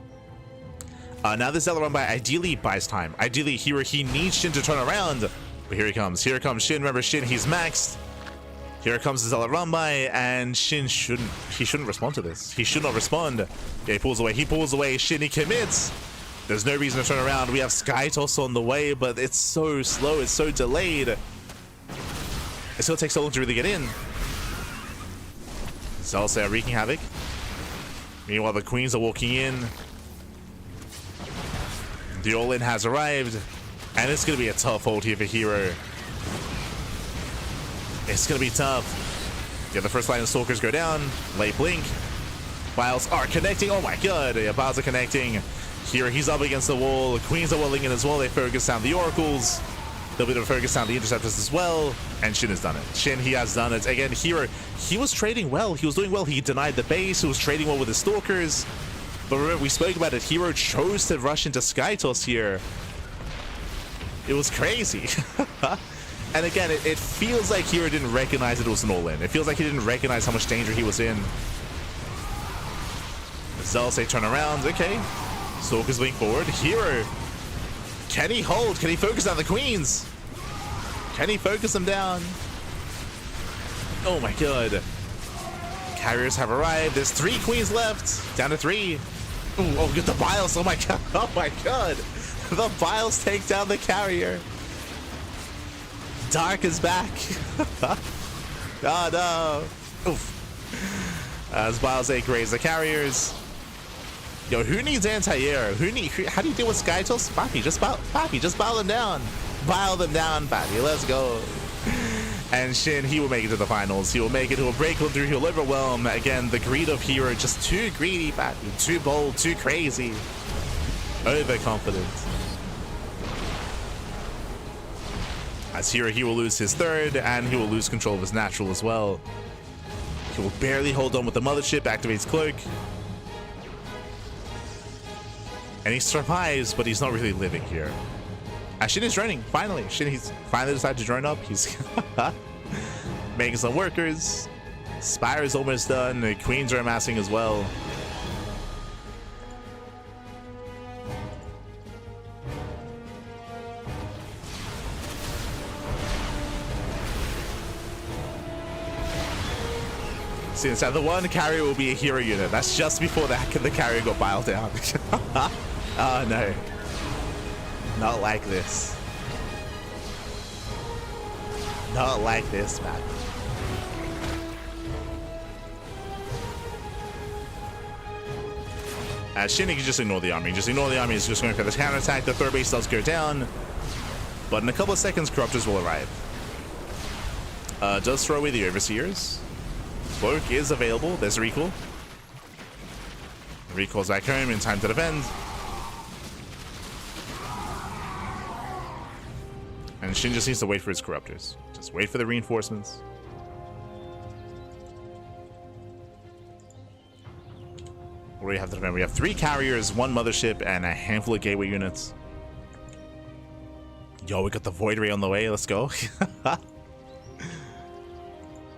Now this Zealot run by ideally buys time. Ideally, herO, he needs Shin to turn around. But here he comes. Here comes Shin. Remember, Shin, he's maxed. Here comes the Zealot run by, and Shin shouldn't respond to this. He should not respond. Yeah, he pulls away. He pulls away. Shin, he commits. There's no reason to turn around. We have Skytoss on the way, but it's so slow. It's so delayed. It's gonna take so long to really get in. Zealots are wreaking havoc. Meanwhile, the Queens are walking in. The all-in has arrived, and it's going to be a tough hold here for herO. It's going to be tough. Yeah, the first line of Stalkers go down. Late blink. Biles are connecting. Oh my god. Yeah, Biles are connecting. herO, he's up against the wall. The Queens are welling in as well. They focus down the Oracles. They'll be able to focus on the interceptors as well, and Shin has done it. Shin, he has done it. Again, herO, he was trading well. He was doing well. He denied the base. He was trading well with his Stalkers. But remember, we spoke about it. herO chose to rush into SkyToss here. It was crazy. And again, it feels like herO didn't recognize it was an all-in. It feels like he didn't recognize how much danger he was in. Zealous, they turn around. Okay. Stalkers lean forward. herO, can he hold? Can he focus on the queens? Can he focus them down? Oh my god. Carriers have arrived. There's 3 queens left. Down to 3. Ooh, oh, get the Biles. Oh my god. Oh my god. The Biles take down the carrier. Dark is back. Oh no. Oof. As Biles 8 raise the carriers. Yo, who needs anti-air? How do you deal with SkyToss? Papi, just bow them down. Bow them down, Papi. Let's go. And Shin, he will make it to the finals. He will make it. He will break them through. He'll overwhelm. Again, the greed of herO, just too greedy, Papi. Too bold, too crazy. Overconfident. As herO, he will lose his 3rd, and he will lose control of his natural as well. He will barely hold on with the mothership, activates Cloak. And he survives, but he's not really living here. Shin is joining, finally. Shin, he's finally decided to join up. He's making some workers. Spire is almost done. The queens are amassing as well. See, inside the one carrier will be a herO unit. That's just before the carrier got biled down. Oh no. Not like this. Not like this, man. Shin can just ignore the army. Just ignore the army. He's just going for this counterattack. The 3rd base does go down. But in a couple of seconds, Corruptors will arrive. Does throw away the Overseers. Cloak is available. There's a recall. Recall's back home in time to defend. And Shin just needs to wait for his Corruptors. Just wait for the reinforcements. What do we have to defend? We have 3 carriers, 1 mothership, and a handful of gateway units. Yo, we got the Void Ray on the way. Let's go.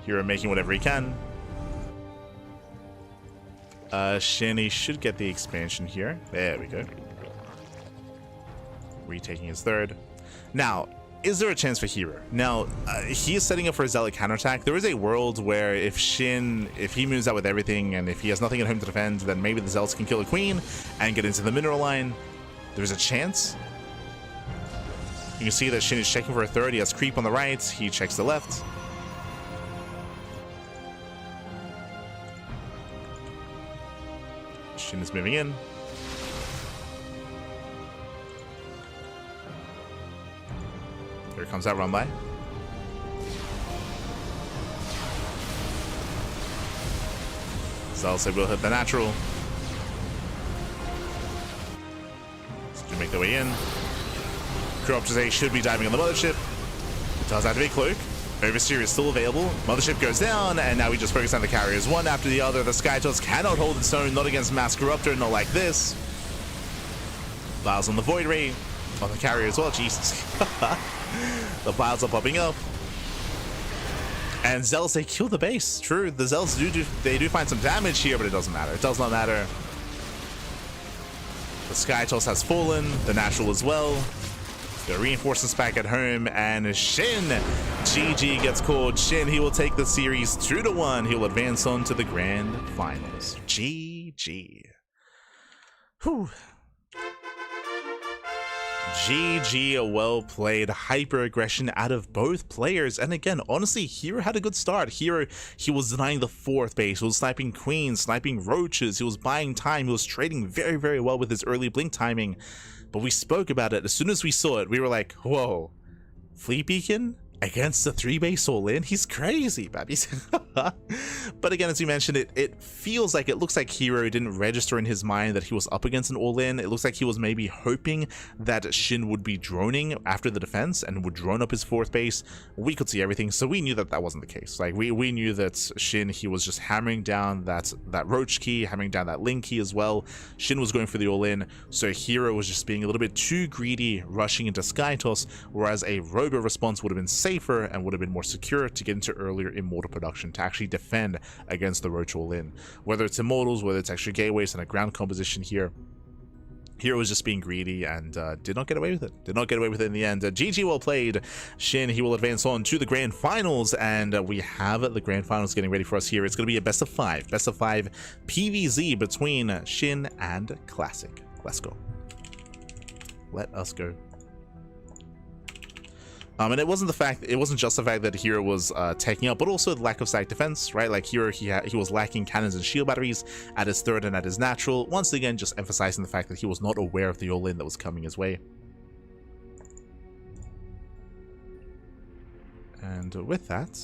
herO making whatever he can. Shin, he should get the expansion here. There we go. Retaking his 3rd. Now, is there a chance for herO? Now, he is setting up for a Zealot counterattack. There is a world where if he moves out with everything and if he has nothing at home to defend, then maybe the Zealots can kill a queen and get into the mineral line. There's a chance. You can see that Shin is checking for a 3rd. He has creep on the right. He checks the left. Shin is moving in. Here comes that run by. Zealous will hit the natural. So to make their way in. Corruptors A should be diving on the mothership. Does activate Cloak. Overseer is still available. Mothership goes down, and now we just focus on the carriers one after the other. The SkyToss cannot hold its own, not against Mass Corruptor, not like this. Biles on the Void Ray. On the carrier as well, Jesus. The Biles are popping up. And Zealots, they kill the base. True, the Zealots do find some damage here, but it doesn't matter. It does not matter. The SkyToss has fallen, the natural as well. The reinforcements back at home, and Shin, GG gets called. Shin, he will take the series 2-1. He'll advance on to the grand finals. GG. Whew. GG, well played. Hyper aggression out of both players. And again, honestly, herO had a good start. herO, he was denying the 4th base. He was sniping queens, sniping roaches. He was buying time. He was trading very, very well with his early blink timing. But we spoke about it. As soon as we saw it, we were like, whoa, Fleet Beacon against the 3 base all in? He's crazy, baby. But But again, as you mentioned, it feels like, it looks like herO didn't register in his mind that he was up against an all-in. It looks like he was maybe hoping that Shin would be droning after the defense and would drone up his fourth base. We could see everything, so we knew that that wasn't the case. Like, we knew that Shin, he was just hammering down that roach key, hammering down that link key as well. Shin was going for the all-in, so herO was just being a little bit too greedy, rushing into Sky Toss, whereas a robo response would have been safer and would have been more secure to get into earlier Immortal production to actually defend against the roach all-in. Whether it's Immortals, whether it's extra gateways and a ground composition here, herO was just being greedy and did not get away with it. Did not get away with it in the end. GG, well played. Shin, he will advance on to the Grand Finals, and we have the Grand Finals getting ready for us here. It's going to be a best of 5 PvZ between Shin and Classic. Let's go. Let us go. And it wasn't just the fact that herO was taking up, but also the lack of static defense, right? Like herO, he was lacking cannons and shield batteries at his third and at his natural. Once again, just emphasizing the fact that he was not aware of the all-in that was coming his way. And with that,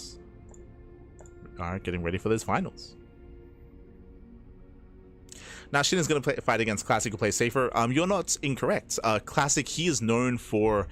we are getting ready for those finals. Now, Shin is going to fight against Classic, who plays safer. You're not incorrect. Classic, he is known for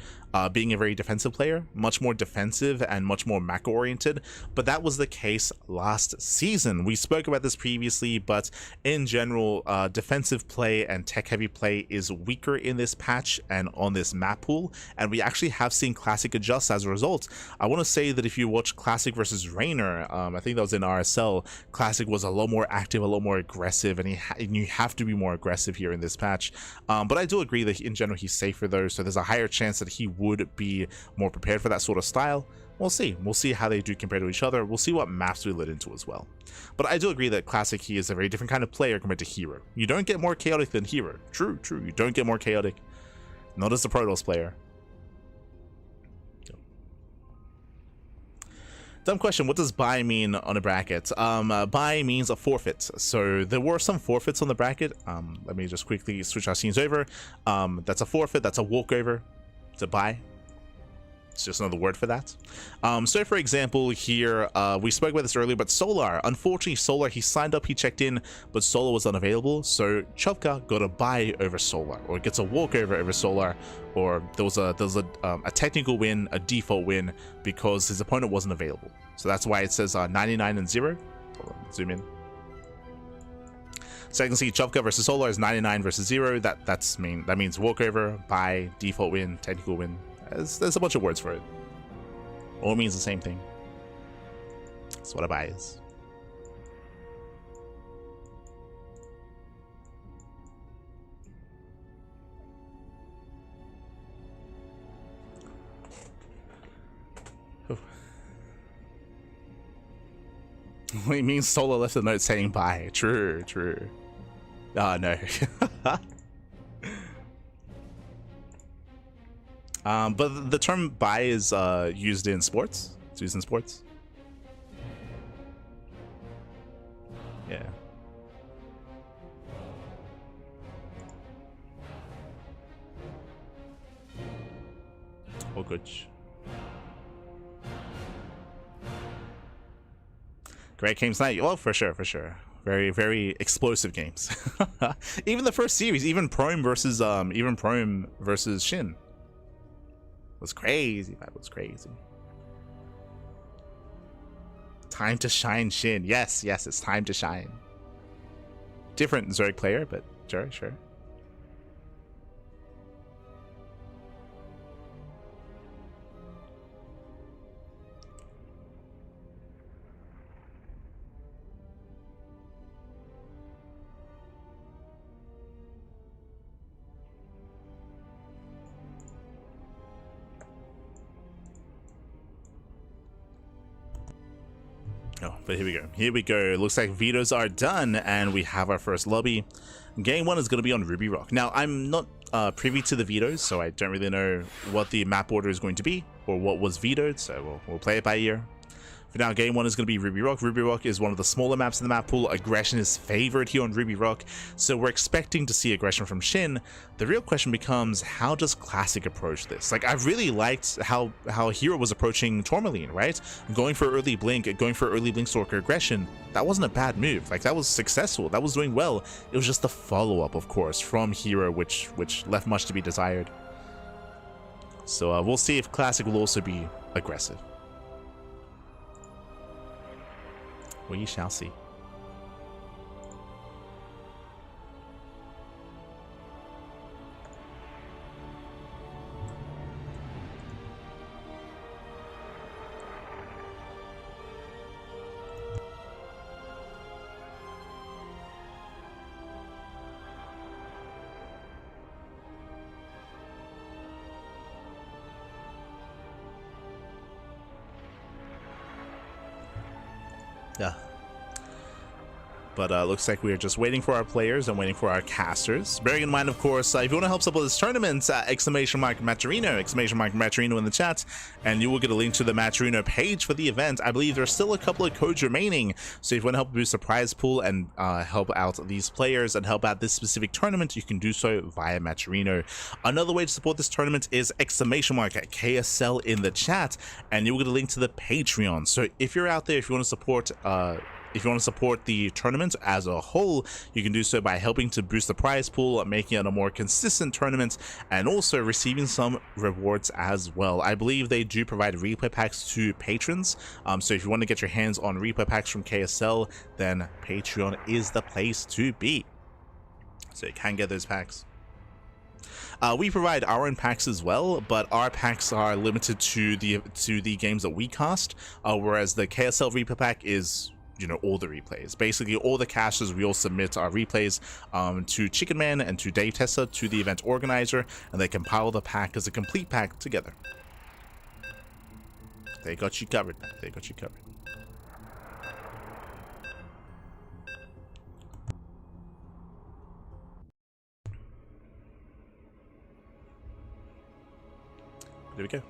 being a very defensive player, much more defensive and much more macro-oriented, but that was the case last season. We spoke about this previously, but in general, defensive play and tech-heavy play is weaker in this patch and on this map pool, and we actually have seen Classic adjust as a result. I want to say that if you watch Classic versus Rainer, I think that was in RSL, Classic was a lot more active, a lot more aggressive, and you have to be more aggressive here in this patch. But I do agree that in general he's safer though, so there's a higher chance that he would be more prepared for that sort of style. We'll see. We'll see how they do compared to each other. We'll see what maps we lit into as well. But I do agree that Classic, he is a very different kind of player compared to herO. You don't get more chaotic than herO. True. You don't get more chaotic. Not as the Protoss player. Dumb question, what does buy mean on a bracket? Buy means a forfeit. So there were some forfeits on the bracket. Let me just quickly switch our scenes over. That's a forfeit, that's a walkover. It's a buy. It's just another word for that. So for example here, we spoke about this earlier, but Solar, unfortunately Solar, he signed up, he checked in, but Solar was unavailable, so Chopka got a buy over Solar, or gets a walkover over Solar, or there was a technical win, a default win, because his opponent wasn't available. So that's why it says 99 and 0. Hold on, zoom in. So I can see Chopka versus Solar is 99 versus 0. That means walkover, buy, default win, technical win. There's a bunch of words for it. All means the same thing. That's what a buy is. It means Solar left a note saying bye. True. Oh no. But the term buy is used in sports. It's used in sports. Yeah. All good. Great games tonight. Oh, for sure. Very, very explosive games. Even the first series, even Prome versus Shin. Was crazy. That was crazy. Time to shine, Shin. Yes, it's time to shine. Different Zerg player, but sure. Oh, but here we go. Looks like vetoes are done, and we have our first lobby. Game 1 is going to be on Ruby Rock. Now, I'm not privy to the vetoes, so I don't really know what the map order is going to be, or what was vetoed, so we'll play it by ear. For now, game one is going to be Ruby Rock. Ruby Rock is one of the smaller maps in the map pool. Aggression is favored here on Ruby Rock, so we're expecting to see aggression from Shin. The real question becomes, how does Classic approach this? Like, I really liked how herO was approaching Tourmaline, right? Going for early Blink, going for early Blink Stalker aggression. That wasn't a bad move. Like, that was successful. That was doing well. It was just the follow-up, of course, from herO, which left much to be desired. So we'll see if Classic will also be aggressive. We shall see. Yeah. But looks like we are just waiting for our players and waiting for our casters. Bearing in mind, of course, if you want to help support this tournament, exclamation mark Maturino in the chat, and you will get a link to the Maturino page for the event. I believe there's still a couple of codes remaining, so if you want to help boost the prize pool and help out these players and help out this specific tournament, you can do so via Maturino. Another way to support this tournament is exclamation mark KSL in the chat, and you will get a link to the Patreon. So if you're out there, if you want to support the tournament as a whole, you can do so by helping to boost the prize pool, making it a more consistent tournament, and also receiving some rewards as well. I believe they do provide replay packs to patrons, so if you want to get your hands on replay packs from KSL, then Patreon is the place to be. So you can get those packs. We provide our own packs as well, but our packs are limited to the games that we cast, whereas the KSL replay pack is, you know, all the replays. Basically, all the casters, we all submit our replays to Chicken Man and to Dave Tessa, to the event organizer, and they compile the pack as a complete pack together. They got you covered. They got you covered. There we go.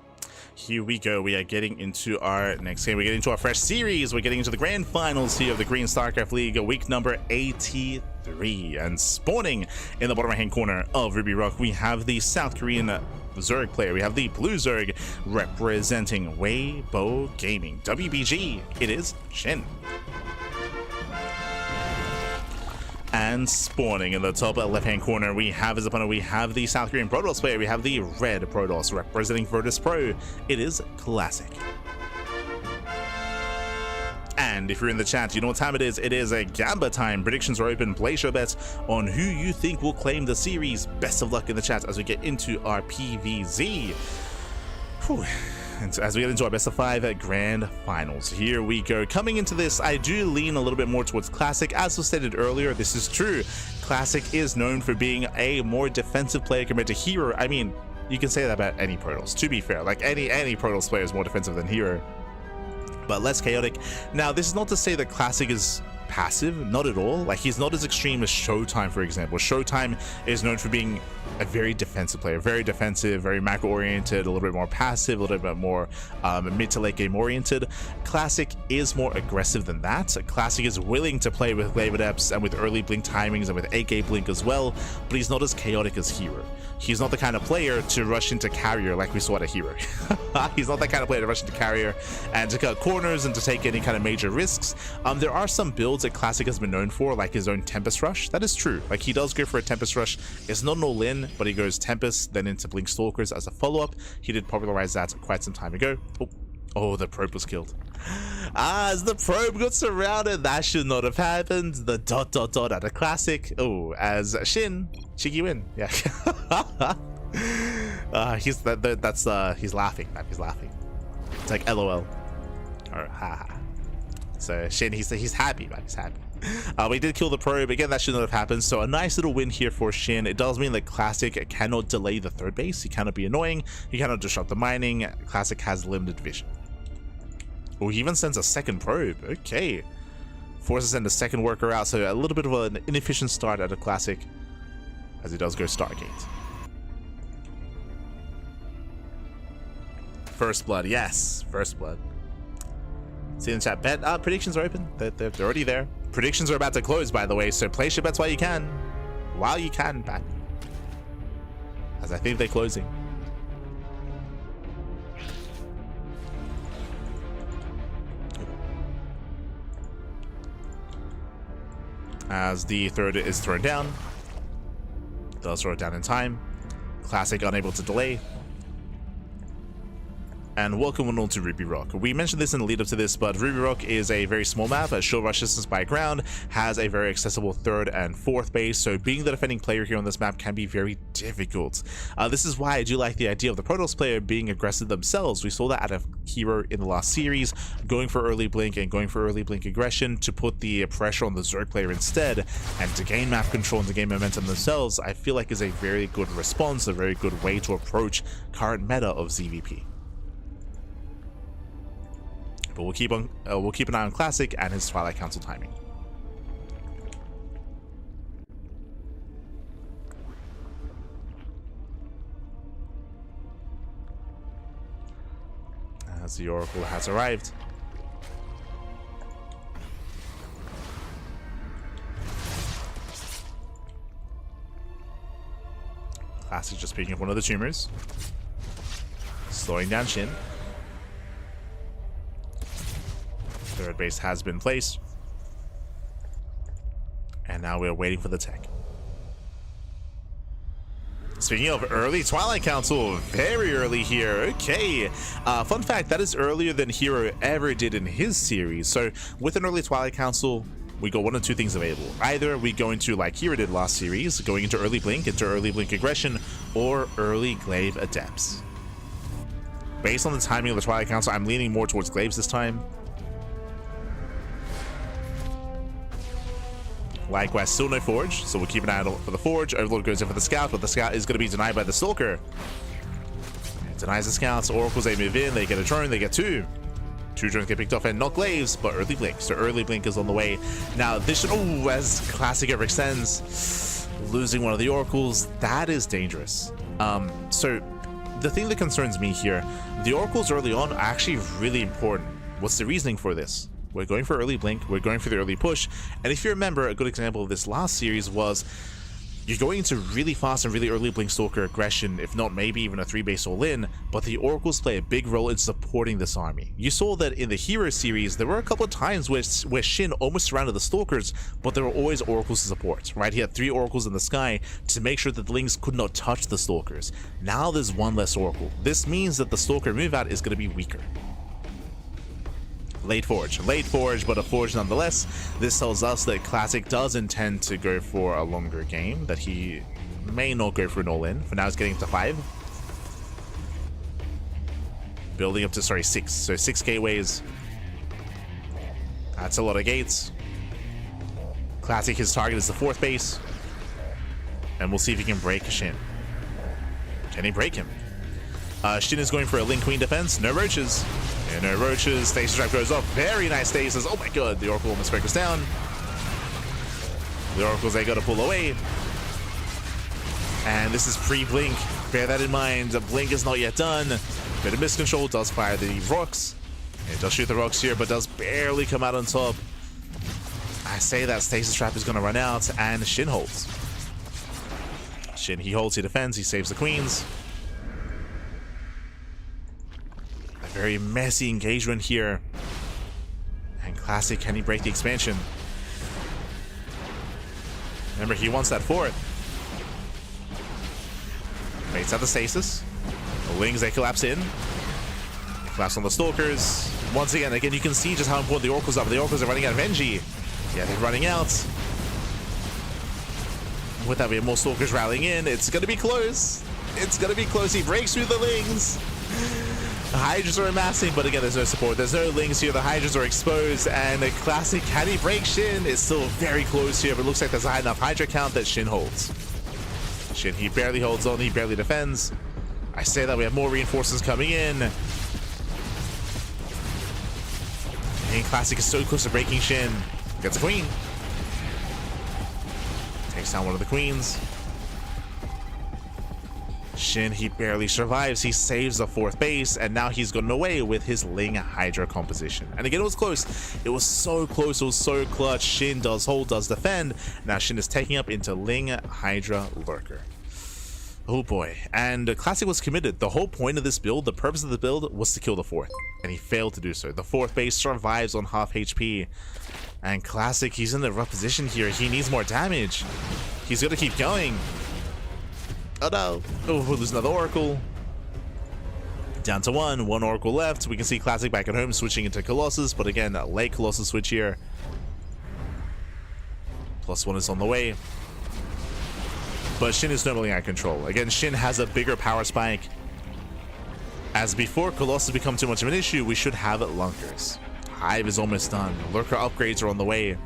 Here we go. We are getting into our next game. We're getting into our fresh series. We're getting into the grand finals here of the Green StarCraft League, week number 83. And spawning in the bottom right hand corner of Ruby Rock, we have the South Korean Zerg player. We have the blue Zerg representing Weibo Gaming. WBG, it is Shin. And spawning in the top left-hand corner, we have his opponent. We have the South Korean Protoss player. We have the red Protoss representing Virtus Pro. It is Classic. And if you're in the chat, you know what time it is. It is a Gamba time. Predictions are open. Place your bets on who you think will claim the series. Best of luck in the chat as we get into our PVZ. Whew. And as we get into our best of 5 grand finals, here we go. Coming into this, I do lean a little bit more towards Classic. As was stated earlier, this is true. Classic is known for being a more defensive player compared to herO. I mean, you can say that about any Protoss, to be fair. Like, any Protoss player is more defensive than herO, but less chaotic. Now, this is not to say that Classic is passive, not at all. Like, he's not as extreme as Showtime, for example. Showtime is known for being a very defensive player, very defensive, very macro oriented, a little bit more passive, a little bit more mid to late game oriented. Classic is more aggressive than that. Classic is willing to play with Glaive Adepts and with early blink timings and with AK blink as well, but he's not as chaotic as herO. He's not the kind of player to rush into carrier like we saw at a herO. He's not that kind of player to rush into carrier and to cut corners and to take any kind of major risks. There are some builds that Classic has been known for, like his own Tempest Rush. That is true. Like, he does go for a Tempest Rush. It's not an all-in, but he goes Tempest, then into Blink Stalkers as a follow-up. He did popularize that quite some time ago. Oh, the probe was killed. As the probe got surrounded, that should not have happened. The ... at a Classic. Oh, as Shin, Cheeky win. Yeah. He's laughing, man. He's laughing. It's like LOL. Or haha. So Shin, he's happy, man. He's happy. We did kill the probe. Again, that should not have happened. So a nice little win here for Shin. It does mean that Classic cannot delay the third base. He cannot be annoying. He cannot disrupt the mining. Classic has limited vision. Oh, he even sends a second probe. Okay. Forces to send a second worker out. So a little bit of an inefficient start at a Classic, as he does go Stargate. First blood. Yes. First blood. See in the chat, bet predictions are open. They're already there. Predictions are about to close, by the way, so place your bets while you can. While you can, bet. As I think they're closing. As the third is thrown down. Does throw it down in time. Classic unable to delay. And welcome on to Ruby Rock. We mentioned this in the lead up to this, but Ruby Rock is a very small map. A short rush distance by ground, has a very accessible third and fourth base, so being the defending player here on this map can be very difficult. This is why I do like the idea of the Protoss player being aggressive themselves. We saw that out of herO in the last series, going for early blink and going for early blink aggression to put the pressure on the Zerg player instead, and to gain map control and to gain momentum themselves, I feel like is a very good response, a very good way to approach current meta of ZVP. But we'll keep an eye on Classic and his Twilight Council timing. As the Oracle has arrived. Classic just picking up one of the tumors. Slowing down Shin. Third base has been placed. And now we're waiting for the tech. Speaking of early Twilight Council, very early here. Okay. Fun fact, that is earlier than herO ever did in his series. So with an early Twilight Council, we got one of two things available. Either we go into, like herO did last series, going into early blink aggression, or early glaive adepts. Based on the timing of the Twilight Council, I'm leaning more towards glaives this time. Likewise, still no Forge, so we'll keep an eye out for the Forge. Overlord goes in for the Scout, but the Scout is going to be denied by the Stalker. It denies the Scouts. Oracles, they move in, they get a drone, they get two. Two drones get picked off and not glaives, but early blink. So early blink is on the way. Now this should, oh, as Classic overextends, losing one of the Oracles, that is dangerous. So the thing that concerns me here, the Oracles early on are actually really important. What's the reasoning for this? We're going for early blink, we're going for the early push, and if you remember, a good example of this last series was you're going into really fast and really early blink Stalker aggression, if not maybe even a 3-base all-in, but the Oracles play a big role in supporting this army. You saw that in the herO series, there were a couple of times where Shin almost surrounded the Stalkers, but there were always Oracles to support, right? He had 3 Oracles in the sky to make sure that the Lings could not touch the Stalkers. Now there's one less Oracle. This means that the Stalker move out is going to be weaker. Late Forge, but a Forge nonetheless. This tells us that Classic does intend to go for a longer game, that he may not go for an all-in. For now, he's getting up to 5. Building up to, 6. So 6 gateways. That's a lot of gates. Classic, his target is the 4th base. And we'll see if he can break Shin. Can he break him? Shin is going for a Link Queen defense. No roaches. And no roaches. Stasis Trap goes off. Very nice stasis. Oh my god. The Oracle almost focused down. The Oracles, they got to pull away. And this is pre-blink. Bear that in mind. The blink is not yet done. Bit of miscontrol. Does fire the rocks. It does shoot the rocks here, but does barely come out on top. I say that Stasis Trap is going to run out. And Shin holds. Shin, he holds, he defends, he saves the queens. Very messy engagement here. And Classic, can he break the expansion? Remember, he wants that 4th. Waits at the stasis. The Lings, they collapse in. They collapse on the Stalkers. Once again, you can see just how important the Oracles are. The Oracles are running out of energy. Yeah, they're running out. With that, we have more Stalkers rallying in. It's going to be close. It's going to be close. He breaks through the Lings. The Hydras are amassing, but again, there's no support. There's no Lings here. The Hydras are exposed, and the Classic, can he break Shin? It's still very close here, but it looks like there's a high enough Hydra count that Shin holds. Shin, he barely holds on. He barely defends. I say that we have more reinforcements coming in. And Classic is so close to breaking Shin. Gets a queen. Takes down one of the queens. Shin, he barely survives. He saves the 4th base, and now he's gotten away with his Ling Hydra composition. And again, it was close. It was so close. It was so clutch. Shin does hold, does defend. Now Shin is taking up into Ling Hydra Lurker. Oh boy. And Classic was committed. The whole point of this build, the purpose of the build, was to kill the 4th. And he failed to do so. The 4th base survives on half HP. And Classic, he's in a rough position here. He needs more damage. He's going to keep going. Oh no. Oh, we'll lose another Oracle. Down to one Oracle left. We can see Classic back at home switching into Colossus, but again, a late Colossus switch here. +1 is on the way. But Shin is normally out control. Again, Shin has a bigger power spike. As before Colossus become too much of an issue, we should have Lunkers. Hive is almost done. Lurker upgrades are on the way.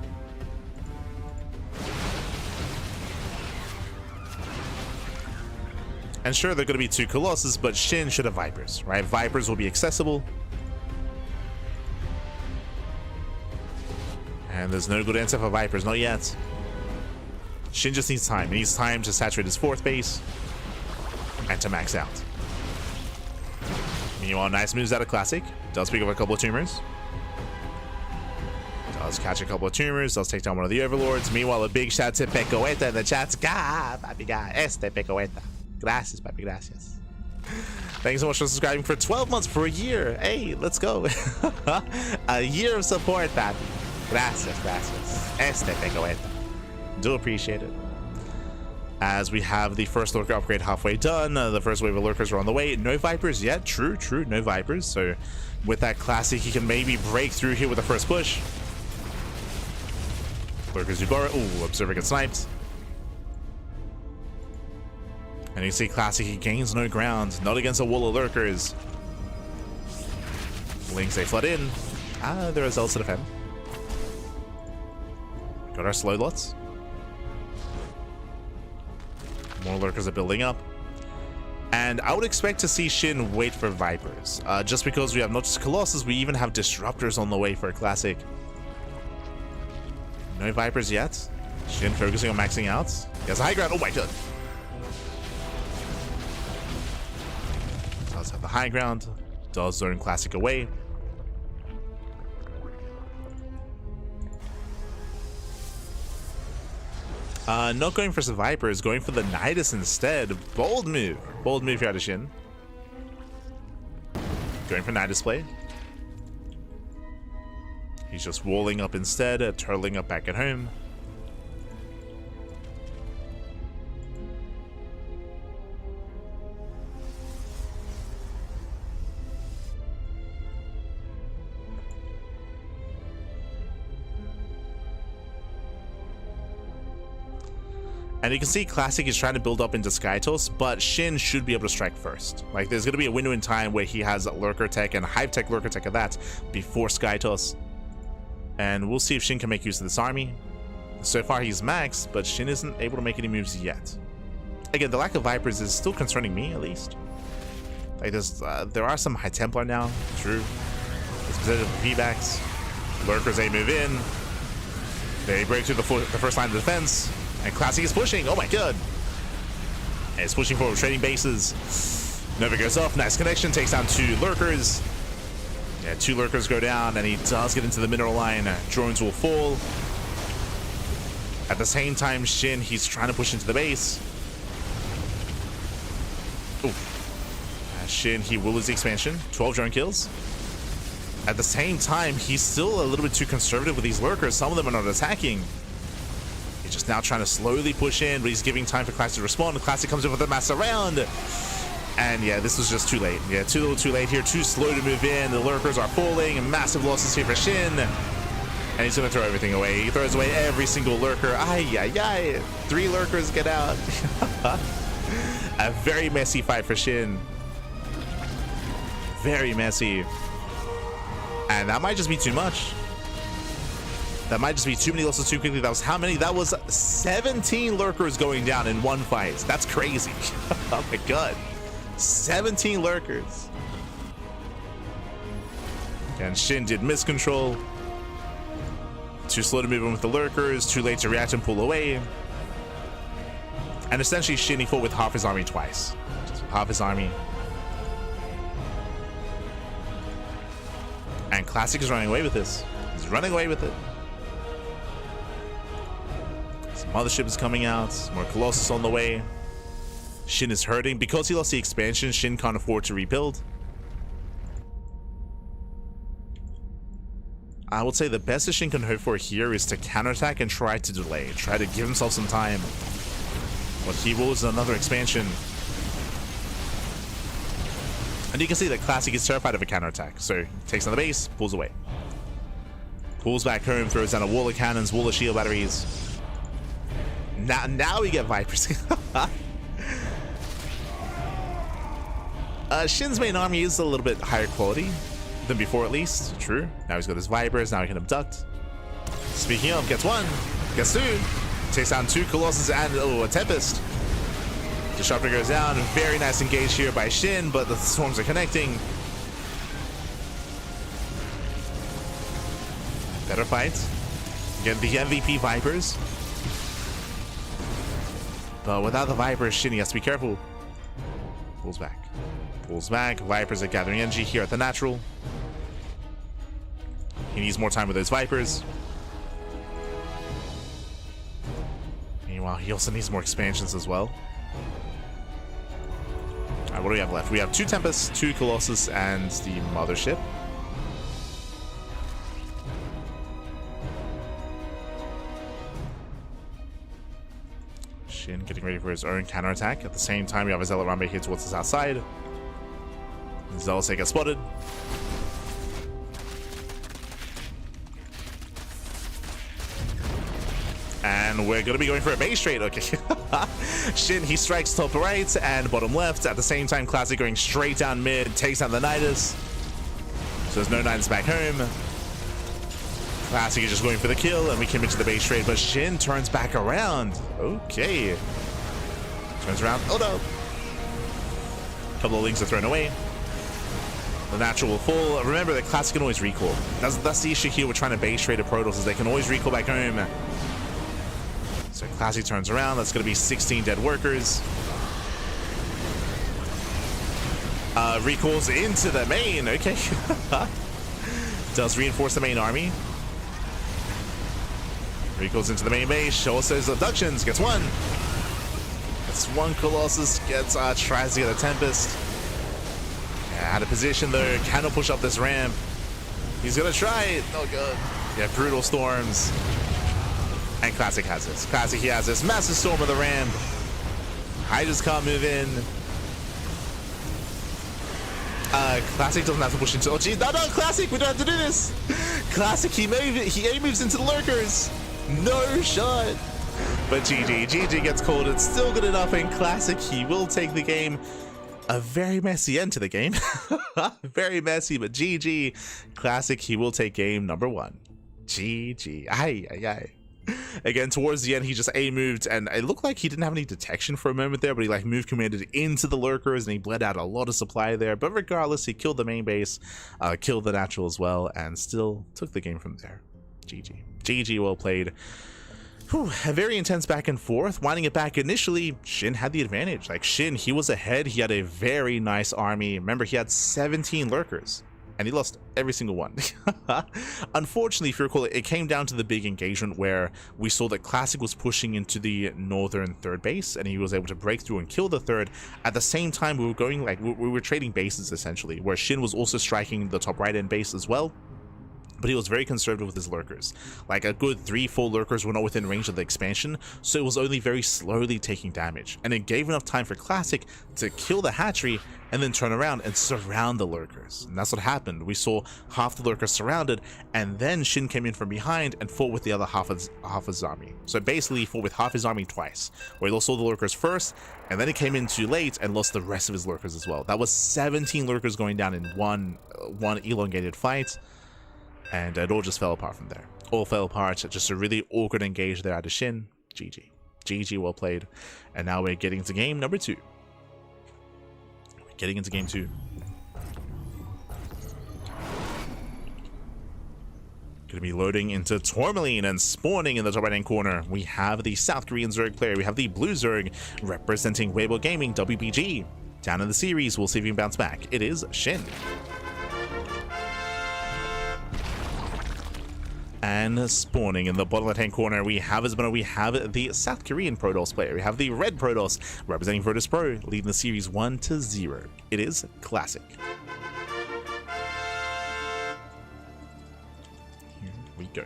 And sure, they're going to be 2 Colossus, but Shin should have Vipers, right? Vipers will be accessible. And there's no good answer for Vipers, not yet. Shin just needs time. He needs time to saturate his 4th base and to max out. Meanwhile, nice moves out of Classic. Does pick up a couple of tumors. Does catch a couple of tumors. Does take down one of the Overlords. Meanwhile, a big shout to Pecoeta in the chat. Papi, Pecoeta. Gracias, papi, gracias. Thanks so much for subscribing for 12 months, for a year. Hey, let's go. A year of support, papi. Gracias, gracias. Pecoeta. Do appreciate it. As we have the first Lurker upgrade halfway done. The first wave of Lurkers are on the way. No Vipers yet. True, no Vipers. So with that Classic, he can maybe break through here with the first push. Lurkers Zubara. Ooh, Observer gets sniped. And you see Classic, he gains no ground. Not against a wall of Lurkers. Lings, they flood in. There are Zells to defend. Got our slow lots. More Lurkers are building up. And I would expect to see Shin wait for Vipers. Just because we have not just Colossus, we even have Disruptors on the way for a Classic. No Vipers yet. Shin focusing on maxing out. He has a high ground. Oh my god. Does have the high ground. Does zone Classic away. Not going for some Vipers, going for the Nidus instead. Bold move. Bold move here out of Shin. Going for Nidus play. He's just walling up instead, turtling up back at home. And you can see Classic is trying to build up into Skytos, but Shin should be able to strike first. Like, there's going to be a window in time where he has Lurker Tech and Hive Tech Lurker Tech of that before Skytos. And we'll see if Shin can make use of this army. So far he's maxed, but Shin isn't able to make any moves yet. Again, the lack of Vipers is still concerning me, at least. Like, there are some High Templar now. True. There's positive feedbacks. Lurkers, they move in. They break through the first line of defense. And Classic is pushing. Oh my god. And it's pushing forward, trading bases. Nova goes off. Nice connection. Takes down 2 Lurkers. Yeah, 2 Lurkers go down, and he does get into the mineral line. Drones will fall. At the same time, Shin, he's trying to push into the base. Ooh. Shin, he will lose the expansion. 12 drone kills. At the same time, he's still a little bit too conservative with these Lurkers. Some of them are not attacking. He's just now trying to slowly push in, but he's giving time for Classic to respond. The Classic comes in with a mass around. And yeah, this was just too late. Yeah, too little too late here. Too slow to move in. The Lurkers are falling. Massive losses here for Shin. And he's going to throw everything away. He throws away every single Lurker. Ay. 3 Lurkers get out. A very messy fight for Shin. Very messy. And that might just be too much. That might just be too many losses too quickly. That was how many? That was 17 Lurkers going down in one fight. That's crazy. Oh my god. 17 Lurkers. And Shin did miscontrol. Too slow to move in with the Lurkers. Too late to react and pull away. And essentially Shin, he fought with half his army twice. half his army. And Classic is running away with this. He's running away with it. Some mothership is coming out. More Colossus on the way. Shin is hurting. Because he lost the expansion, Shin can't afford to rebuild. I would say the best that Shin can hope for here is to counterattack and try to delay. Try to give himself some time. What he will is another expansion. And you can see that Classic is terrified of a counterattack. So he takes on the base, pulls away. Pulls back home, throws down a wall of cannons, wall of shield batteries. Now we get Vipers. Shin's main army is a little bit higher quality than before, at least. True. Now he's got his Vipers, now he can abduct. Speaking of, gets one, gets two. Takes down 2 Colossus and a Tempest. Disruptor goes down. Very nice engage here by Shin, but the swarms are connecting. Better fight. Get the MVP Vipers. But without the Vipers, Shin has to be careful. Pulls back. Pulls back. Vipers are gathering energy here at the natural. He needs more time with those Vipers. Meanwhile, he also needs more expansions as well. Alright, what do we have left? We have 2 Tempests, 2 Colossus, and the Mothership. Shin getting ready for his own counterattack. At the same time, we have a Zealot Rambe here towards the south side. Zealot gets spotted. And we're going to be going for a base trade. Okay. Shin, he strikes top right and bottom left. At the same time, Classic going straight down mid, takes out the Nidus. So there's no Nidus back home. Classic is just going for the kill, and we commit to the base trade, but Shin turns back around. Okay. Turns around. Oh no. A couple of links are thrown away. The natural will fall. Remember that Classic can always recall. That's the issue here with trying to base trade a Protoss, is they can always recall back home. So Classic turns around. That's going to be 16 dead workers. Recalls into the main. Okay. Does reinforce the main army. Recalls into the main base. Also his abductions. Gets one. Gets one Colossus. Gets tries to get a Tempest. Yeah, out of position though. Cannot push up this ramp. He's gonna try it. Oh god. Yeah, brutal storms. And Classic has this. Classic, he has this massive storm of the ramp. I just can't move in. Classic doesn't have to push into. Oh geez, no, Classic, we don't have to do this. Classic, he moves into the lurkers. No shot. But GG gets called. It's still good enough. And Classic, he will take the game. A very messy end to the game. Very messy, but GG. Classic, he will take game number 1. GG. Aye. Again, towards the end, he just A-moved, and it looked like he didn't have any detection for a moment there, but he like move commanded into the lurkers, and he bled out a lot of supply there. But regardless, he killed the main base, killed the natural as well, and still took the game from there. GG, well played. Whew, a very intense back and forth. Winding it back, initially, Shin had the advantage. Like, Shin, he was ahead. He had a very nice army. Remember, he had 17 lurkers. And he lost every single one. Unfortunately, if you recall, it came down to the big engagement where we saw that Classic was pushing into the northern third base, and he was able to break through and kill the third. At the same time, we were going like we were trading bases essentially, where Shin was also striking the top right end base as well. But he was very conservative with his lurkers. Like a good 3-4 lurkers were not within range of the expansion, so it was only very slowly taking damage. And it gave enough time for Classic to kill the hatchery and then turn around and surround the lurkers. And that's what happened. We saw half the lurkers surrounded, and then Shin came in from behind and fought with the other half of his army. So basically he fought with half his army twice, where he lost all the lurkers first, and then he came in too late and lost the rest of his lurkers as well. That was 17 lurkers going down in one elongated fight. And it all just fell apart from there. All fell apart. Just a really awkward engage there out of Shin. GG, well played. And now we're getting to game number 2. We're getting into game 2. Gonna be loading into Tourmaline and spawning in the top right hand corner. We have the South Korean Zerg player. We have the blue Zerg representing Weibo Gaming, WBG. Down in the series, we'll see if he can bounce back. It is Shin. And spawning in the bottom left-hand corner, we have the South Korean Protoss player. We have the Red Protoss representing Virtus Pro, leading the series 1-0. It is Classic. Here we go.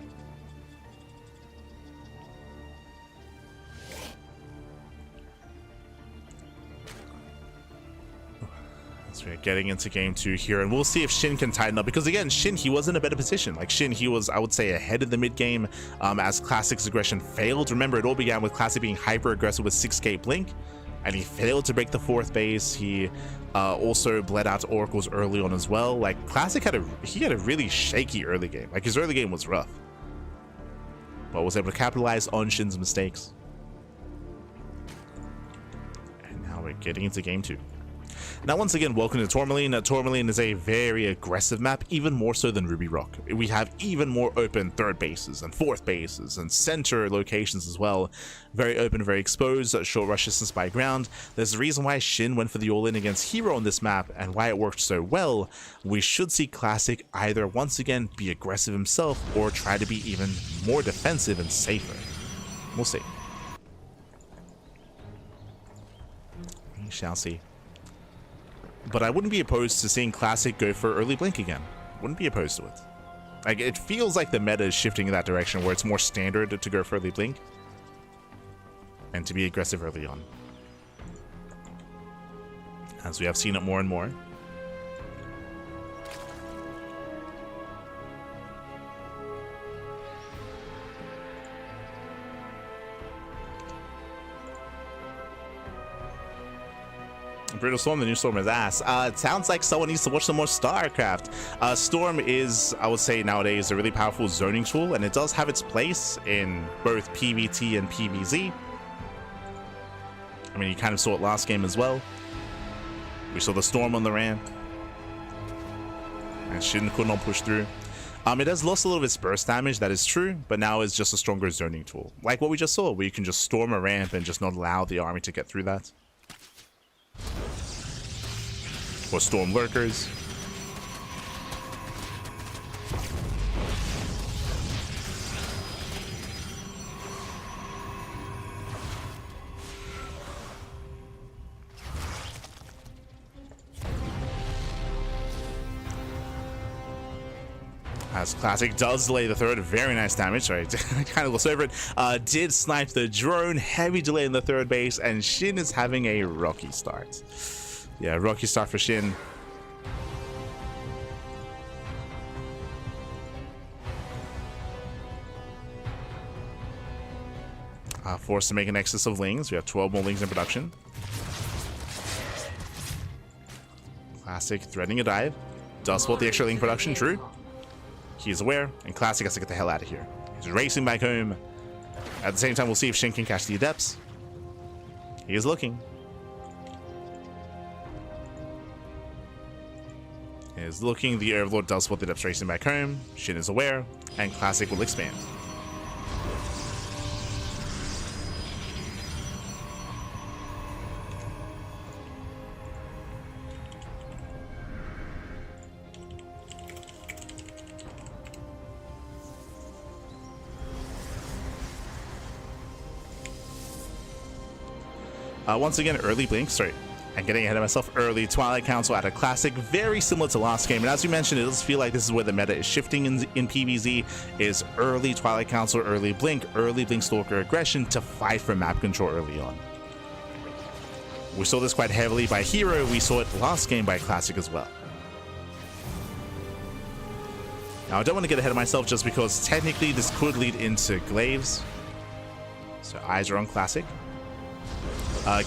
So we're getting into game 2 here, and we'll see if Shin can tighten up, because again, Shin, he was in a better position. Like Shin, he was, I would say, ahead of the mid game as Classic's aggression failed. Remember, it all began with Classic being hyper aggressive with 6k blink, and he failed to break the 4th base. He also bled out to Oracles early on as well. Like Classic had a really shaky early game. Like his early game was rough, but was able to capitalize on Shin's mistakes. And now we're getting into game 2. Now, once again, welcome to Tourmaline. Tourmaline is a very aggressive map, even more so than Ruby Rock. We have even more open 3rd bases and 4th bases and center locations as well. Very open, very exposed, short rush distance by ground. There's a reason why Shin went for the all-in against herO on this map and why it worked so well. We should see Classic either once again be aggressive himself or try to be even more defensive and safer. We'll see. We shall see. But I wouldn't be opposed to seeing Classic go for early blink again. Wouldn't be opposed to it. Like, it feels like the meta is shifting in that direction where it's more standard to go for early blink and to be aggressive early on, as we have seen it more and more. Brutal Storm, the new Storm is ass. It sounds like someone needs to watch some more StarCraft. Storm is, I would say nowadays, a really powerful zoning tool, and it does have its place in both PvT and PvZ. I mean, you kind of saw it last game as well. We saw the Storm on the ramp, and Shin could not push through. It has lost a little of its burst damage, that is true, but now is just a stronger zoning tool. Like what we just saw, where you can just storm a ramp and just not allow the army to get through that. Or storm lurkers. As Classic does delay the 3rd, very nice damage. Sorry, I kind of glossed over it. Did snipe the drone, heavy delay in the 3rd base, and Shin is having a rocky start. Yeah, rocky start for Shin. Forced to make an excess of lings. We have 12 more lings in production. Classic threatening a dive. Does spot the extra ling production, true. He is aware, and Classic has to get the hell out of here. He's racing back home. At the same time, we'll see if Shin can catch the Adepts. He is looking. He is looking. The Overlord does spot the Adepts racing back home. Shin is aware, and Classic will expand. Once again, early blink. Sorry, I'm getting ahead of myself. Early Twilight Council at a Classic, very similar to last game. And as we mentioned, it does feel like this is where the meta is shifting in PvZ, is early Twilight Council, early Blink Stalker aggression to fight for map control early on. We saw this quite heavily by herO. We saw it last game by Classic as well. Now, I don't want to get ahead of myself just because technically this could lead into Glaives. So eyes are on Classic.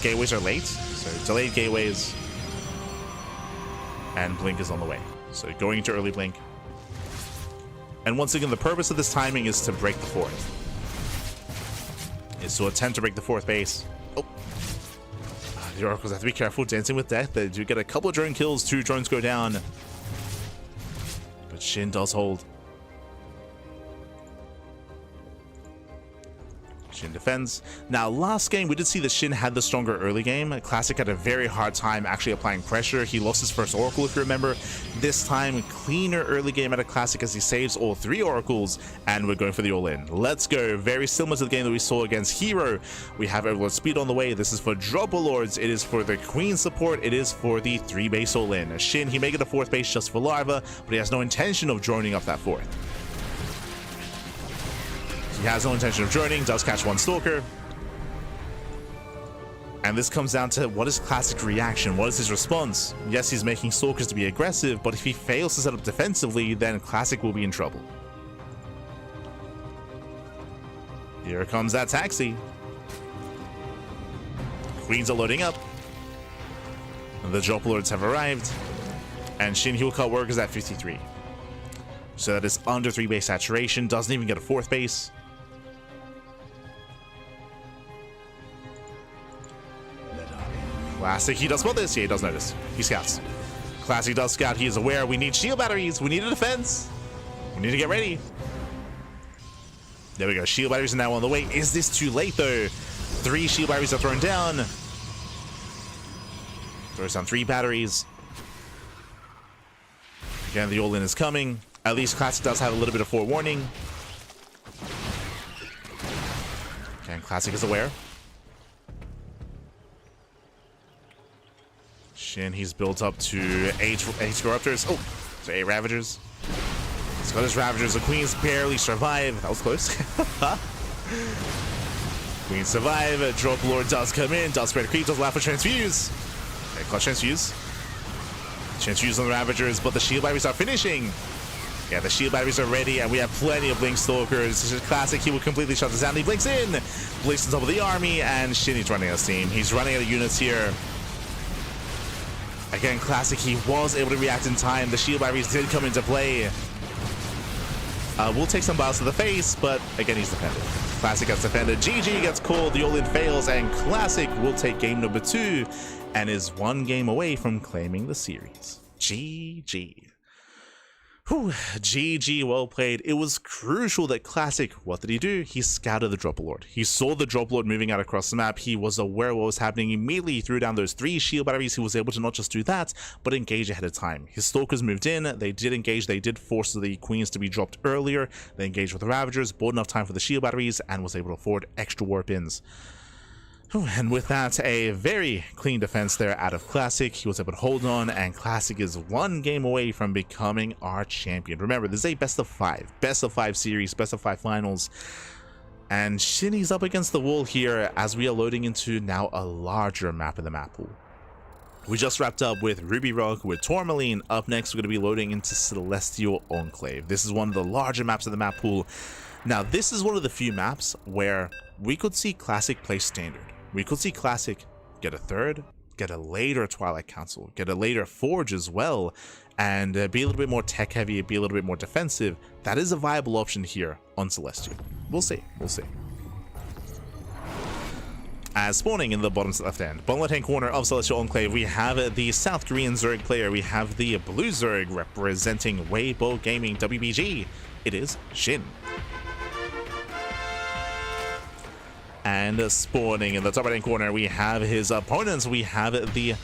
Gateways are late, so delayed gateways, and Blink is on the way. So going into early Blink. And once again, the purpose of this timing is to break the 4th. Is to attempt to break the 4th base. Oh. The Oracles have to be careful, dancing with death. They do get a couple of drone kills, 2 drones go down. But Shin does hold. Shin defends. Now, last game, we did see that Shin had the stronger early game. Classic had a very hard time actually applying pressure. He lost his first Oracle, if you remember. This time, cleaner early game out of Classic as he saves all 3 Oracles, and we're going for the all-in. Let's go. Very similar to the game that we saw against herO. We have Overlord Speed on the way. This is for Dropper Lords. It is for the Queen support. It is for the 3-base all-in. Shin, he may get a 4th base just for Larva, but he has no intention of droning up that 4th. He has no intention of joining, does catch 1 Stalker. And this comes down to what is Classic's reaction? What is his response? Yes, he's making Stalkers to be aggressive, but if he fails to set up defensively, then Classic will be in trouble. Here comes that taxi. Queens are loading up. The Drop Lords have arrived. And Shin, he will cut workers at 53. So that is under 3 base saturation, doesn't even get a 4th base. Classic, he does spot this. Yeah, he does notice. He scouts. Classic does scout. He is aware. We need shield batteries. We need a defense. We need to get ready. There we go. Shield batteries are now on the way. Is this too late, though? 3 shield batteries are thrown down. Throws down 3 batteries. Again, the all-in is coming. At least Classic does have a little bit of forewarning. Again, Classic is aware. Shin, he's built up to 8 Corruptors. Oh, so 8 Ravagers. He's got his Ravagers. The Queens barely survive. That was close. Queens survive. Drop Lord does come in. Does spread creep. Does allow for Transfuse. Okay, clutch Transfuse. Transfuse on the Ravagers, but the shield batteries are finishing. Yeah, the shield batteries are ready, and we have plenty of Blink Stalkers. This is Classic. He will completely shut this down. He blinks in. Blinks on top of the army, and Shin, he's running out of steam. He's running out of units here. Again, Classic, he was able to react in time. The shield batteries did come into play. We'll take some bows to the face, but again, he's defended. Classic gets defended. GG gets called. The all-in fails, and Classic will take game number 2 and is 1 game away from claiming the series. GG. Whew, GG, well played. It was crucial that Classic, what did he do? He scouted the Drop Lord. He saw the Drop Lord moving out across the map. He was aware of what was happening. Immediately he threw down those 3 shield batteries. He was able to not just do that, but engage ahead of time. His Stalkers moved in. They did engage. They did force the Queens to be dropped earlier. They engaged with the Ravagers, bought enough time for the shield batteries, and was able to afford extra warp ins. And with that, a very clean defense there out of Classic. He was able to hold on, and Classic is 1 game away from becoming our champion. Remember, this is a best of 5 series, best of 5 finals. And Shinny's up against the wall here as we are loading into now a larger map in the map pool. We just wrapped up with Ruby Rock, with Tourmaline. Up next, we're going to be loading into Celestial Enclave. This is one of the larger maps of the map pool. Now, this is one of the few maps where we could see Classic play standard. We could see Classic get a 3rd, get a later Twilight Council, get a later Forge as well, and be a little bit more tech heavy, be a little bit more defensive. That is a viable option here on Celestial. We'll see. We'll see. As spawning in the bottom left hand, bottom left hand corner of Celestial Enclave, we have the South Korean Zerg player. We have the Blue Zerg representing Weibo Gaming WBG. It is Shin. And spawning in the top right hand corner, we have his opponents. We have the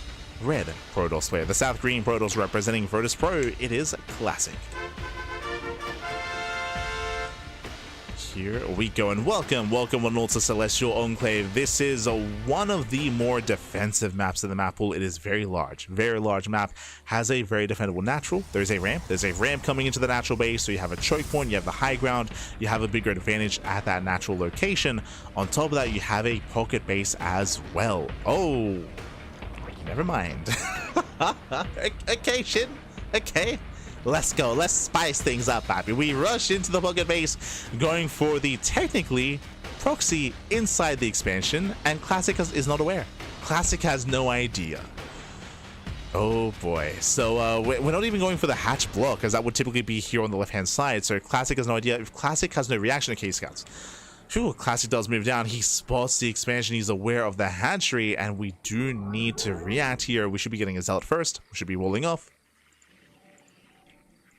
red Protoss player, the South Green Protoss representing Virtus Pro. It is Classic. Here we go, and welcome one all to Celestial Enclave. This is one of the more defensive maps in the map pool. It is very large map, has a very defendable natural. There's a ramp coming into the natural base, so you have a choke point, you have the high ground, you have a bigger advantage at that natural location. On top of that, you have a pocket base as well. Oh, never mind. Okay, Shin, okay. Let's go. Let's spice things up, baby. We rush into the pocket base, going for the technically proxy inside the expansion, and Classic is not aware. Classic has no idea. Oh boy. So we're not even going for the hatch block, as that would typically be here on the left-hand side. So Classic has no idea. If Classic has no reaction to K-Scouts. Phew, Classic does move down. He spots the expansion. He's aware of the hatchery, and we do need to react here. We should be getting a Zealot first. We should be rolling off.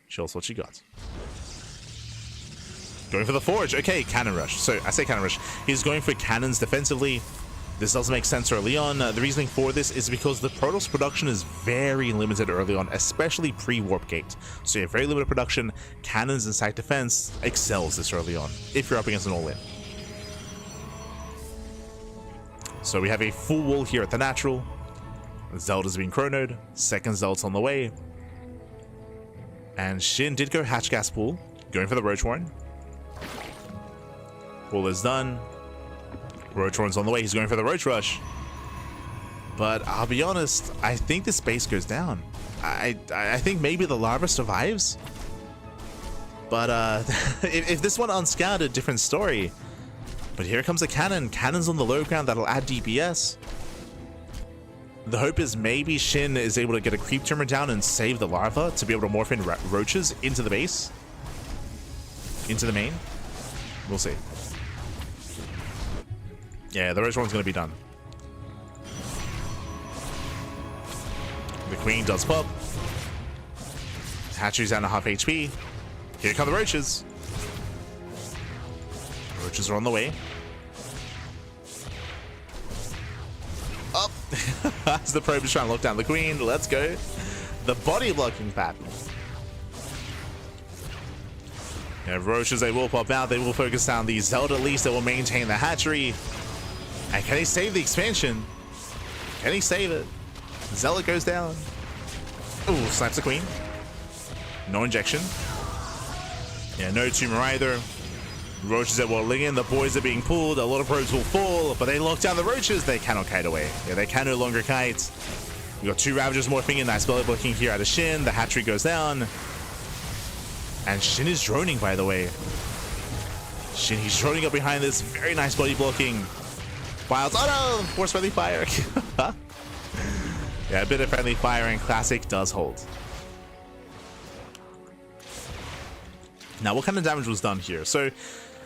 Show us what you got. Going for the Forge. Okay, Cannon Rush. So I say Cannon Rush. He's going for cannons defensively. This does make sense early on. The reasoning for this is because the Protoss production is very limited early on, especially pre-Warp Gate. So you have very limited production. Cannons and site defense excels this early on, if you're up against an all-in. So we have a full wall here at the natural. Zelda's being chronoed. Second Zelda's on the way. And Shin did go Hatch Gas Pool, going for the Roach Warren. Pool is done. Roach Warren's on the way. He's going for the Roach Rush. But I'll be honest, I think this base goes down. I think maybe the Larva survives. But if this one unscouted, different story. But here comes a cannon. Cannon's on the low ground. That'll add DPS. The hope is maybe Shin is able to get a creep tumor down and save the larva to be able to morph in roaches into the base. Into the main. We'll see. Yeah, the roach one's going to be done. The queen does pop. Hatchery's down to half HP. Here come the roaches. Roaches are on the way. Up. As the probe is trying to lock down the queen. Let's go. The body blocking pattern. Yeah, roaches, they will pop out. They will focus down the Zelda at least. They will maintain the hatchery. And can he save the expansion? Can he save it? Zelda goes down. Ooh, slaps the queen. No injection. Yeah, no tumor either. Roaches are welling in. The boys are being pulled. A lot of probes will fall, but they lock down the roaches. They cannot kite away. Yeah, they can no longer kite. We got two Ravagers morphing in. Nice belly blocking here out of Shin. The hatchery goes down. And Shin is droning, by the way. Shin, he's droning up behind this. Very nice body blocking. Wilds. Oh no! Force friendly fire. Yeah, a bit of friendly fire and Classic does hold. Now, what kind of damage was done here? So,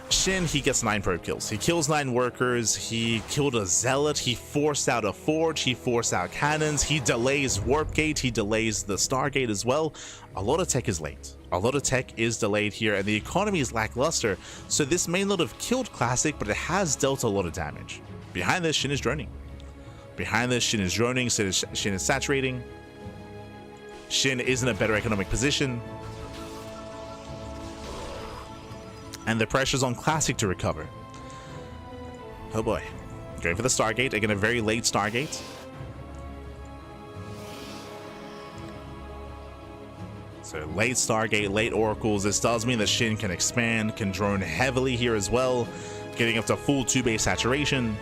Shin, he gets 9 probe kills. He kills 9 workers. He killed a zealot. He forced out a forge. He forced out cannons. He delays Warp Gate. He delays the Stargate as well. A lot of tech is late. A lot of tech is delayed here, and the economy is lackluster. So this may not have killed Classic, but it has dealt a lot of damage. Behind this, Shin is droning. Behind this, Shin is droning. Shin is saturating. Shin is in a better economic position. And the pressure's on Classic to recover. Oh boy. Going for the Stargate. Again, a very late Stargate. So late Stargate, late Oracles. This does mean that Shin can expand, can drone heavily here as well. Getting up to full 2-base saturation.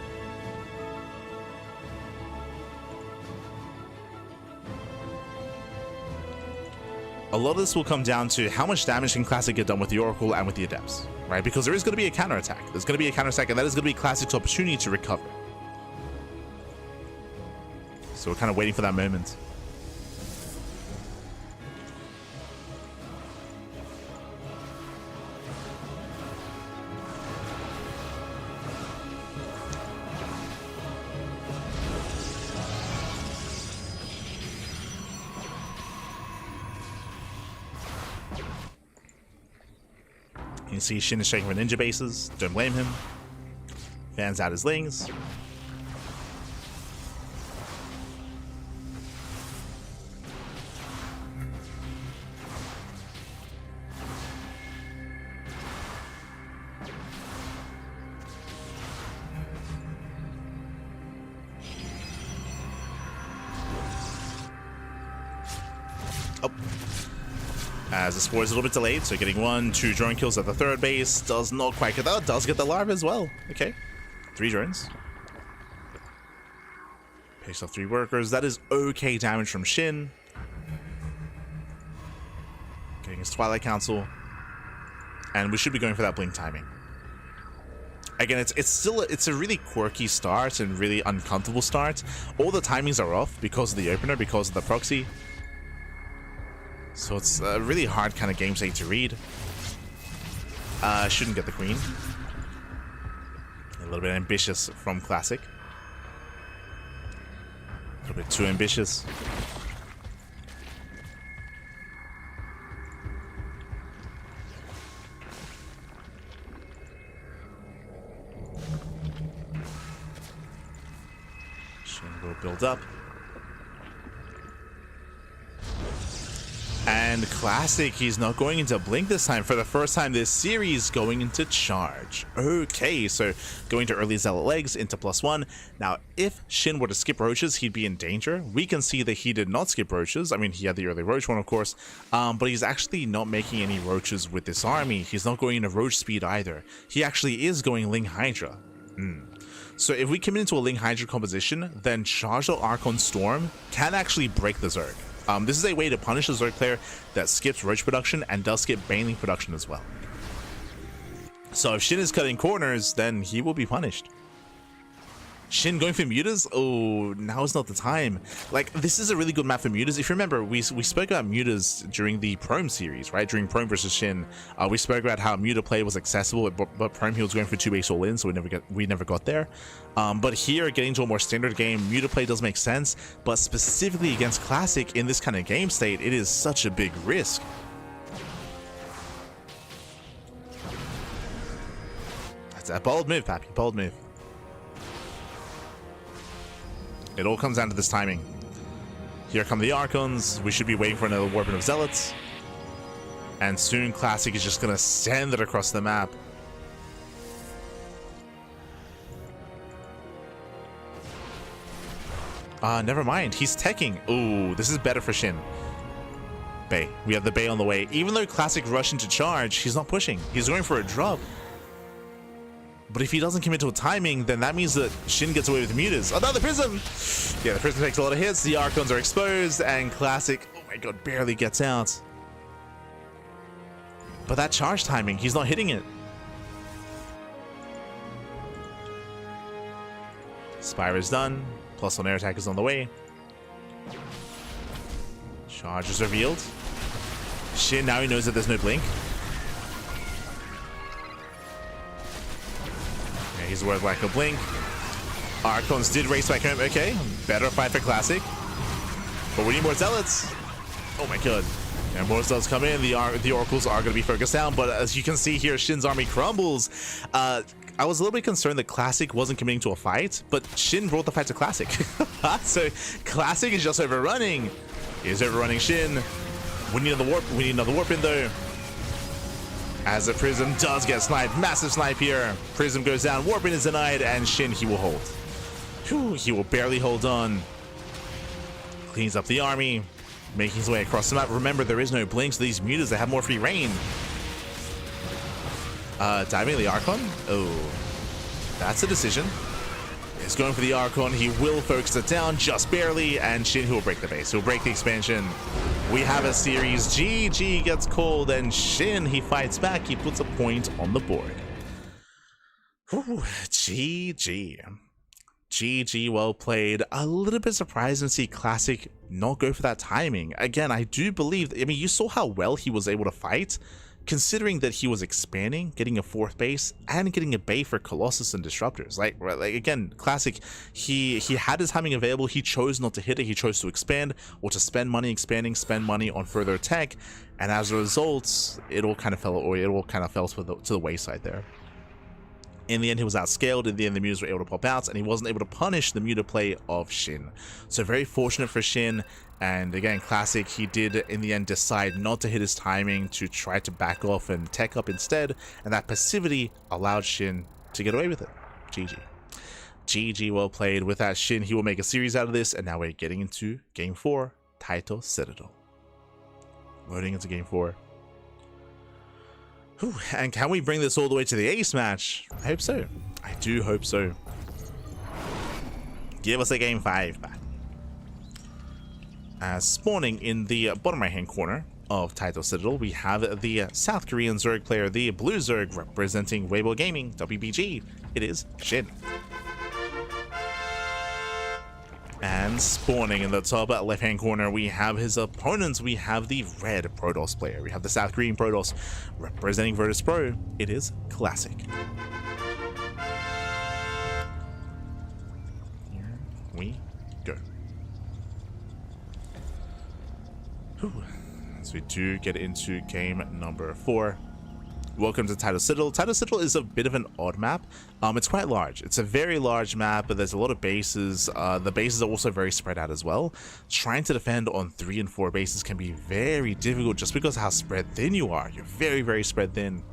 A lot of this will come down to how much damage can Classic get done with the Oracle and with the Adepts, right? Because there is going to be a counterattack. There's going to be a counterattack, and that is going to be Classic's opportunity to recover. So we're kind of waiting for that moment. You can see Shin is checking for ninja bases. Don't blame him. Fans out his lings. Oh. As the Spore is a little bit delayed, so getting 1, 2 drone kills at the third base. Does not quite get that. Does get the larva as well. Okay. 3 drones. Picks off 3 workers. That is okay damage from Shin. Getting his Twilight Council. And we should be going for that blink timing. Again, it's a really quirky start and really uncomfortable start. All the timings are off because of the opener, because of the proxy. So it's a really hard kind of game state to read. Shouldn't get the queen. A little bit ambitious from Classic. A little bit too ambitious. Shin will build up. And classic, he's not going into blink this time. For the first time this series, going into charge. Okay, so going to early zealot legs into +1. Now, if Shin were to skip roaches, he'd be in danger. We can see that he did not skip roaches. I mean, he had the early roach one, of course, but he's actually not making any roaches with this army. He's not going into roach speed either. He actually is going Ling Hydra. So if we commit into a Ling Hydra composition, then Charge the Archon Storm can actually break the Zerg. This is a way to punish a Zerg player that skips roach production and does skip Baneling production as well. So if Shin is cutting corners, then he will be punished. Shin going for mutas? Oh, now is not the time. Like, this is a really good map for mutas. If you remember, we spoke about mutas during the Prome series, right? During Prome versus Shin, we spoke about how muta play was accessible, but Prome he was going for 2 base all in, so we never got there. But here, getting to a more standard game, muta play does make sense, but specifically against Classic in this kind of game state, it is such a big risk. That's a bold move, Pappy, bold move. It all comes down to this timing. Here come the Archons. We should be waiting for another warping of Zealots. And soon Classic is just going to send it across the map. Never mind. He's teching. Ooh, this is better for Shin. Bay. We have the Bay on the way. Even though Classic rushed into charge, he's not pushing. He's going for a drop. But if he doesn't commit to a timing, then that means that Shin gets away with mutas. Another Prism! Yeah, the Prism takes a lot of hits, the Archons are exposed, and Classic, oh my god, barely gets out. But that charge timing, he's not hitting it. Spire is done, +1 air attack is on the way. Charge is revealed. Shin, now he knows that there's no blink. He's worth like a blink. Archons did race back home. Okay, better fight for Classic. But we need more Zealots. Oh my god. And more Zealots come in. The Oracles are going to be focused down. But as you can see here, Shin's army crumbles. I was a little bit concerned that Classic wasn't committing to a fight. But Shin brought the fight to Classic. So Classic is just overrunning. He's overrunning Shin. We need another warp in though. As the Prism does get sniped. Massive snipe here. Prism goes down. Warping is denied. And Shin, he will hold. Whew, he will barely hold on. Cleans up the army. Making his way across the map. Remember, there is no blink, so these mutas, they have more free reign. Diving the Archon? Oh. That's a decision. He's going for the Archon. He will focus it down just barely. And Shin, who will break the base. He'll break the expansion. We have a series. GG gets called, and Shin, he fights back. He puts a point on the board. Whew, GG. GG, well played. A little bit surprised to see Classic not go for that timing. Again, I do believe, I mean, you saw how well he was able to fight, considering that he was expanding, getting a 4th base, and getting a bay for Colossus and Disruptors. Like again, Classic, he had his timing available. He chose not to hit it. He chose to expand, or to spend money expanding, spend money on further tech, and as a result, it all kind of fell to the wayside there. In the end, he was outscaled. In the end, the mutas were able to pop out, and he wasn't able to punish the muta play of Shin. So very fortunate for Shin. And again, Classic, he did in the end decide not to hit his timing, to try to back off and tech up instead. And that passivity allowed Shin to get away with it. GG. GG, well played. With that, Shin, he will make a series out of this. And now we're getting into Game 4, Taito Citadel. Loading into Game 4. Whew, and can we bring this all the way to the ace match? I hope so. I do hope so. Give us a Game 5 back. As spawning in the bottom right hand corner of Taito Citadel, we have the South Korean Zerg player, the Blue Zerg, representing Weibo Gaming, WBG. It is Shin. And spawning in the top left hand corner, we have his opponents. We have the red Protoss player. We have the South Korean Protoss representing Virtus Pro. It is Classic. Here we go. Whew. So we do get into game number 4. Welcome to Tidal Citadel. Tidal Citadel is a bit of an odd map. It's quite large. It's a very large map, but there's a lot of bases. The bases are also very spread out as well. Trying to defend on 3 and 4 bases can be very difficult just because of how spread thin you are. You're very, very spread thin.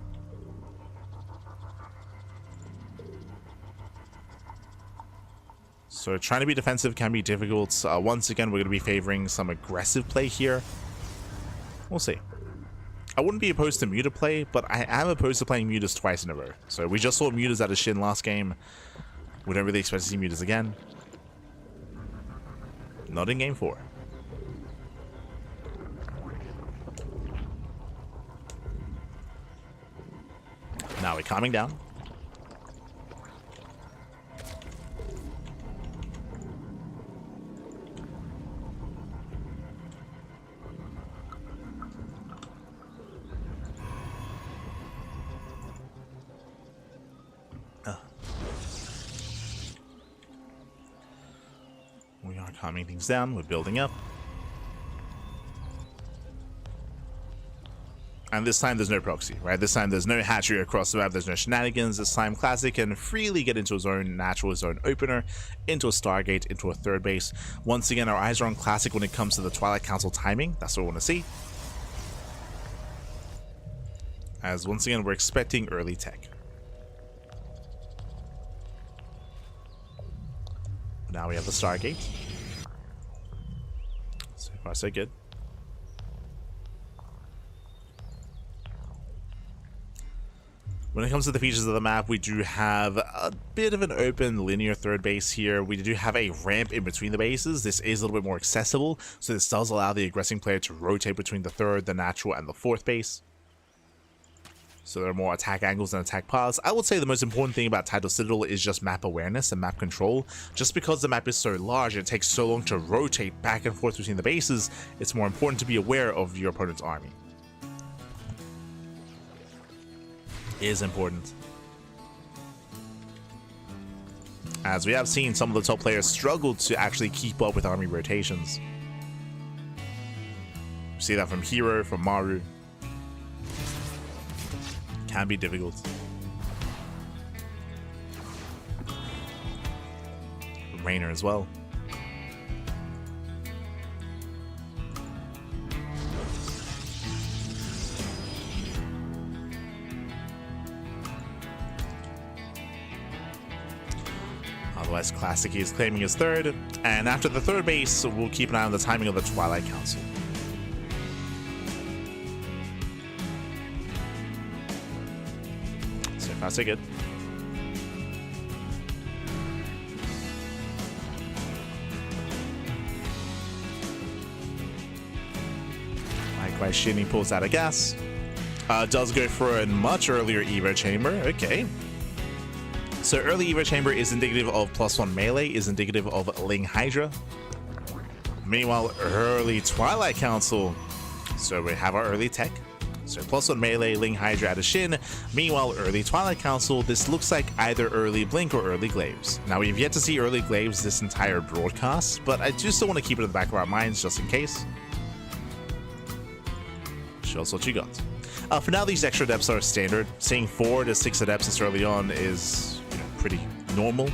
So trying to be defensive can be difficult. Once again, we're going to be favoring some aggressive play here. We'll see. I wouldn't be opposed to Muta play, but I am opposed to playing Mutas twice in a row. So we just saw Mutas out of Shin last game. We don't really expect to see Mutas again. Not in game 4. Now we're calming down. We are calming things down. We're building up. And this time there's no proxy, right? This time there's no hatchery across the map. There's no shenanigans. This time Classic can freely get into his own natural, his own opener, into a Stargate, into a third base. Once again, our eyes are on Classic when it comes to the Twilight Council timing. That's what we want to see. As once again, we're expecting early tech. Now we have the Stargate. So far, so good. When it comes to the features of the map, we do have a bit of an open linear third base here. We do have a ramp in between the bases. This is a little bit more accessible, so this does allow the aggressing player to rotate between the third, the natural, and the fourth base. So there are more attack angles and attack paths. I would say the most important thing about Tidal Citadel is just map awareness and map control. Just because the map is so large and it takes so long to rotate back and forth between the bases, it's more important to be aware of your opponent's army. It is important. As we have seen, some of the top players struggle to actually keep up with army rotations. We see that from herO, from Maru. Can be difficult. Rainer as well. Otherwise, Classic is claiming his third, and after the third base, we'll keep an eye on the timing of the Twilight Council. That's so good. Likewise, Shinny pulls out a gas. Does go for a much earlier Evo Chamber. Okay. So early Evo Chamber is indicative of +1 melee, is indicative of Ling Hydra. Meanwhile, early Twilight Council. So we have our early tech. So +1 melee, Ling Hydra out of Shin. Meanwhile, early Twilight Council, this looks like either early Blink or early Glaives. Now, we've yet to see early Glaives this entire broadcast, but I do still want to keep it in the back of our minds just in case. Show us what you got. For now, these extra adepts are standard. Seeing 4 to 6 adepts this early on is pretty normal.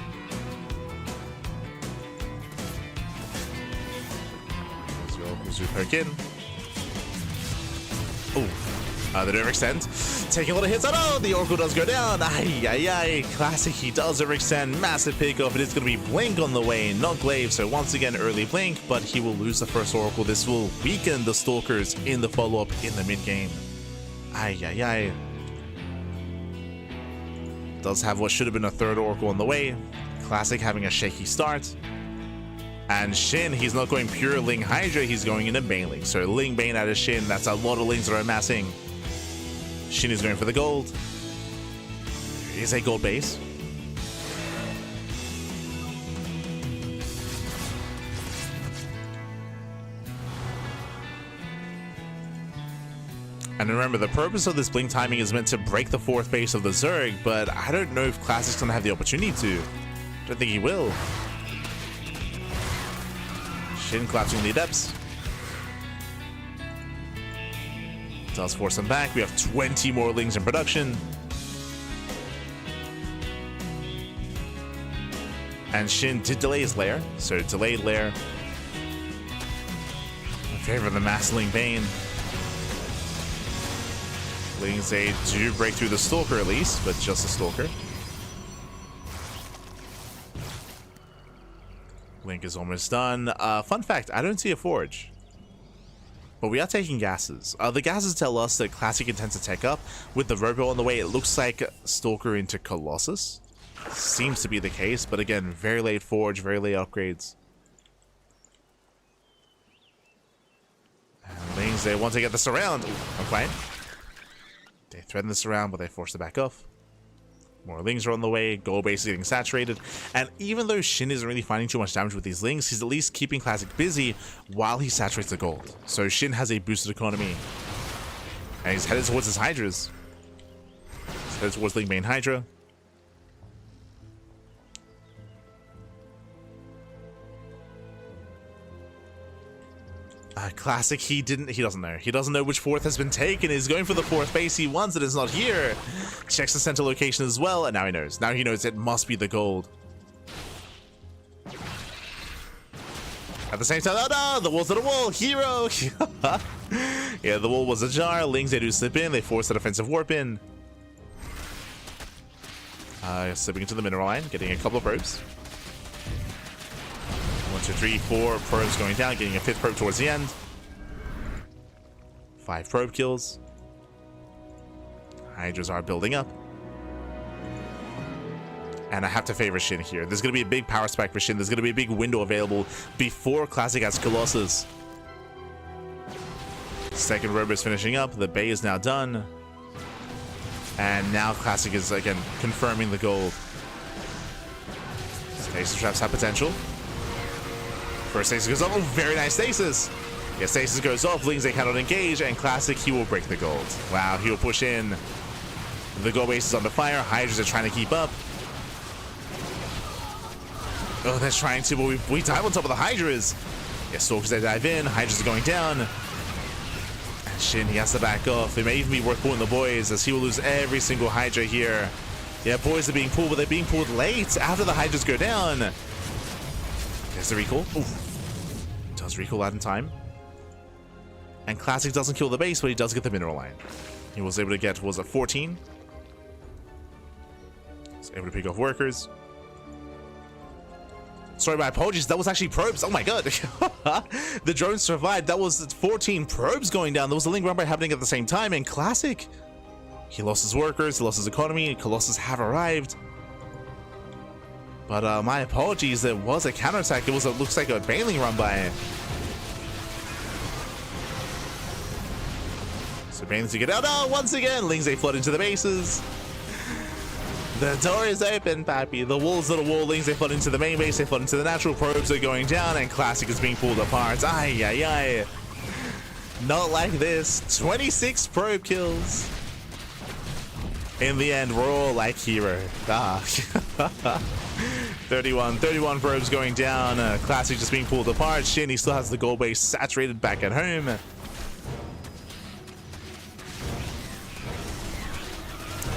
As we poke in. Oh. The overextend, taking a lot of hits. Oh, the Oracle does go down. Ay, ay, ay. Classic, he does overextend. Massive pickoff. It is going to be Blink on the way, not Glaive. So once again, early Blink, but he will lose the first Oracle. This will weaken the Stalkers in the follow-up in the mid-game. Ay, ay, ay. Does have what should have been a third Oracle on the way. Classic having a shaky start. And Shin, he's not going pure Ling Hydra, he's going into Baneling. So Ling Bane out of Shin, that's a lot of Lings that are amassing. Shin is going for the gold. Is a gold base. And remember, the purpose of this Blink timing is meant to break the fourth base of the Zerg, but I don't know if Classic's gonna have the opportunity to. Don't think he will. Shin collapsing the Adepts. Does force them back. We have 20 more Lings in production. And Shin did delay his lair, so delayed lair in favor of the Mass Ling Bane. Lings, they do break through the Stalker at least, but just the Stalker. Link is almost done. Fun fact, I don't see a Forge. But we are taking gases. The gases tell us that Classic intends to take up. With the Robo on the way, it looks like Stalker into Colossus. Seems to be the case, but again, very late Forge, very late upgrades. And Lings, they want to get this around. Okay. They threaten this around, but they force it back off. More Lings are on the way. Gold base is getting saturated. And even though Shin isn't really finding too much damage with these Lings, he's at least keeping Classic busy while he saturates the gold. So Shin has a boosted economy. And he's headed towards his Hydras. He's headed towards Ling Bane Hydra. Classic, he doesn't know. He doesn't know which fourth has been taken. He's going for the fourth base. He wants it. It's not here. Checks the center location as well, and now he knows. Now he knows it must be the gold. At the same time, oh no, the wall's to the wall. herO. Yeah, the wall was ajar. Lings, they do slip in. They force the defensive warp in. Slipping into the mineral line, getting a couple of probes. 1, 2, 3, 4 probes going down, getting a 5th probe towards the end. 5 probe kills. Hydras are building up. And I have to favor Shin here. There's going to be a big power spike for Shin. There's going to be a big window available before Classic has Colossus. Second Robo is finishing up. The Bay is now done. And now Classic is, again, confirming the gold. Stasis traps have potential. First stasis goes off. Oh, very nice stasis. Yeah, stasis goes off. Lings, they cannot engage. And Classic, he will break the gold. Wow, he will push in. The gold base is under fire. Hydras are trying to keep up. Oh, they're trying to, but we dive on top of the Hydras. Yeah, Stalkers, they dive in. Hydras are going down. And Shin, he has to back off. It may even be worth pulling the boys, as he will lose every single Hydra here. Yeah, boys are being pulled, but they're being pulled late after the Hydras go down. There's the recall. Ooh. Does recall out in time. And Classic doesn't kill the base, but he does get the mineral line. He was able to get, was it 14? He's able to pick off workers. Sorry, my apologies. That was actually probes. Oh my god. The drones survived. That was 14 probes going down. There was a link run by happening at the same time. And Classic, he lost his workers, he lost his economy. Colossus have arrived. But my apologies, there was a counterattack. It looks like a bailing run by. So Bane's to get out. Oh, once again, Lings, they flood into the bases. The door is open, Pappy. The walls of the wall. Lings, they flood into the main base. They flood into the natural probes. They're going down, and Classic is being pulled apart. Ay, ay, ay. Not like this. 26 probe kills. In the end, we're all like herO. 31 probes going down. Classic just being pulled apart. Shin, he still has the gold base saturated back at home.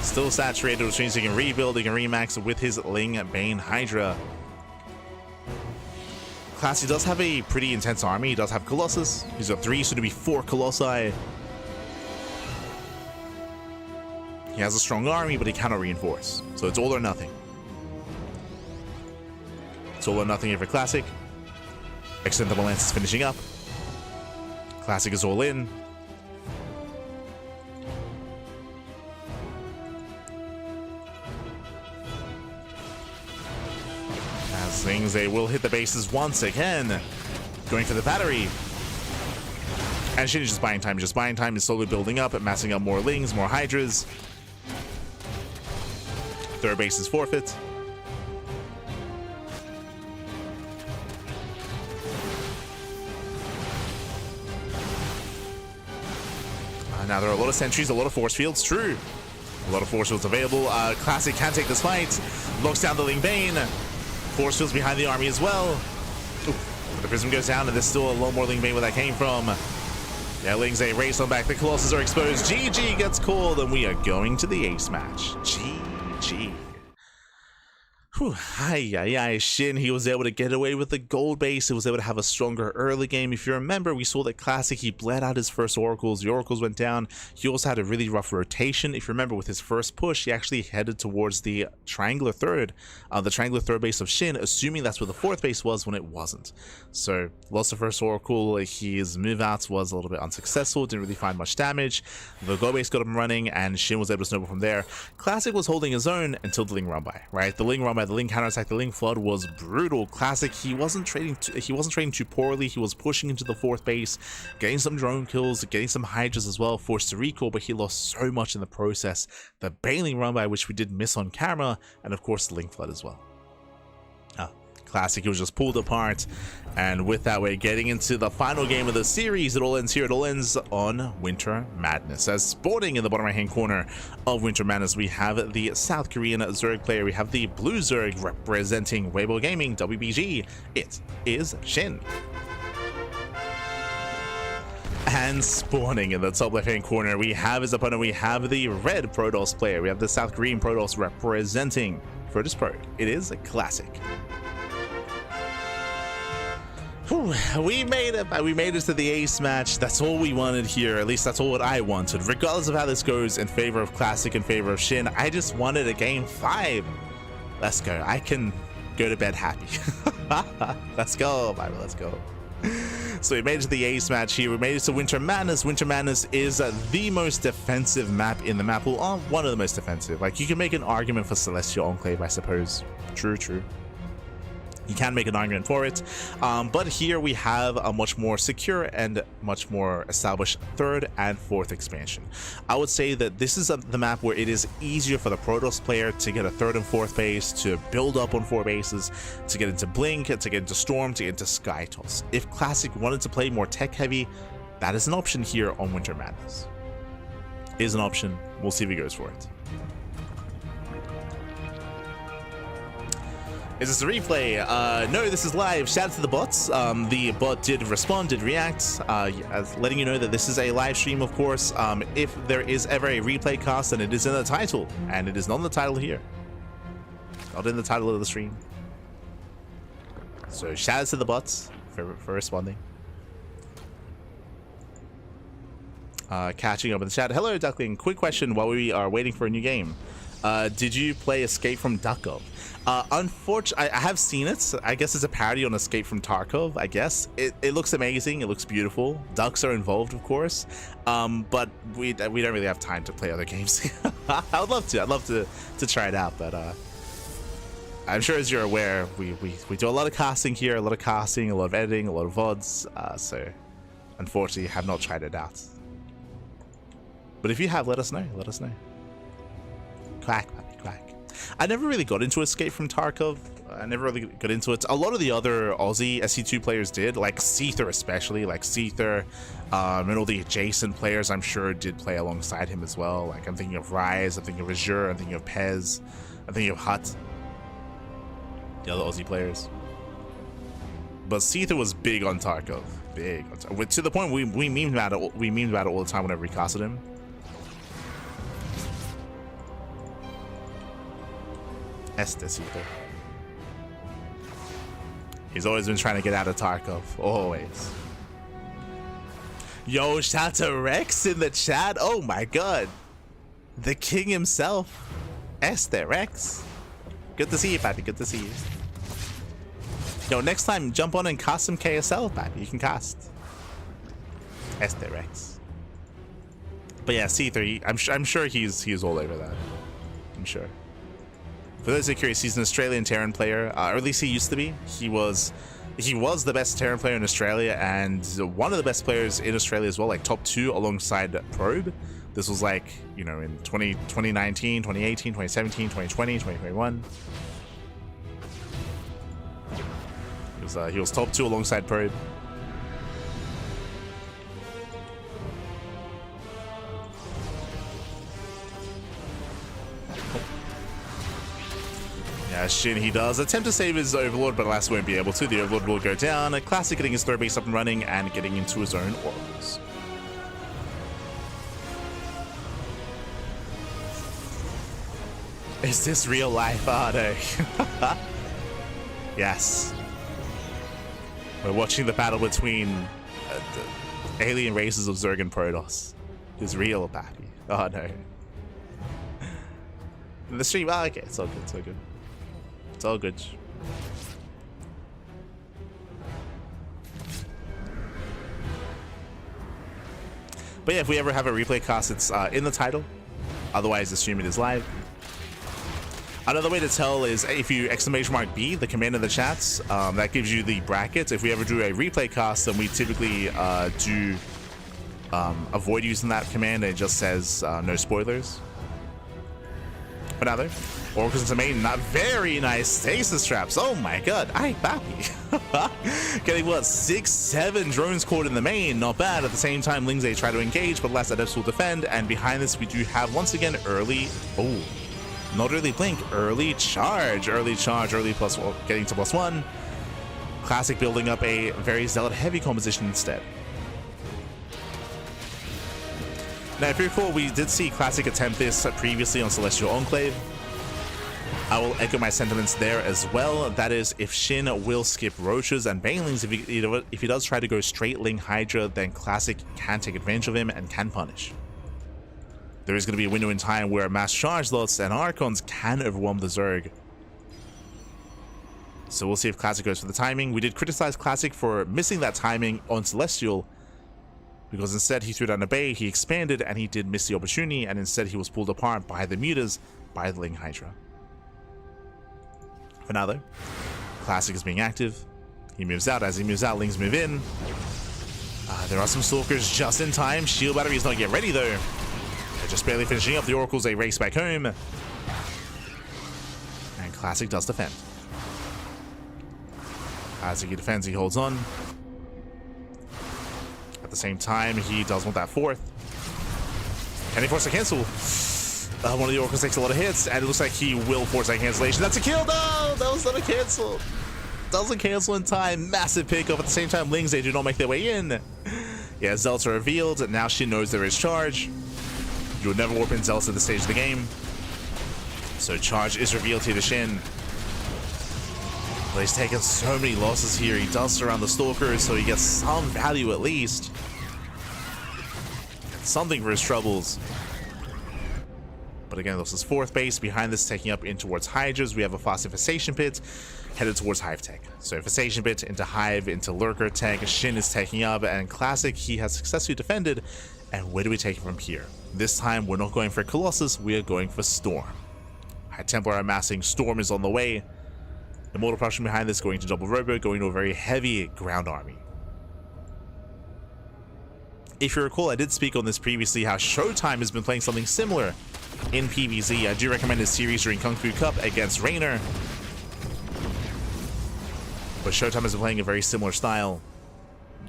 Still saturated, which means he can rebuild, he can remax with his Ling Bane Hydra. Classic does have a pretty intense army. He does have Colossus. He's got 3, soon to be 4 Colossi. He has a strong army, but he cannot reinforce. So it's all or nothing. It's all or nothing here for Classic. Extendable Lance is finishing up. Classic is all in. As things, they will hit the bases once again. Going for the battery. And Shin is just buying time. Just buying time is slowly building up and massing up more Lings, more Hydras. Third base is forfeit. Now there are a lot of sentries, a lot of force fields. True. A lot of force fields available. Classic can take this fight. Locks down the Ling Bane. Force fields behind the army as well. Ooh, the prism goes down, and there's still a lot more Ling Bane where that came from. Yeah, Ling's a race on back. The Colossus are exposed. GG gets called, and we are going to the ace match. GG. Whew, Shin, he was able to get away with the gold base. He was able to have a stronger early game. If you remember, we saw that Classic, he bled out his first oracles. The oracles went down. He also had a really rough rotation. If you remember, with his first push, he actually headed towards the triangular third base of Shin, assuming that's where the fourth base was when it wasn't. So lost the first oracle. His move out was a little bit unsuccessful. Didn't really find much damage. The gold base got him running, and Shin was able to snowball from there. Classic was holding his own until the Ling run by, right? The Ling run by, the Ling counterattack, the Ling flood was brutal. Classic, he wasn't trading too poorly. He was pushing into the fourth base, getting some drone kills, getting some hydras as well, forced to recall, but he lost so much in the process. The Bailing run by, which we did miss on camera, and of course the Ling flood as well. Classic, he was just pulled apart, and with that, we're getting into the final game of the series. It all ends here. It all ends on Winter Madness. As spawning in the bottom right hand corner of Winter Madness, we have the South Korean Zerg player. We have the blue Zerg representing Weibo Gaming, WBG. It is Shin. And spawning in the top left hand corner, we have his opponent. We have the red Protoss player. We have the South Korean Protoss representing Virtus Pro. It is Classic. We made it. We made it to the ace match. That's all we wanted here. At least that's all what I wanted. Regardless of how this goes in favor of Classic, in favor of Shin, I just wanted a game 5. Let's go. I can go to bed happy. Let's go, Bible. Let's go. So we made it to the ace match here. We made it to Winter Madness. Winter Madness is the most defensive map in the map. Well, one of the most defensive. Like, you can make an argument for Celestial Enclave, I suppose. True. You can make an argument for it, but here we have a much more secure and much more established third and fourth expansion. I would say that this is the map where it is easier for the Protoss player to get a third and fourth base, to build up on 4 bases, to get into Blink, to get into Storm, to get into Sky Toss. If Classic wanted to play more tech heavy, that is an option here on Winter Madness. It is an option. We'll see if he goes for it. Is this a replay? No, this is live. Shout out to the bots. The bot did respond, did react, letting you know that this is a live stream, of course. If there is ever a replay cast, then it is in the title, and it is not in the title here. Not in the title of the stream. So shout out to the bots for responding. Catching up in the chat. Hello, Duckling. Quick question while we are waiting for a new game. Did you play Escape from Duckov? Unfortunately, I have seen it. I guess it's a parody on Escape from Tarkov, I guess. It looks amazing. It looks beautiful. Ducks are involved, of course. But we don't really have time to play other games. I would love to. I'd love to try it out, but I'm sure, as you're aware, we do a lot of casting here, a lot of editing, a lot of VODs. So unfortunately, have not tried it out. But if you have, let us know. Let us know. Quack, puppy, quack. I never really got into Escape from Tarkov. I never really got into it. A lot of the other Aussie SC2 players did, like Seether especially, like Seether, and all the adjacent players I'm sure did play alongside him as well. Like, I'm thinking of Rise, I'm thinking of Azure, I'm thinking of Pez, I'm thinking of Hut. The other Aussie players. But Seether was big on Tarkov. Big on Tarkov. To the point we memed about it all the time whenever we casted him. Seether. He's always been trying to get out of Tarkov. Always. Yo, shout out to Rex in the chat. Oh my god. The king himself. Rex. Good to see you, Pappy. Good to see you. Yo, next time, jump on and cast some KSL, Pappy. You can cast. Rex. But yeah, C3, I'm sure he's all over that. I'm sure. For those who are curious, he's an Australian Terran player, or at least he used to be. He was the best Terran player in Australia, and one of the best players in Australia as well, like top 2 alongside Probe. This was like, you know, in 2019, 2018, 2017, 2020, 2021. He was top 2 alongside Probe. Yeah, Shin, he does attempt to save his Overlord, but alas won't be able to. The Overlord will go down. A Classic getting his third base up and running and getting into his own oracles. Is this real life? Oh no. Yes. We're watching the battle between the alien races of Zerg and Protoss. It's real, Pappy. Oh no. In the stream, oh, okay, it's all good, it's all good. It's all good. But yeah, if we ever have a replay cast, it's in the title. Otherwise, the stream it is live. Another way to tell is if you !B, the command in the chats, that gives you the brackets. If we ever do a replay cast, then we typically do avoid using that command. It just says no spoilers. But now though, Oracles into main, not very nice stasis traps. Oh my god, ay papi. Getting what, 6-7 drones caught in the main, not bad. At the same time, Lings they try to engage, but last Adepts will defend. And behind this, we do have once again early, not early blink, early charge, early plus, well, getting to +1. Classic building up a very zealot heavy composition instead. Now, if you recall, we did see Classic attempt this previously on Celestial Enclave. I will echo my sentiments there as well. That is, if Shin will skip Roaches and Banelings, if he does try to go straight Ling Hydra, then Classic can take advantage of him and can punish. There is going to be a window in time where mass charge lots and Archons can overwhelm the Zerg. So we'll see if Classic goes for the timing. We did criticize Classic for missing that timing on Celestial, because instead he threw down a Bay, he expanded, and he did miss the opportunity, and instead he was pulled apart by the Mutas, by the Ling Hydra. For now though, Classic is being active. He moves out. As he moves out, Lings move in. There are some Stalkers just in time. Shield battery is not yet ready though. They're just barely finishing up. The Oracles, they race back home. And Classic does defend. As he defends, he holds on. At the same time, he does want that fourth. Can he force a cancel? One of the Oracles takes a lot of hits, and it looks like he will force that cancellation. That's a kill! No! That was not a cancel! Doesn't cancel in time. Massive pickup. At the same time, Lings, they do not make their way in. Yeah, Zealots are revealed, and now Shin knows there is charge. You would never warp in Zealots at this stage of the game. So charge is revealed here to Shin. But he's taken so many losses here. He does surround the Stalkers, so he gets some value at least. Something for his troubles. But again, this is fourth base. Behind this, taking up in towards Hydras, we have a fast infestation pit headed towards Hive Tech. So infestation pit into Hive, into Lurker Tech. Shin is taking up, and Classic, he has successfully defended. And where do we take it from here? This time, we're not going for Colossus, we are going for Storm. High Templar are amassing, Storm is on the way. The mortal production behind this going to double robo, going to a very heavy ground army. If you recall, I did speak on this previously, how Showtime has been playing something similar in PvZ. I do recommend his series during Kung Fu Cup against Raynor. But Showtime has been playing a very similar style,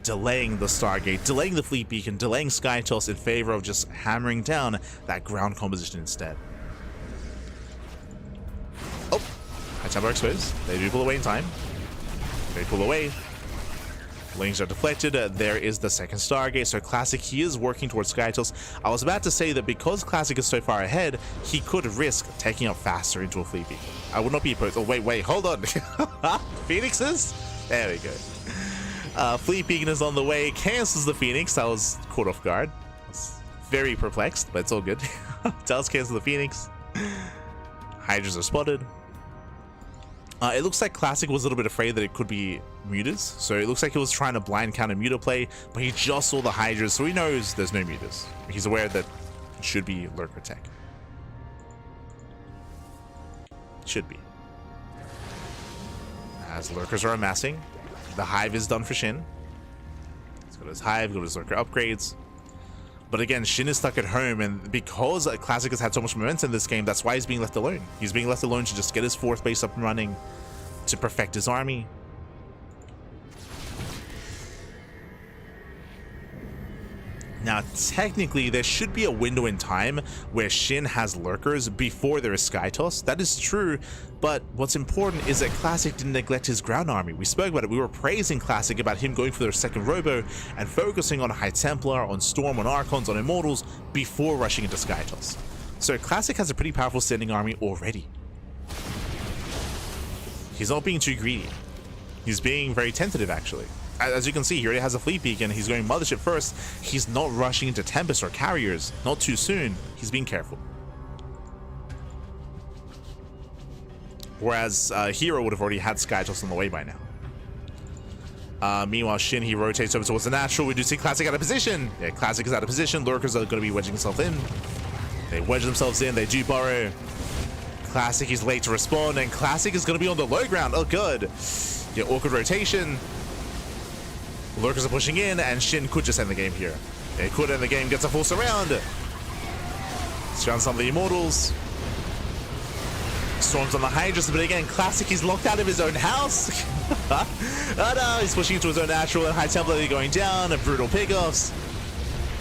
delaying the Stargate, delaying the Fleet Beacon, delaying Sky Toss in favor of just hammering down that ground composition instead. Oh, High Templar exposed. They do pull away in time. They pull away. Lings are deflected. There is the second Stargate. So Classic, he is working towards Sky Toss. I was about to say that because Classic is so far ahead, he could risk taking up faster into a Fleet Beacon. I would not be opposed. Oh, wait, hold on. Phoenixes? There we go. Fleet Beacon is on the way. Cancels the Phoenix. I was caught off guard. I was very perplexed, but it's all good. Does cancel the Phoenix. Hydras are spotted. It looks like Classic was a little bit afraid that it could be Mutas, so it looks like he was trying to blind counter Muta play, but he just saw the Hydras, so he knows there's no Mutas. He's aware that it should be Lurker Tech. Should be. As Lurkers are amassing, the Hive is done for Shin. He's got his Hive, got his Lurker upgrades. But again, Shin is stuck at home, and because Classic has had so much momentum in this game, that's why he's being left alone. He's being left alone to just get his fourth base up and running, to perfect his army. Now, technically, there should be a window in time where Shin has Lurkers before there is Sky Toss. That is true, but what's important is that Classic didn't neglect his ground army. We spoke about it. We were praising Classic about him going for their second Robo and focusing on High Templar, on Storm, on Archons, on Immortals before rushing into Sky Toss. So Classic has a pretty powerful standing army already. He's not being too greedy. He's being very tentative, actually. As you can see, he already has a fleet beacon. He's going Mothership first. He's not rushing into Tempest or Carriers. Not too soon. He's being careful. Whereas herO would have already had Skytoss on the way by now. Meanwhile, Shin, he rotates over towards the natural. We do see Classic out of position. Yeah, Classic is out of position. Lurkers are going to be wedging themselves in. They wedge themselves in. They do burrow. Classic is late to respond, and Classic is going to be on the low ground. Oh, good. Yeah, awkward rotation. Lurkers are pushing in, and Shin could just end the game here. It could end the game, gets a full surround. Surround some of the Immortals. Storms on the Hydras, but again, Classic is locked out of his own house. Oh no, he's pushing into his own natural, and High Templar going down, and brutal pickoffs.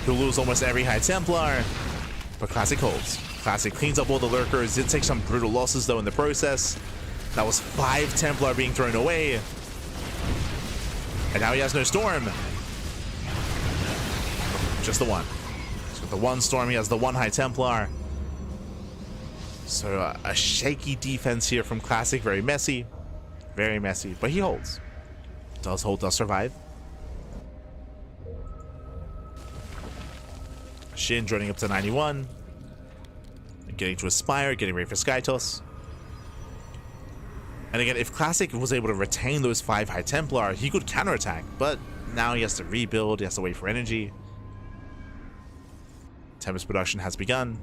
He'll lose almost every High Templar, but Classic holds. Classic cleans up all the Lurkers, did take some brutal losses though in the process. That was 5 Templar being thrown away. And now he has no Storm. Just the one. He's got the one Storm, he has the one High Templar. So a shaky defense here from Classic, very messy. Very messy, but he holds. Does hold, does survive. Shin joining up to 91. Getting to Aspire, getting ready for Skytoss. And again, if Classic was able to retain those 5 High Templar, he could counterattack, but now he has to rebuild, he has to wait for energy. Tempest production has begun.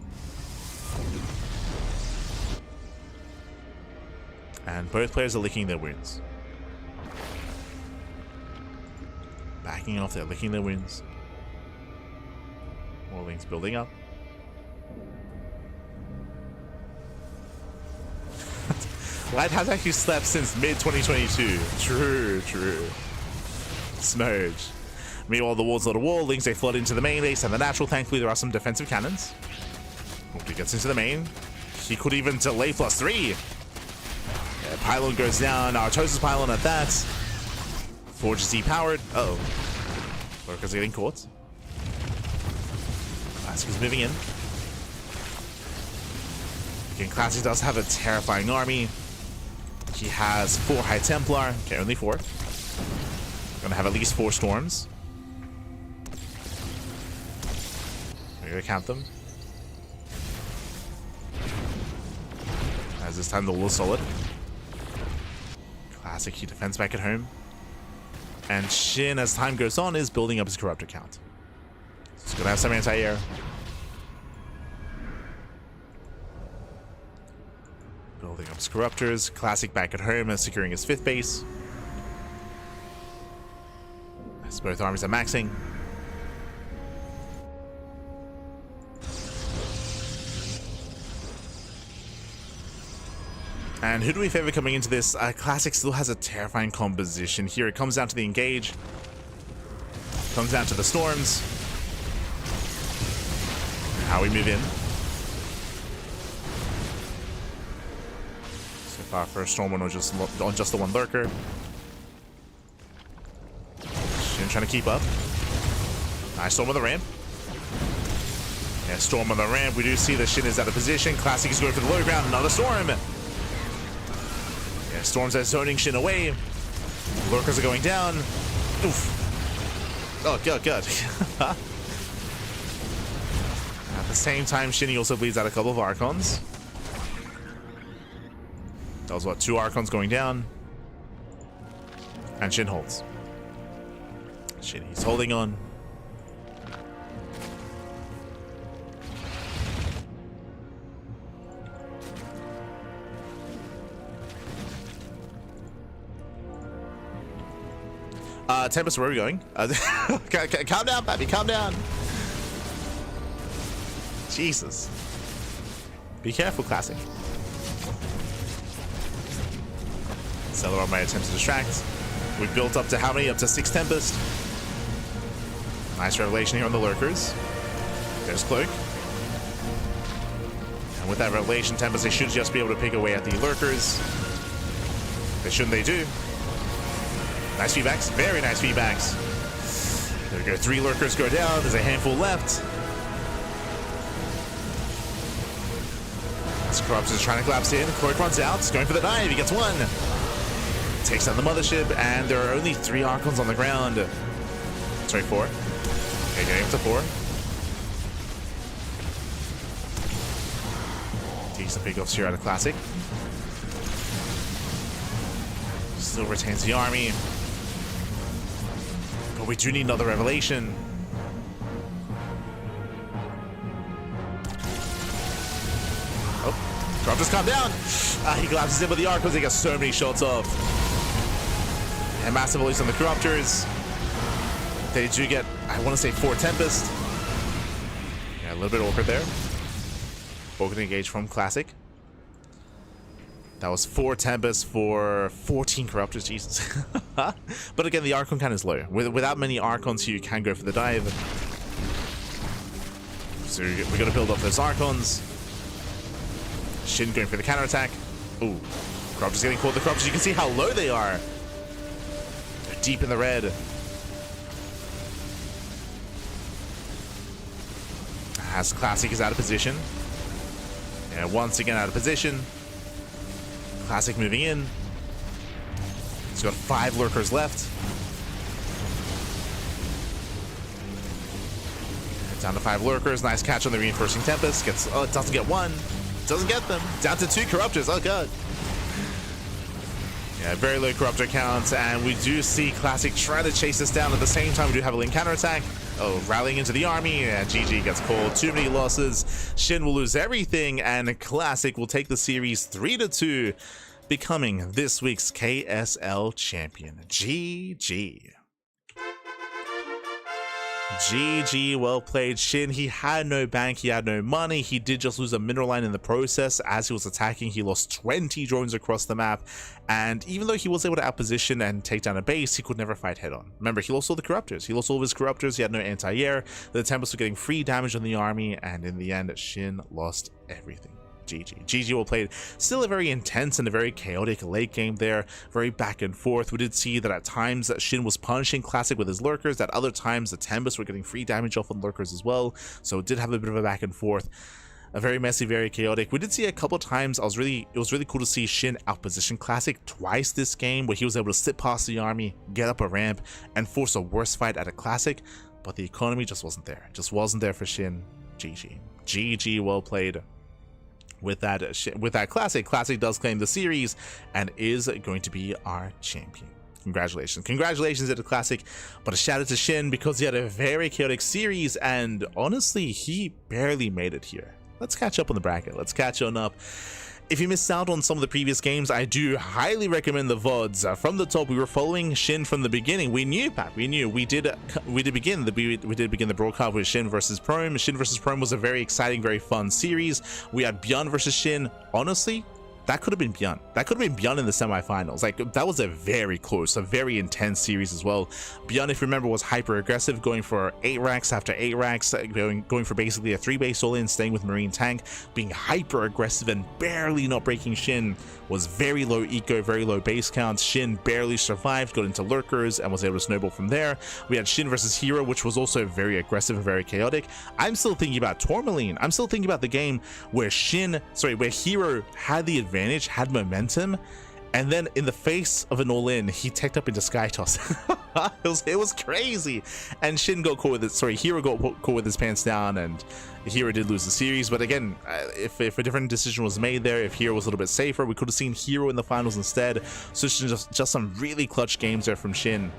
And both players are licking their wounds. Backing off, they're licking their wounds. More links building up. Light has actually slept since mid-2022. True, true. Smurge. Meanwhile, the ward's not a wall. Links, they flood into the main base and the natural. Thankfully, there are some defensive cannons. He gets into the main. He could even delay +3. Yeah, pylon goes down. Artosis pylon at that. Forge is depowered. Uh-oh. Lurkers are getting caught. Classic is moving in. Again, Classic does have a terrifying army. He has 4 High Templar. Okay, only 4. Gonna have at least 4 Storms. We're gonna count them. As this time the wall is solid. Classic, he defends back at home. And Shin, as time goes on, is building up his Corruptor count. He's gonna have some anti-air. Building up his Corruptors. Classic back at home and securing his 5th base. As both armies are maxing. And who do we favor coming into this? Classic still has a terrifying composition here. It comes down to the engage. Comes down to the Storms. How we move in. First Storm on just the one Lurker. Shin trying to keep up. Nice Storm on the ramp. Yeah, Storm on the ramp. We do see that Shin is out of position. Classic is going for the low ground. Another Storm. Yeah, Storms are zoning Shin away. Lurkers are going down. Oof. Oh, good, good. At the same time, Shin also bleeds out a couple of Archons. That was what, 2 Archons going down. And Shin holds. Shin, he's holding on. Tempest, where are we going? Calm down, baby, calm down. Jesus. Be careful, Classic. Celeron might attempt to distract. We've built up to how many? Up to 6 Tempest. Nice revelation here on the Lurkers. There's Cloak. And with that revelation, Tempest, they should just be able to pick away at the Lurkers. They shouldn't, they do. Nice feedbacks. Very nice feedbacks. There we go. 3 Lurkers go down. There's a handful left. Corruption is trying to collapse in. Cloak runs out, going for the dive. He gets one. Takes down the mothership, and there are only 3 Archons on the ground. Sorry, 4. Okay, getting up to 4. Decent pickoffs here out of Classic. Still retains the army. But we do need another revelation. Oh, Drop just calm down. He collapses in with the Archons. He gets so many shots off. And massive release on the Corruptors. They do get, I want to say, 4 Tempest. Yeah, a little bit awkward there. Broken engage from Classic. That was 4 Tempest for 14 Corruptors, Jesus. But again, the Archon count is low. Without many Archons, you can go for the dive. So we're going to build up those Archons. Shin going for the counterattack. Ooh, Corruptors getting caught. The Corruptors, you can see how low they are. They're deep in the red. As Classic is out of position. And once again out of position. Classic moving in. He's got 5 lurkers left. Down to 5 lurkers. Nice catch on the reinforcing Tempest. Gets, oh, it doesn't get 1. Doesn't get them. Down to 2 Corruptors. Oh god. Yeah, very low Corruptor count, and we do see Classic try to chase this down. At the same time, we do have a link counterattack. Oh, rallying into the army, and GG gets called. Too many losses. Shin will lose everything, and Classic will take the series 3-2, becoming this week's KSL champion. GG. GG, well played, Shin. He had no bank, he had no money. He did just lose a mineral line in the process. As he was attacking, he lost 20 drones across the map, and even though he was able to outposition and take down a base, he could never fight head on. Remember, he lost all the Corruptors. He lost all of his Corruptors. He had no anti-air. The Tempests were getting free damage on the army, and in the end, Shin lost everything. GG. GG, well played. Still a very intense and a very chaotic late game there. Very back and forth. We did see that at times that Shin was punishing Classic with his lurkers. At other times, the Tempests were getting free damage off on lurkers as well. So it did have a bit of a back and forth. A very messy, very chaotic. We did see a couple of times. It was really cool to see Shin outposition Classic twice this game, where he was able to slip past the army, get up a ramp, and force a worse fight at a Classic. But the economy just wasn't there. Just wasn't there for Shin. GG. GG, well played. With that Classic does claim the series and is going to be our champion. Congratulations to the Classic, but a shout out to Shin because he had a very chaotic series, and honestly, he barely made it here. Let's catch up on the bracket. Let's catch on up. If you missed out on some of the previous games, I do highly recommend the VODs. From the top, we were following Shin from the beginning. We knew, Pat. We knew. We did begin the broadcast with Shin versus Prome. Shin versus Prome was a very exciting, very fun series. We had ByuN versus Shin. Honestly, that could have been ByuN. That could have been ByuN in the semifinals. Like, that was a very close, a very intense series as well. ByuN, if you remember, was hyper aggressive, going for 8 racks after 8 racks, going for basically a 3-base all-in, staying with Marine Tank, being hyper aggressive and barely not breaking Shin. Was very low eco, very low base counts. Shin barely survived, got into lurkers, and was able to snowball from there. We had Shin versus herO, which was also very aggressive and very chaotic. I'm still thinking about Tourmaline. I'm still thinking about the game where herO had the advantage, had momentum, and then in the face of an all-in, he teched up into Sky Toss. it was crazy. And Shin got caught with it. herO got caught with his pants down, and herO did lose the series. But again, if a different decision was made there, if herO was a little bit safer, we could have seen herO in the finals instead. So just some really clutch games there from Shin.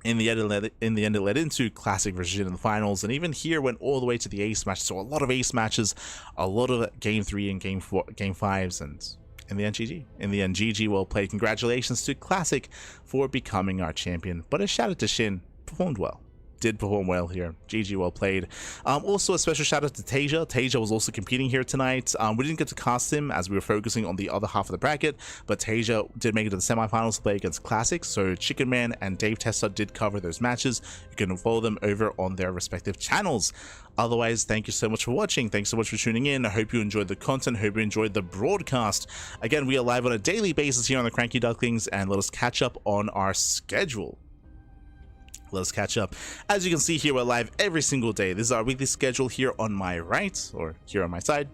In the end, it led into Classic versus Shin in the finals, and even here went all the way to the ace match. So a lot of ace matches, a lot of game 3 and game 5s, and in the end, GG. In the end, GG, well played. Congratulations to Classic for becoming our champion. But a shout out to Shin. Performed well. Did perform well here. GG, well played. Also, a special shout out to Tasia. Tasia was also competing here tonight. We didn't get to cast him as we were focusing on the other half of the bracket, but Tasia did make it to the semifinals to play against Classic. So Chicken Man and Dave Testa did cover those matches. You can follow them over on their respective channels. Otherwise, thank you so much for watching. Thanks so much for tuning in. I hope you enjoyed the content. Hope you enjoyed the broadcast. Again, we are live on a daily basis here on the CranKy Ducklings, and let us catch up on our schedule. Let's catch up. As you can see here, we're live every single day. This is our weekly schedule here on my right, or here on my side.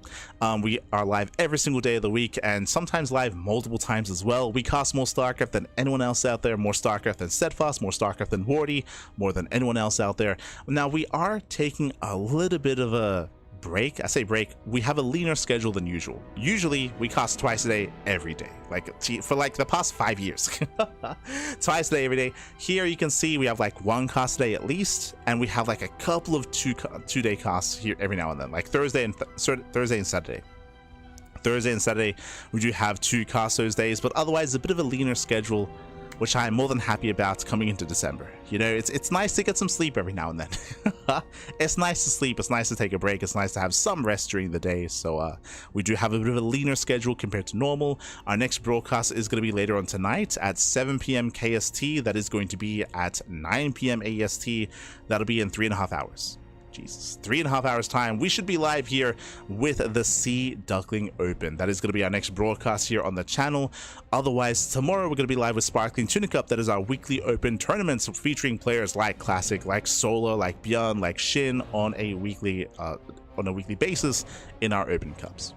We are live every single day of the week, and sometimes live multiple times as well. We cast more StarCraft than anyone else out there, more StarCraft than Steadfast, more StarCraft than Wardy, more than anyone else out there. Now, we are taking a little bit of a break. I say break. We have a leaner schedule than usual. Usually we cast twice a day every day, for like the past 5 years. Twice a day every day. Here you can see we have like one cast a day at least, and we have like a couple of two-day casts here every now and then, like Thursday and Saturday. Thursday and Saturday we do have 2 casts those days, but otherwise a bit of a leaner schedule, which I'm more than happy about coming into December. You know, it's nice to get some sleep every now and then. It's nice to sleep, it's nice to take a break, it's nice to have some rest during the day. So we do have a bit of a leaner schedule compared to normal. Our next broadcast is going to be later on tonight at 7 p.m. KST. That is going to be at 9 p.m. AST. That'll be in 3.5 hours. Jesus, 3.5 hours time. We should be live here with the Sea Duckling Open. That is going to be our next broadcast here on the channel. Otherwise, tomorrow we're going to be live with Sparkling Tunic Cup. That is our weekly open tournaments featuring players like Classic, like Solar, like ByuN, like Shin on a weekly basis in our open cups.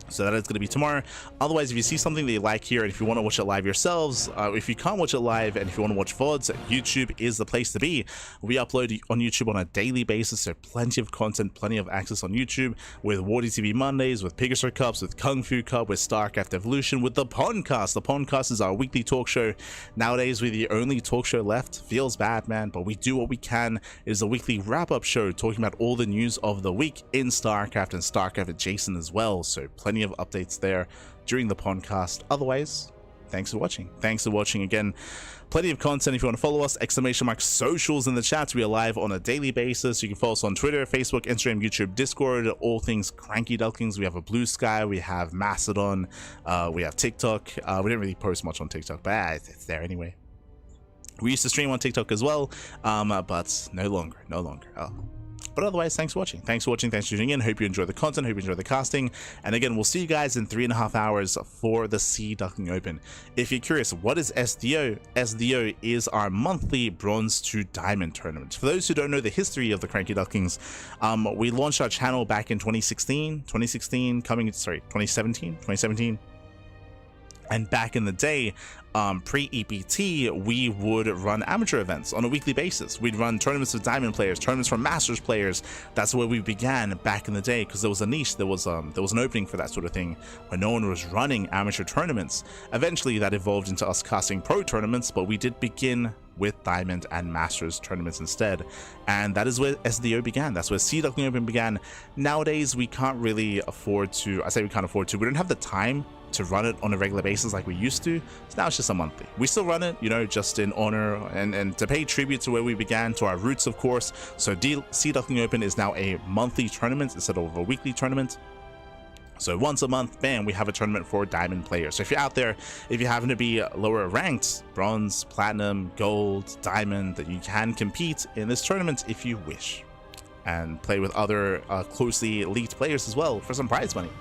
So that is going to be tomorrow. Otherwise, if you see something that you like here, and if you want to watch it live yourselves, if you can't watch it live, and if you want to watch VODs, YouTube is the place to be. We upload on YouTube on a daily basis, so plenty of content, plenty of access on YouTube, with Wardy TV Mondays, with Pegasus Cups, with Kung Fu Cup, with StarCraft Evolution, with the Podcast. The Podcast is our weekly talk show. Nowadays, we're the only talk show left. Feels bad, man, but we do what we can. It is a weekly wrap-up show talking about all the news of the week in StarCraft and StarCraft adjacent as well, so plenty of updates there during the podcast. Otherwise, thanks for watching. Thanks for watching again. Plenty of content. If you want to follow us, !socials in the chat. We are live on a daily basis. You can follow us on Twitter, Facebook, Instagram, YouTube, Discord, all things CranKy Ducklings. We have a Blue Sky, we have Mastodon, we have TikTok. We didn't really post much on TikTok, but it's there anyway. We used to stream on TikTok as well, but no longer. But otherwise, thanks for watching. Thanks for tuning in. Hope you enjoy the content. Hope you enjoy the casting. And again, we'll see you guys in 3.5 hours for the Sea Duckling Open. If you're curious, what is SDO? SDO is our monthly Bronze to Diamond tournament. For those who don't know the history of the CranKy Ducklings, we launched our channel back in 2017. And back in the day, pre-EPT, we would run amateur events on a weekly basis. We'd run tournaments with Diamond players, tournaments for Masters players. That's where we began back in the day, because there was a niche, there was an opening for that sort of thing, when no one was running amateur tournaments. Eventually, that evolved into us casting pro tournaments, but we did begin with Diamond and Masters tournaments instead. And that is where SDO began. That's where Sea Duckling Open began. Nowadays, we can't really afford to, we don't have the time to run it on a regular basis like we used to. So now it's just a monthly. We still run it, you know, just in honor and to pay tribute to where we began, to our roots, of course. So Sea Duckling Open is now a monthly tournament instead of a weekly tournament. So once a month, bam, we have a tournament for Diamond players. So if you're out there, if you happen to be lower ranked, Bronze, Platinum, Gold, Diamond, that you can compete in this tournament if you wish, and play with other closely elite players as well for some prize money.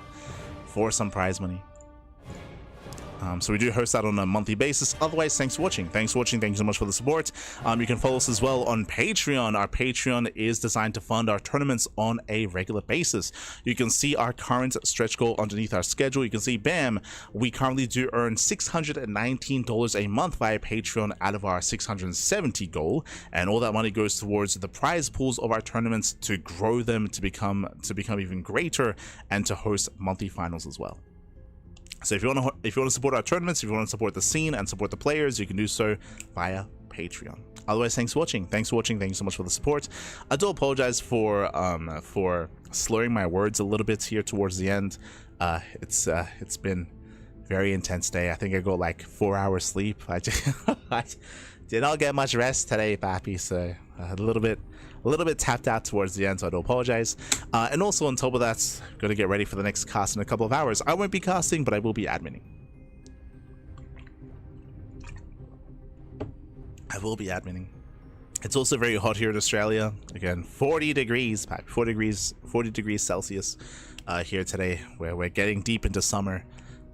So we do host that on a monthly basis. Otherwise, thanks for watching. Thank you so much for the support. You can follow us as well on Patreon. Our Patreon is designed to fund our tournaments on a regular basis. You can see our current stretch goal underneath our schedule. You can see, bam, we currently do earn $619 a month via Patreon out of our $670 goal, and all that money goes towards the prize pools of our tournaments to grow them to become even greater, and to host monthly finals as well. So if you want to support our tournaments, if you want to support the scene and support the players, you can do so via Patreon. Otherwise, thanks for watching. Thank you so much for the support. I do apologize for slurring my words a little bit here towards the end. It's been a very intense day. I think I got like 4 hours sleep. I did not get much rest today, Pappy, so a little bit tapped out towards the end, so I do apologize. And also on top of that, I'm going to get ready for the next cast in a couple of hours. I won't be casting, but I will be adminning. It's also very hot here in Australia. Again, 40 degrees, 40 degrees Celsius here today, where we're getting deep into summer.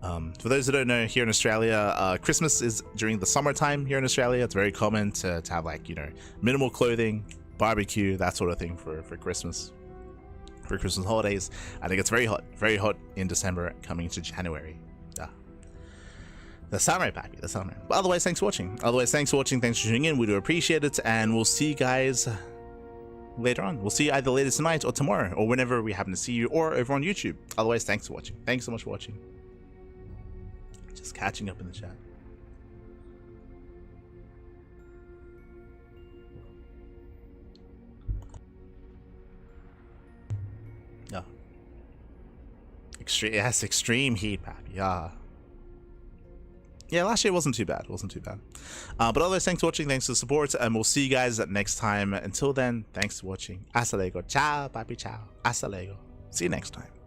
For those who don't know, here in Australia, Christmas is during the summertime here in Australia. It's very common to have, like, you know, minimal clothing, barbecue, that sort of thing for Christmas. For Christmas holidays. I think it's very hot in December coming into January. Yeah. The samurai pappy, the samurai. But otherwise, thanks for watching. Thanks for tuning in. We do appreciate it, and we'll see you guys later on. We'll see you either later tonight or tomorrow, or whenever we happen to see you, or over on YouTube. Otherwise, thanks for watching. Thanks so much for watching. Just catching up in the chat. Yeah. Extreme, yes, extreme heat, pappy. Yeah. Yeah, last year wasn't too bad. But otherwise, thanks for watching. Thanks for the support, and we'll see you guys next time. Until then, thanks for watching. Hasta luego. Ciao, papi. Ciao. Hasta luego. See you next time.